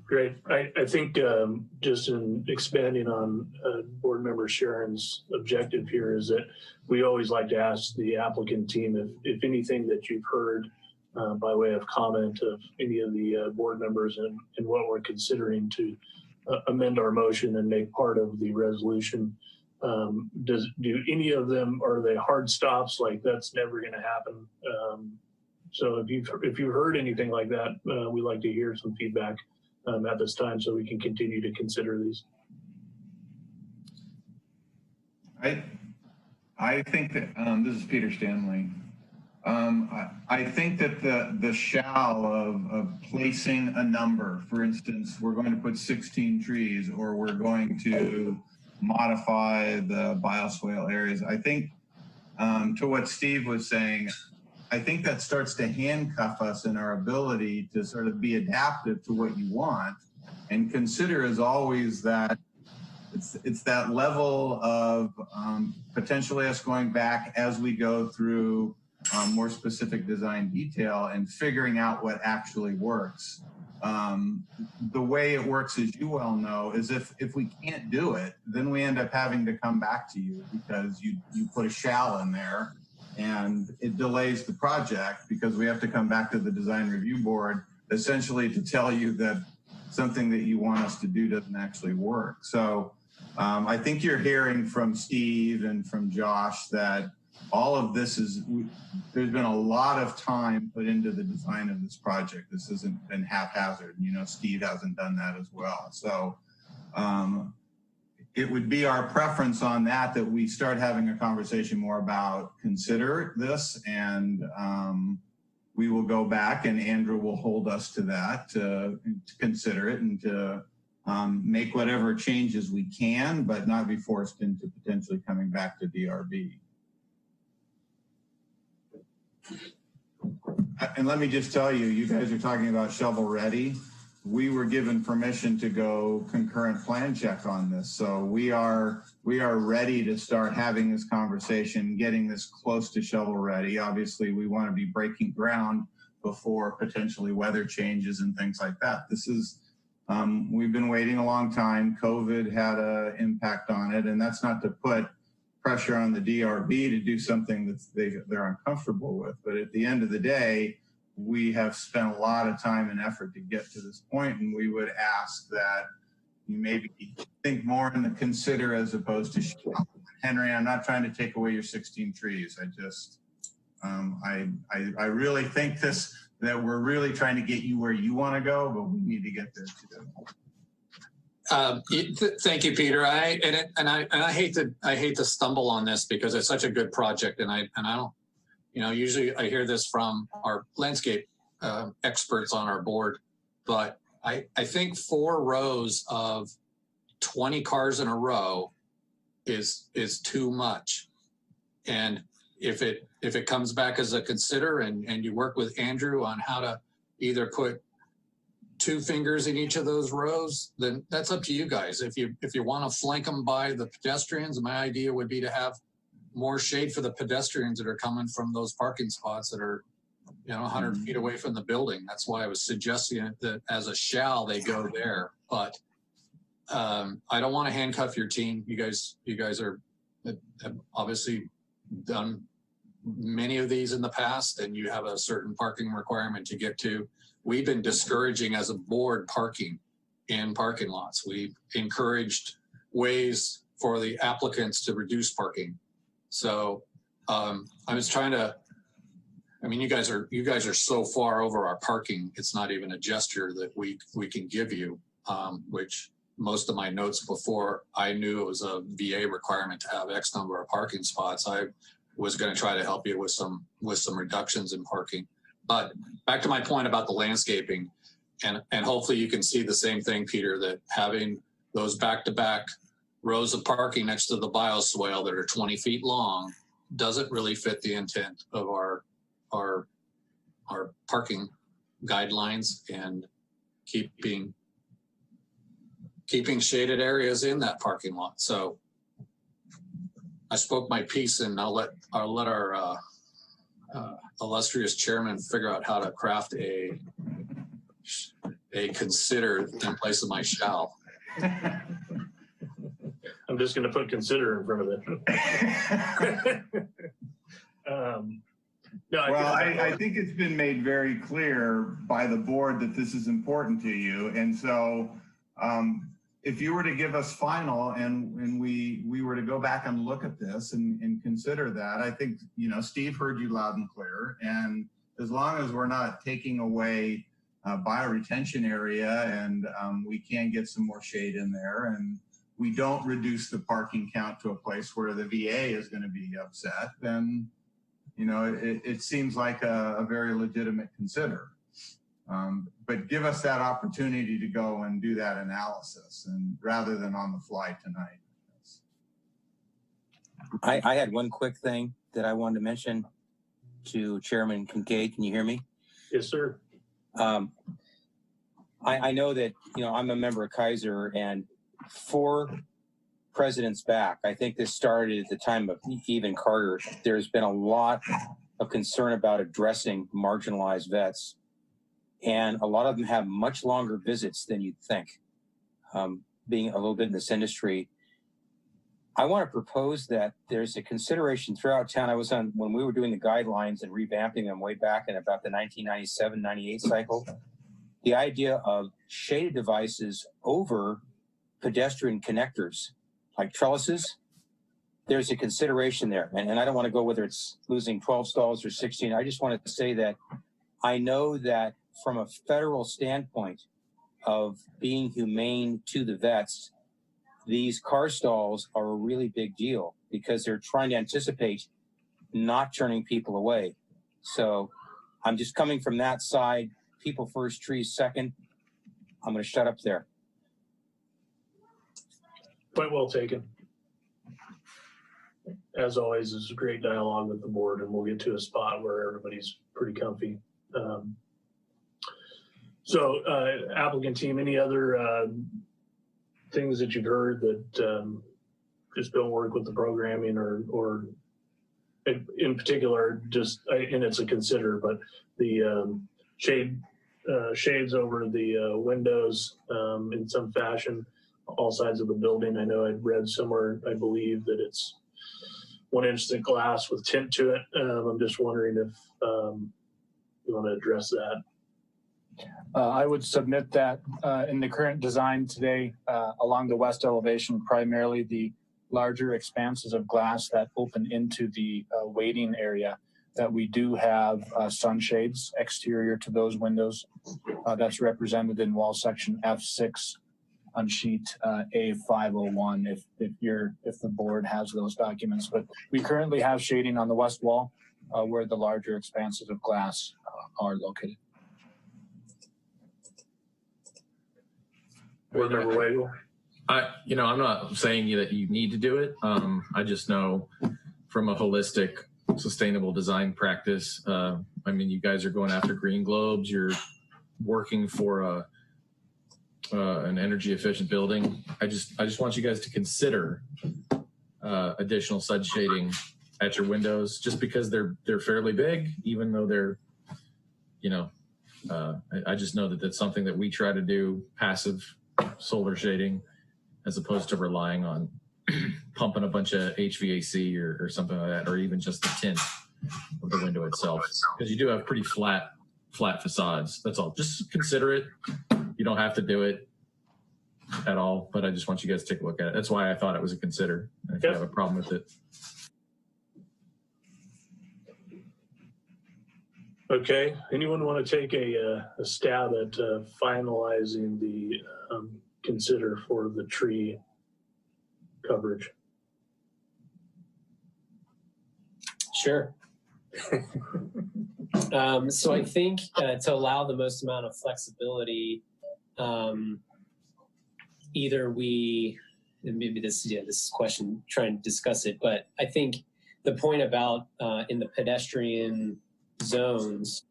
Great. I think just in expanding on board member Sharon's objective here is that we always like to ask the applicant team if anything that you've heard by way of comment of any of the board members and what we're considering to amend our motion and make part of the resolution. Do any of them, are they hard stops, like that's never going to happen? So if you've heard anything like that, we'd like to hear some feedback at this time so we can continue to consider these. I think that this is Peter Stanley. I think that the shall of placing a number, for instance, we're going to put 16 trees or we're going to modify the bioswale areas. I think to what Steve was saying, I think that starts to handcuff us in our ability to sort of be adaptive to what you want, and consider as always that it's that level of potentially us going back as we go through more specific design detail and figuring out what actually works. The way it works, as you well know, is if we can't do it, then we end up having to come back to you because you put a shall in there, and it delays the project because we have to come back to the design review board essentially to tell you that something that you want us to do doesn't actually work. So I think you're hearing from Steve and from Josh that all of this there's been a lot of time put into the design of this project. This hasn't been haphazard. Steve hasn't done that as well. So it would be our preference on that we start having a conversation more about consider this, and we will go back and Andrew will hold us to that, to consider it and to make whatever changes we can, but not be forced into potentially coming back to DRB. And let me just tell you, you guys are talking about shovel ready. We were given permission to go concurrent plan check on this. So we are ready to start having this conversation, getting this close to shovel ready. Obviously, we want to be breaking ground before potentially weather changes and things like that. This is, we've been waiting a long time. COVID had an impact on it, and that's not to put pressure on the DRB to do something that they're uncomfortable with. But at the end of the day, we have spent a lot of time and effort to get to this point, and we would ask that you maybe think more in the consider as opposed to Henry. I'm not trying to take away your 16 trees. I just, I really think that we're really trying to get you where you want to go, but we need to get there too. Thank you, Peter. I hate to stumble on this because it's such a good project, and I don't, usually I hear this from our landscape experts on our board, but I think 4 rows of 20 cars in a row is too much. And if it comes back as a consider and you work with Andrew on how to either put 2 fingers in each of those rows, then that's up to you guys. If you want to flank them by the pedestrians, my idea would be to have more shade for the pedestrians that are coming from those parking spots that are, 100 feet away from the building. That's why I was suggesting that as a shall they go there. But I don't want to handcuff your team. You guys have obviously done many of these in the past, and you have a certain parking requirement to get to. We've been discouraging as a board parking in parking lots. We've encouraged ways for the applicants to reduce parking. So I was trying to, you guys are so far over our parking, it's not even a gesture that we can give you, which most of my notes before I knew it was a VA requirement to have X number of parking spots. I was going to try to help you with some reductions in parking. But back to my point about the landscaping, and hopefully you can see the same thing, Peter, that having those back-to-back rows of parking next to the bioswale that are 20 feet long doesn't really fit the intent of our parking guidelines and keeping shaded areas in that parking lot. So I spoke my piece, and I'll let our illustrious chairman figure out how to craft a consider in place of my shall. I'm just going to put consider in front of it. I think it's been made very clear by the board that this is important to you. And so if you were to give us final and we were to go back and look at this and consider that, I think, Steve heard you loud and clear. And as long as we're not taking away bioretention area and we can get some more shade in there, and we don't reduce the parking count to a place where the VA is going to be upset, then, it seems like a very legitimate consider. But give us that opportunity to go and do that analysis, and rather than on the fly tonight. I had one quick thing that I wanted to mention to Chairman Kincaid. Can you hear me? Yes, sir. I know that, I'm a member of Kaiser, and 4 presidents back, I think this started at the time of even Carter, there's been a lot of concern about addressing marginalized vets. And a lot of them have much longer visits than you'd think. Being a little bit in this industry, I want to propose that there's a consideration throughout town. I was on when we were doing the guidelines and revamping them way back in about the 1997-98 cycle. The idea of shaded devices over pedestrian connectors, like trellises, there's a consideration there. And I don't want to go whether it's losing 12 stalls or 16. I just wanted to say that I know that from a federal standpoint of being humane to the vets, these car stalls are a really big deal because they're trying to anticipate not turning people away. So I'm just coming from that side. People first, trees second. I'm going to shut up there. Point well taken. As always, it's a great dialogue with the board, and we'll get to a spot where everybody's pretty comfy. So applicant team, any other things that you've heard that just don't work with the programming, or in particular, just, and it's a consider, but the shades over the windows in some fashion, all sides of the building. I know I'd read somewhere, I believe, that it's 1 inch thick glass with tint to it. I'm just wondering if you want to address that. I would submit that in the current design today, along the west elevation, primarily the larger expanses of glass that open into the waiting area, that we do have sunshades exterior to those windows. That's represented in wall section F6 on sheet A501 if the board has those documents. But we currently have shading on the west wall where the larger expanses of glass are located. I'm not saying that you need to do it. I just know from a holistic, sustainable design practice, you guys are going after green globes. You're working for an energy efficient building. I just want you guys to consider additional sud shading at your windows, just because they're fairly big, even though they're, you know, I just know that that's something that we try to do, passive solar shading, as opposed to relying on pumping a bunch of HVAC or something like that, or even just the tint of the window itself, because you do have pretty flat facades. That's all. Just consider it. You don't have to do it at all, but I just want you guys to take a look at it. That's why I thought it was a consider. If you have a problem with it. Okay. Anyone want to take a stab at finalizing the consider for the tree coverage? Sure. So I think to allow the most amount of flexibility, either we, and maybe this is a question trying to discuss it, but I think the point about in the pedestrian zones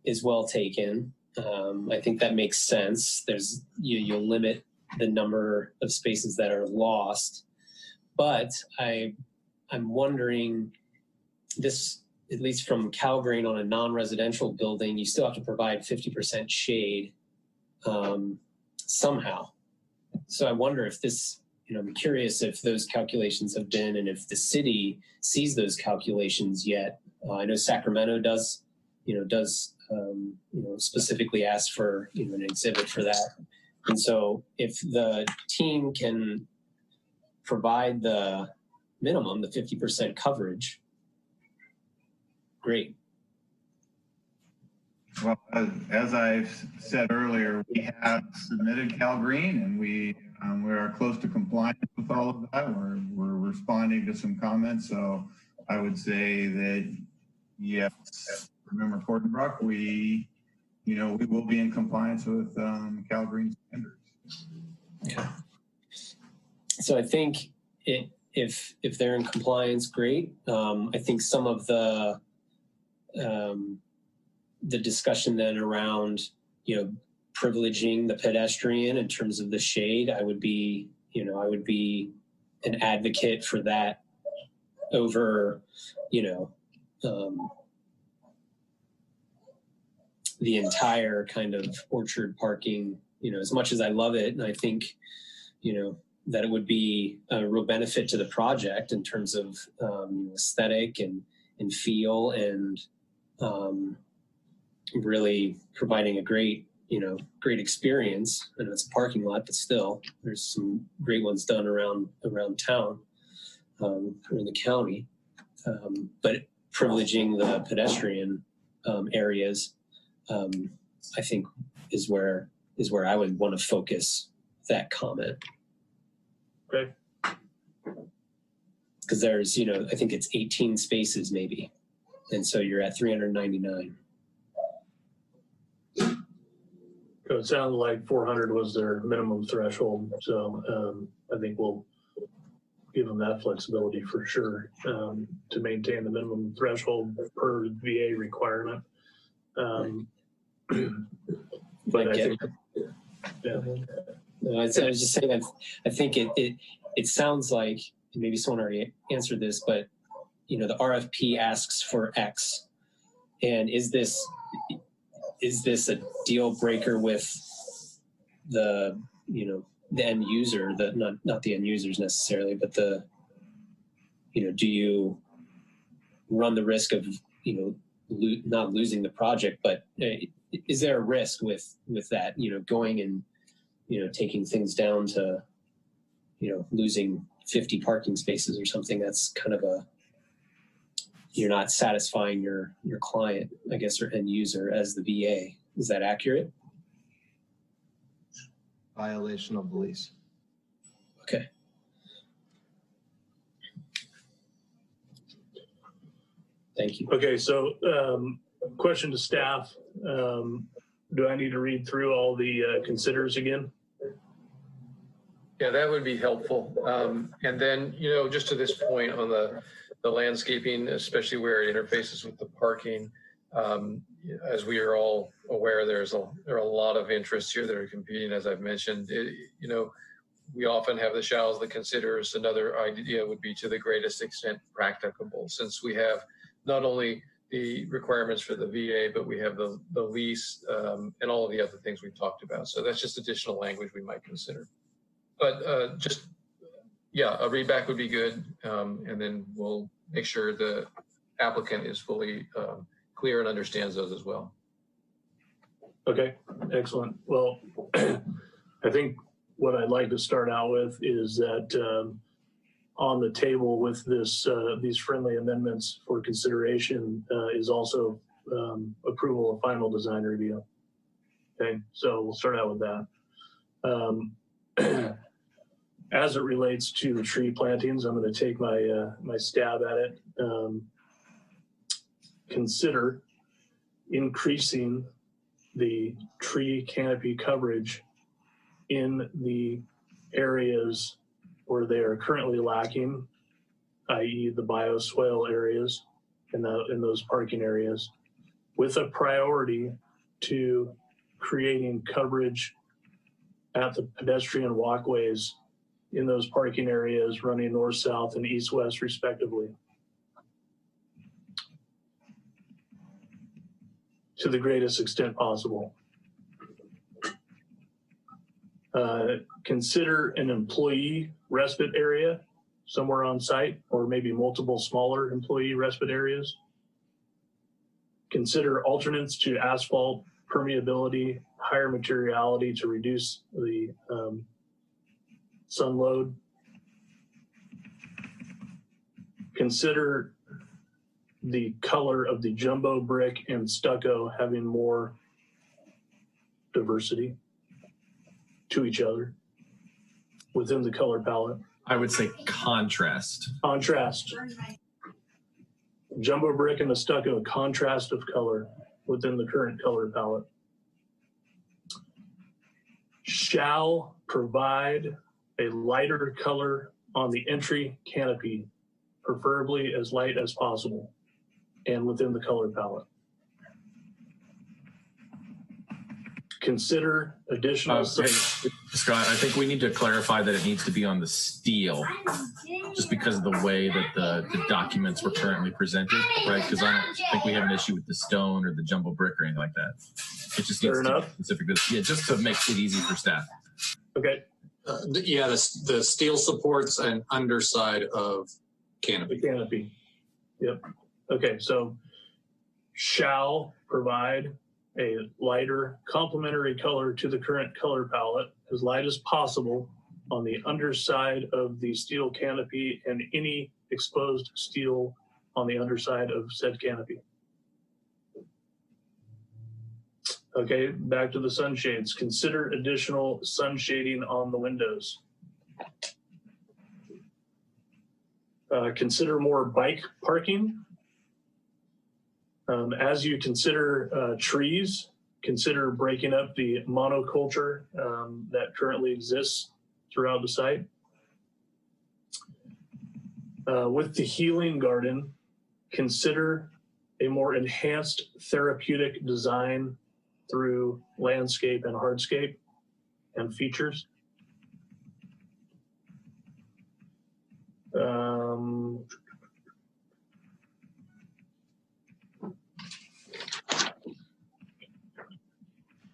is well taken. I think that makes sense. There's you'll limit the number of spaces that are lost, but I'm wondering this, at least from CalGreen on a non-residential building, you still have to provide 50% shade somehow. So I wonder if this, I'm curious if those calculations have been, and if the city sees those calculations yet. I know Sacramento does specifically ask for, an exhibit for that. And so if the team can provide the minimum, the 50% coverage, great. Well, as I said earlier, we have submitted CalGreen, and we are close to compliance with all of that. We're responding to some comments. So I would say that, yes, remember Cordenbrook, we will be in compliance with CalGreen standards. Okay. So I think if they're in compliance, great. I think some of the discussion then around, privileging the pedestrian in terms of the shade, I would be an advocate for that over, the entire kind of orchard parking, as much as I love it. And I think, that it would be a real benefit to the project in terms of aesthetic and feel, and really providing a great experience. I know it's a parking lot, but still, there's some great ones done around town or in the county. But privileging the pedestrian areas, I think, is where I would want to focus that comment. Okay. Because there's, I think it's 18 spaces maybe, and so you're at 399. So it sounded like 400 was their minimum threshold. So I think we'll give them that flexibility for sure to maintain the minimum threshold per VA requirement. But I think, yeah. I was just saying that I think it sounds like, maybe someone already answered this, but the RFP asks for X, and is this a deal breaker with the the end user, not the end users necessarily, but do you run the risk of not losing the project, but is there a risk with that, going and taking things down to losing 50 parking spaces or something? That's kind of you're not satisfying your client, I guess, or end user as the VA. Is that accurate? Violation of the lease. Okay. Thank you. Okay, so question to staff. Do I need to read through all the considers again? Yeah, that would be helpful. And then, just to this point on the landscaping, especially where it interfaces with the parking, as we are all aware, there are a lot of interests here that are competing, as I've mentioned. we often have the shalls, the considers. Another idea would be to the greatest extent practicable, since we have not only the requirements for the VA, but we have the lease and all of the other things we've talked about. So that's just additional language we might consider. But just, yeah, a readback would be good. And then we'll make sure the applicant is fully clear and understands those as well. Okay, excellent. Well, I think what I'd like to start out with is that on the table with this these friendly amendments for consideration is also approval of final design review. Okay, so we'll start out with that. As it relates to the tree plantings, I'm going to take my my stab at it. Consider increasing the tree canopy coverage in the areas where they are currently lacking, i.e. the bioswale areas and in those parking areas, with a priority to creating coverage at the pedestrian walkways in those parking areas running north, south, and east, west, respectively, to the greatest extent possible. Consider an employee respite area somewhere on site, or maybe multiple smaller employee respite areas. Consider alternates to asphalt permeability, higher materiality to reduce the sun load. Consider the color of the jumbo brick and stucco having more diversity to each other within the color palette. I would say contrast. Contrast. Jumbo brick and the stucco, contrast of color within the current color palette. Shall provide a lighter color on the entry canopy, preferably as light as possible and within the color palette. Consider additional. Scott, I think we need to clarify that it needs to be on the steel, just because of the way that the documents were currently presented, right? Because I don't think we have an issue with the stone or the jumbo brick or anything like that. It just needs to be specific to, yeah, just to make it easy for staff. Okay. Yeah, the steel supports and underside of canopy. The canopy. Yep. Okay, so shall provide a lighter complementary color to the current color palette, as light as possible, on the underside of the steel canopy and any exposed steel on the underside of said canopy. Okay, back to the sunshades. Consider additional sun shading on the windows. Consider more bike parking. As you consider trees, consider breaking up the monoculture that currently exists throughout the site. With the healing garden, consider a more enhanced therapeutic design through landscape and hardscape and features.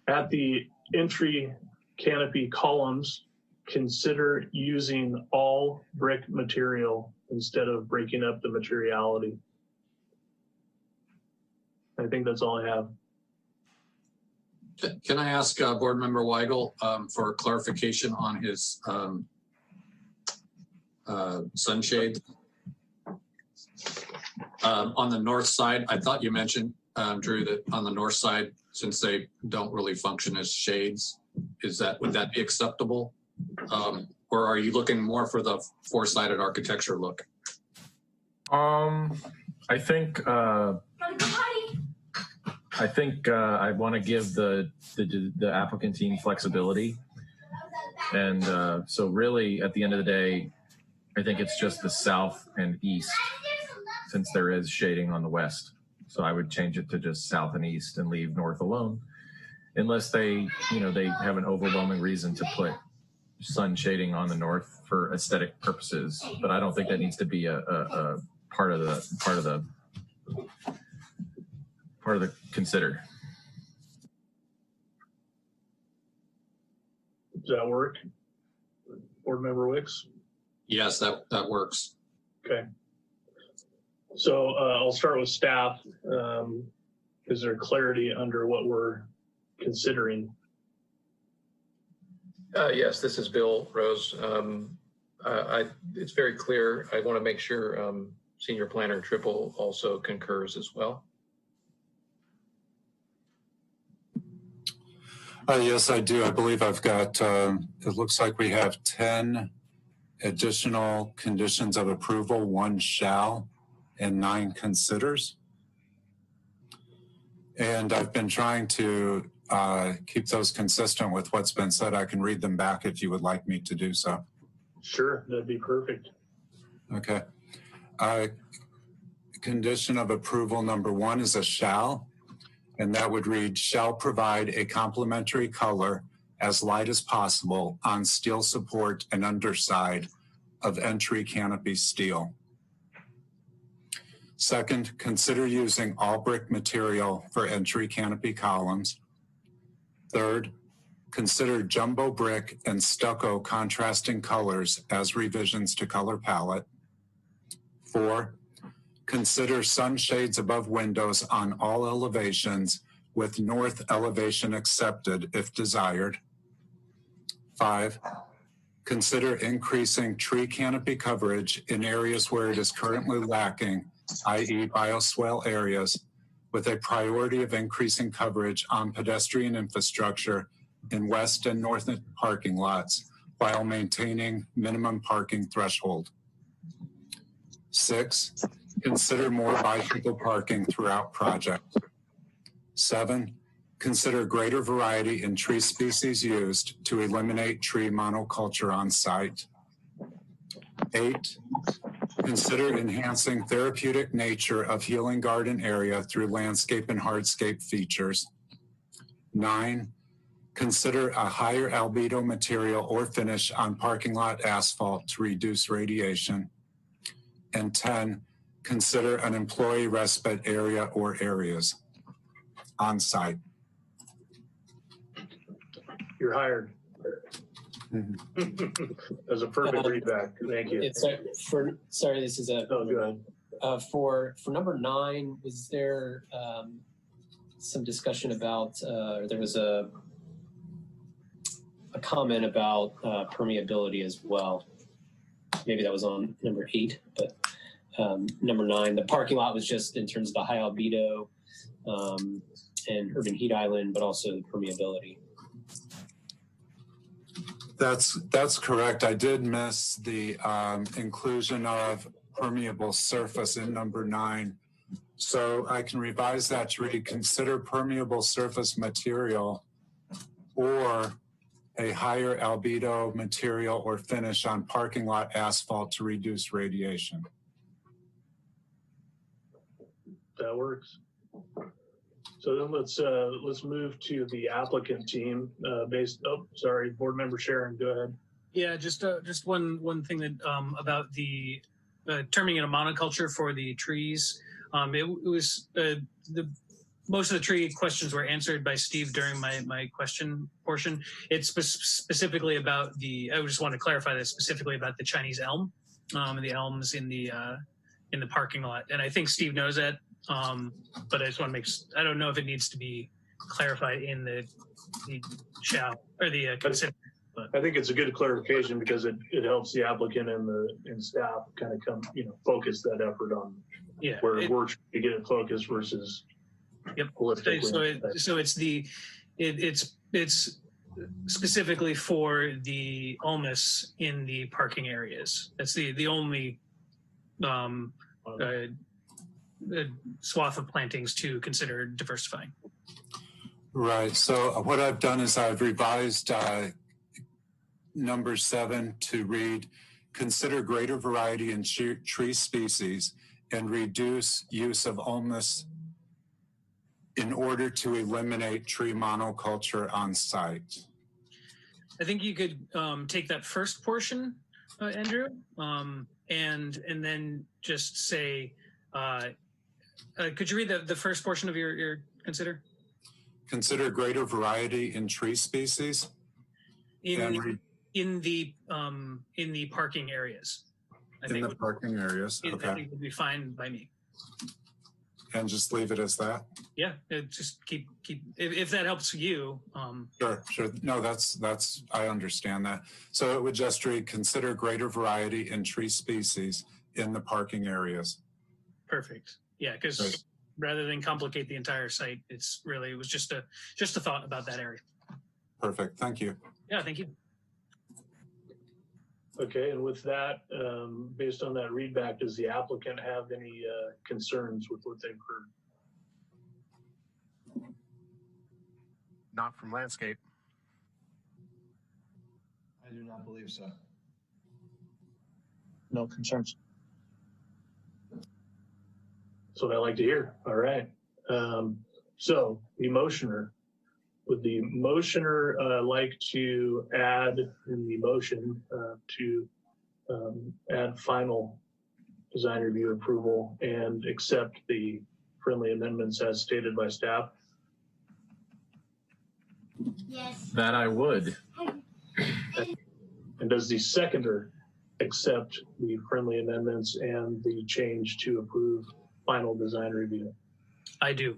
At the entry canopy columns, consider using all brick material instead of breaking up the materiality. I think that's all I have. Can I ask Board Member Weigel for clarification on his sunshade? On the north side, I thought you mentioned, Drew, that on the north side, since they don't really function as shades, would that be acceptable? Or are you looking more for the four-sided architecture look? I think I want to give the applicant team flexibility. And so really, at the end of the day, I think it's just the south and east, since there is shading on the west. So I would change it to just south and east and leave north alone, unless they have an overwhelming reason to put sun shading on the north for aesthetic purposes, but I don't think that needs to be a part of the consider. Does that work? Board Member Wicks? Yes, that works. Okay. So I'll start with staff. Is there clarity under what we're considering? Yes, this is Bill Rose. It's very clear. I want to make sure Senior Planner Triple also concurs as well. Yes, I do. I believe I've got, it looks like we have 10 additional conditions of approval, 1 shall and 9 considers. And I've been trying to keep those consistent with what's been said. I can read them back if you would like me to do so. Sure, that'd be perfect. Okay. Condition of approval number 1 is a shall, and that would read, shall provide a complementary color as light as possible on steel support and underside of entry canopy steel. Second, consider using all brick material for entry canopy columns. Third, consider jumbo brick and stucco contrasting colors as revisions to color palette. 4, consider sunshades above windows on all elevations with north elevation accepted if desired. 5, consider increasing tree canopy coverage in areas where it is currently lacking, i.e. bioswale areas, with a priority of increasing coverage on pedestrian infrastructure in west and north parking lots while maintaining minimum parking threshold. 6, consider more bicycle parking throughout project. 7, consider greater variety in tree species used to eliminate tree monoculture on site. 8, consider enhancing therapeutic nature of healing garden area through landscape and hardscape features. 9, consider a higher albedo material or finish on parking lot asphalt to reduce radiation. And 10, consider an employee respite area or areas on site. You're hired. That's a perfect readback. Thank you. Sorry, this is a. Oh, go ahead. For number 9, was there some discussion about? There was a comment about permeability as well. Maybe that was on number 8, but number 9, the parking lot was just in terms of the high albedo and urban heat island, but also the permeability. That's correct. I did miss the inclusion of permeable surface in number 9. So I can revise that to read, consider permeable surface material or a higher albedo material or finish on parking lot asphalt to reduce radiation. That works. So then let's move to the applicant team. Board Member Sharon, go ahead. Yeah, just one thing that about the terming it a monoculture for the trees. It was most of the tree questions were answered by Steve during my question portion. It's specifically about I just want to clarify this specifically about the Chinese elm, the elms in the parking lot, and I think Steve knows that. But I just want to I don't know if it needs to be clarified in the shall or the consider. I think it's a good clarification because it helps the applicant and staff kind of focus that effort on where it works to get it focused versus. Yep. So it's specifically for the ulmus in the parking areas. That's the only swath of plantings to consider diversifying. Right. So what I've done is I've revised number 7 to read, consider greater variety in tree species and reduce use of ulmus in order to eliminate tree monoculture on site. I think you could take that first portion, Andrew, and then just say, could you read the first portion of your consider? Consider greater variety in tree species. In the parking areas. I think the parking areas. Okay. I think would be fine by me. And just leave it as that. Yeah, just keep if that helps you. Sure. No, that's I understand that. So it would just read, consider greater variety in tree species in the parking areas. Perfect. Yeah, because rather than complicate the entire site, it was just a thought about that area. Perfect. Thank you. Yeah, thank you. Okay, and with that, based on that readback, does the applicant have any concerns with what they've heard? Not from landscape. I do not believe so. No concerns. That's what I like to hear. All right. So the motioner, would the motioner like to add in the motion to add final design review approval and accept the friendly amendments as stated by staff? Yes. That I would. And does the seconder accept the friendly amendments and the change to approve final design review? I do.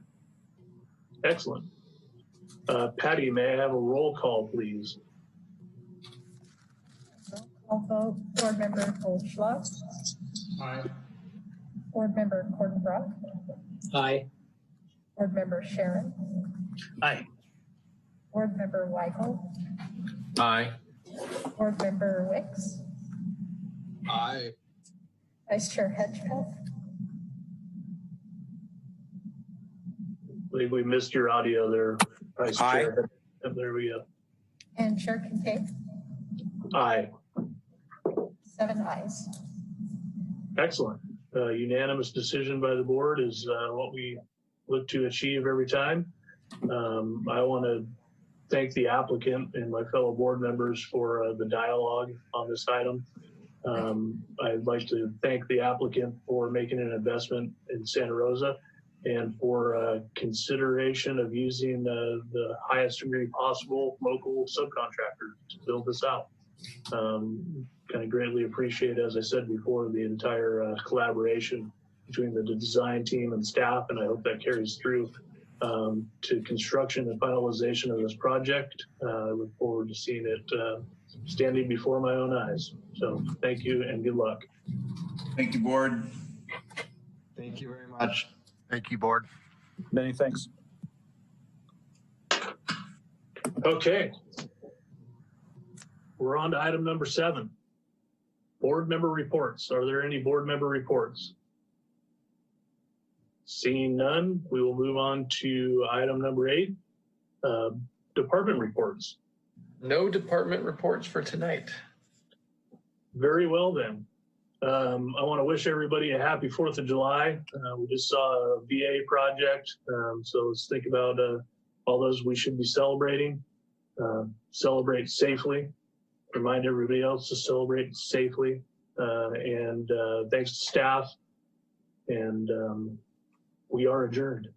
Excellent. Patty, may I have a roll call, please? Roll call vote. Board Member Goldschloss. Aye. Board Member Kortenbrock. Aye. Board Member Sharon. Aye. Board Member Weigel. Aye. Board Member Wicks. Aye. Vice Chair Hedgepeth. I believe we missed your audio there, Vice Chair. There we go. And Chair Kincaid. Aye. 7 ayes. Excellent. Unanimous decision by the board is what we look to achieve every time. I want to thank the applicant and my fellow board members for the dialogue on this item. I'd like to thank the applicant for making an investment in Santa Rosa and for consideration of using the highest degree possible local subcontractor to build this out. Kind of greatly appreciate, as I said before, the entire collaboration between the design team and staff, and I hope that carries through to construction and finalization of this project. I look forward to seeing it standing before my own eyes. So thank you and good luck. Thank you, board. Thank you very much. Thank you, board. Many thanks. Okay. We're on to item number 7. Board member reports. Are there any board member reports? Seeing none, we will move on to item number 8, department reports. No department reports for tonight. Very well then. I want to wish everybody a happy 4th of July. We just saw a VA project, so let's think about all those we should be celebrating. Celebrate safely. Remind everybody else to celebrate safely. And thanks to staff. And we are adjourned.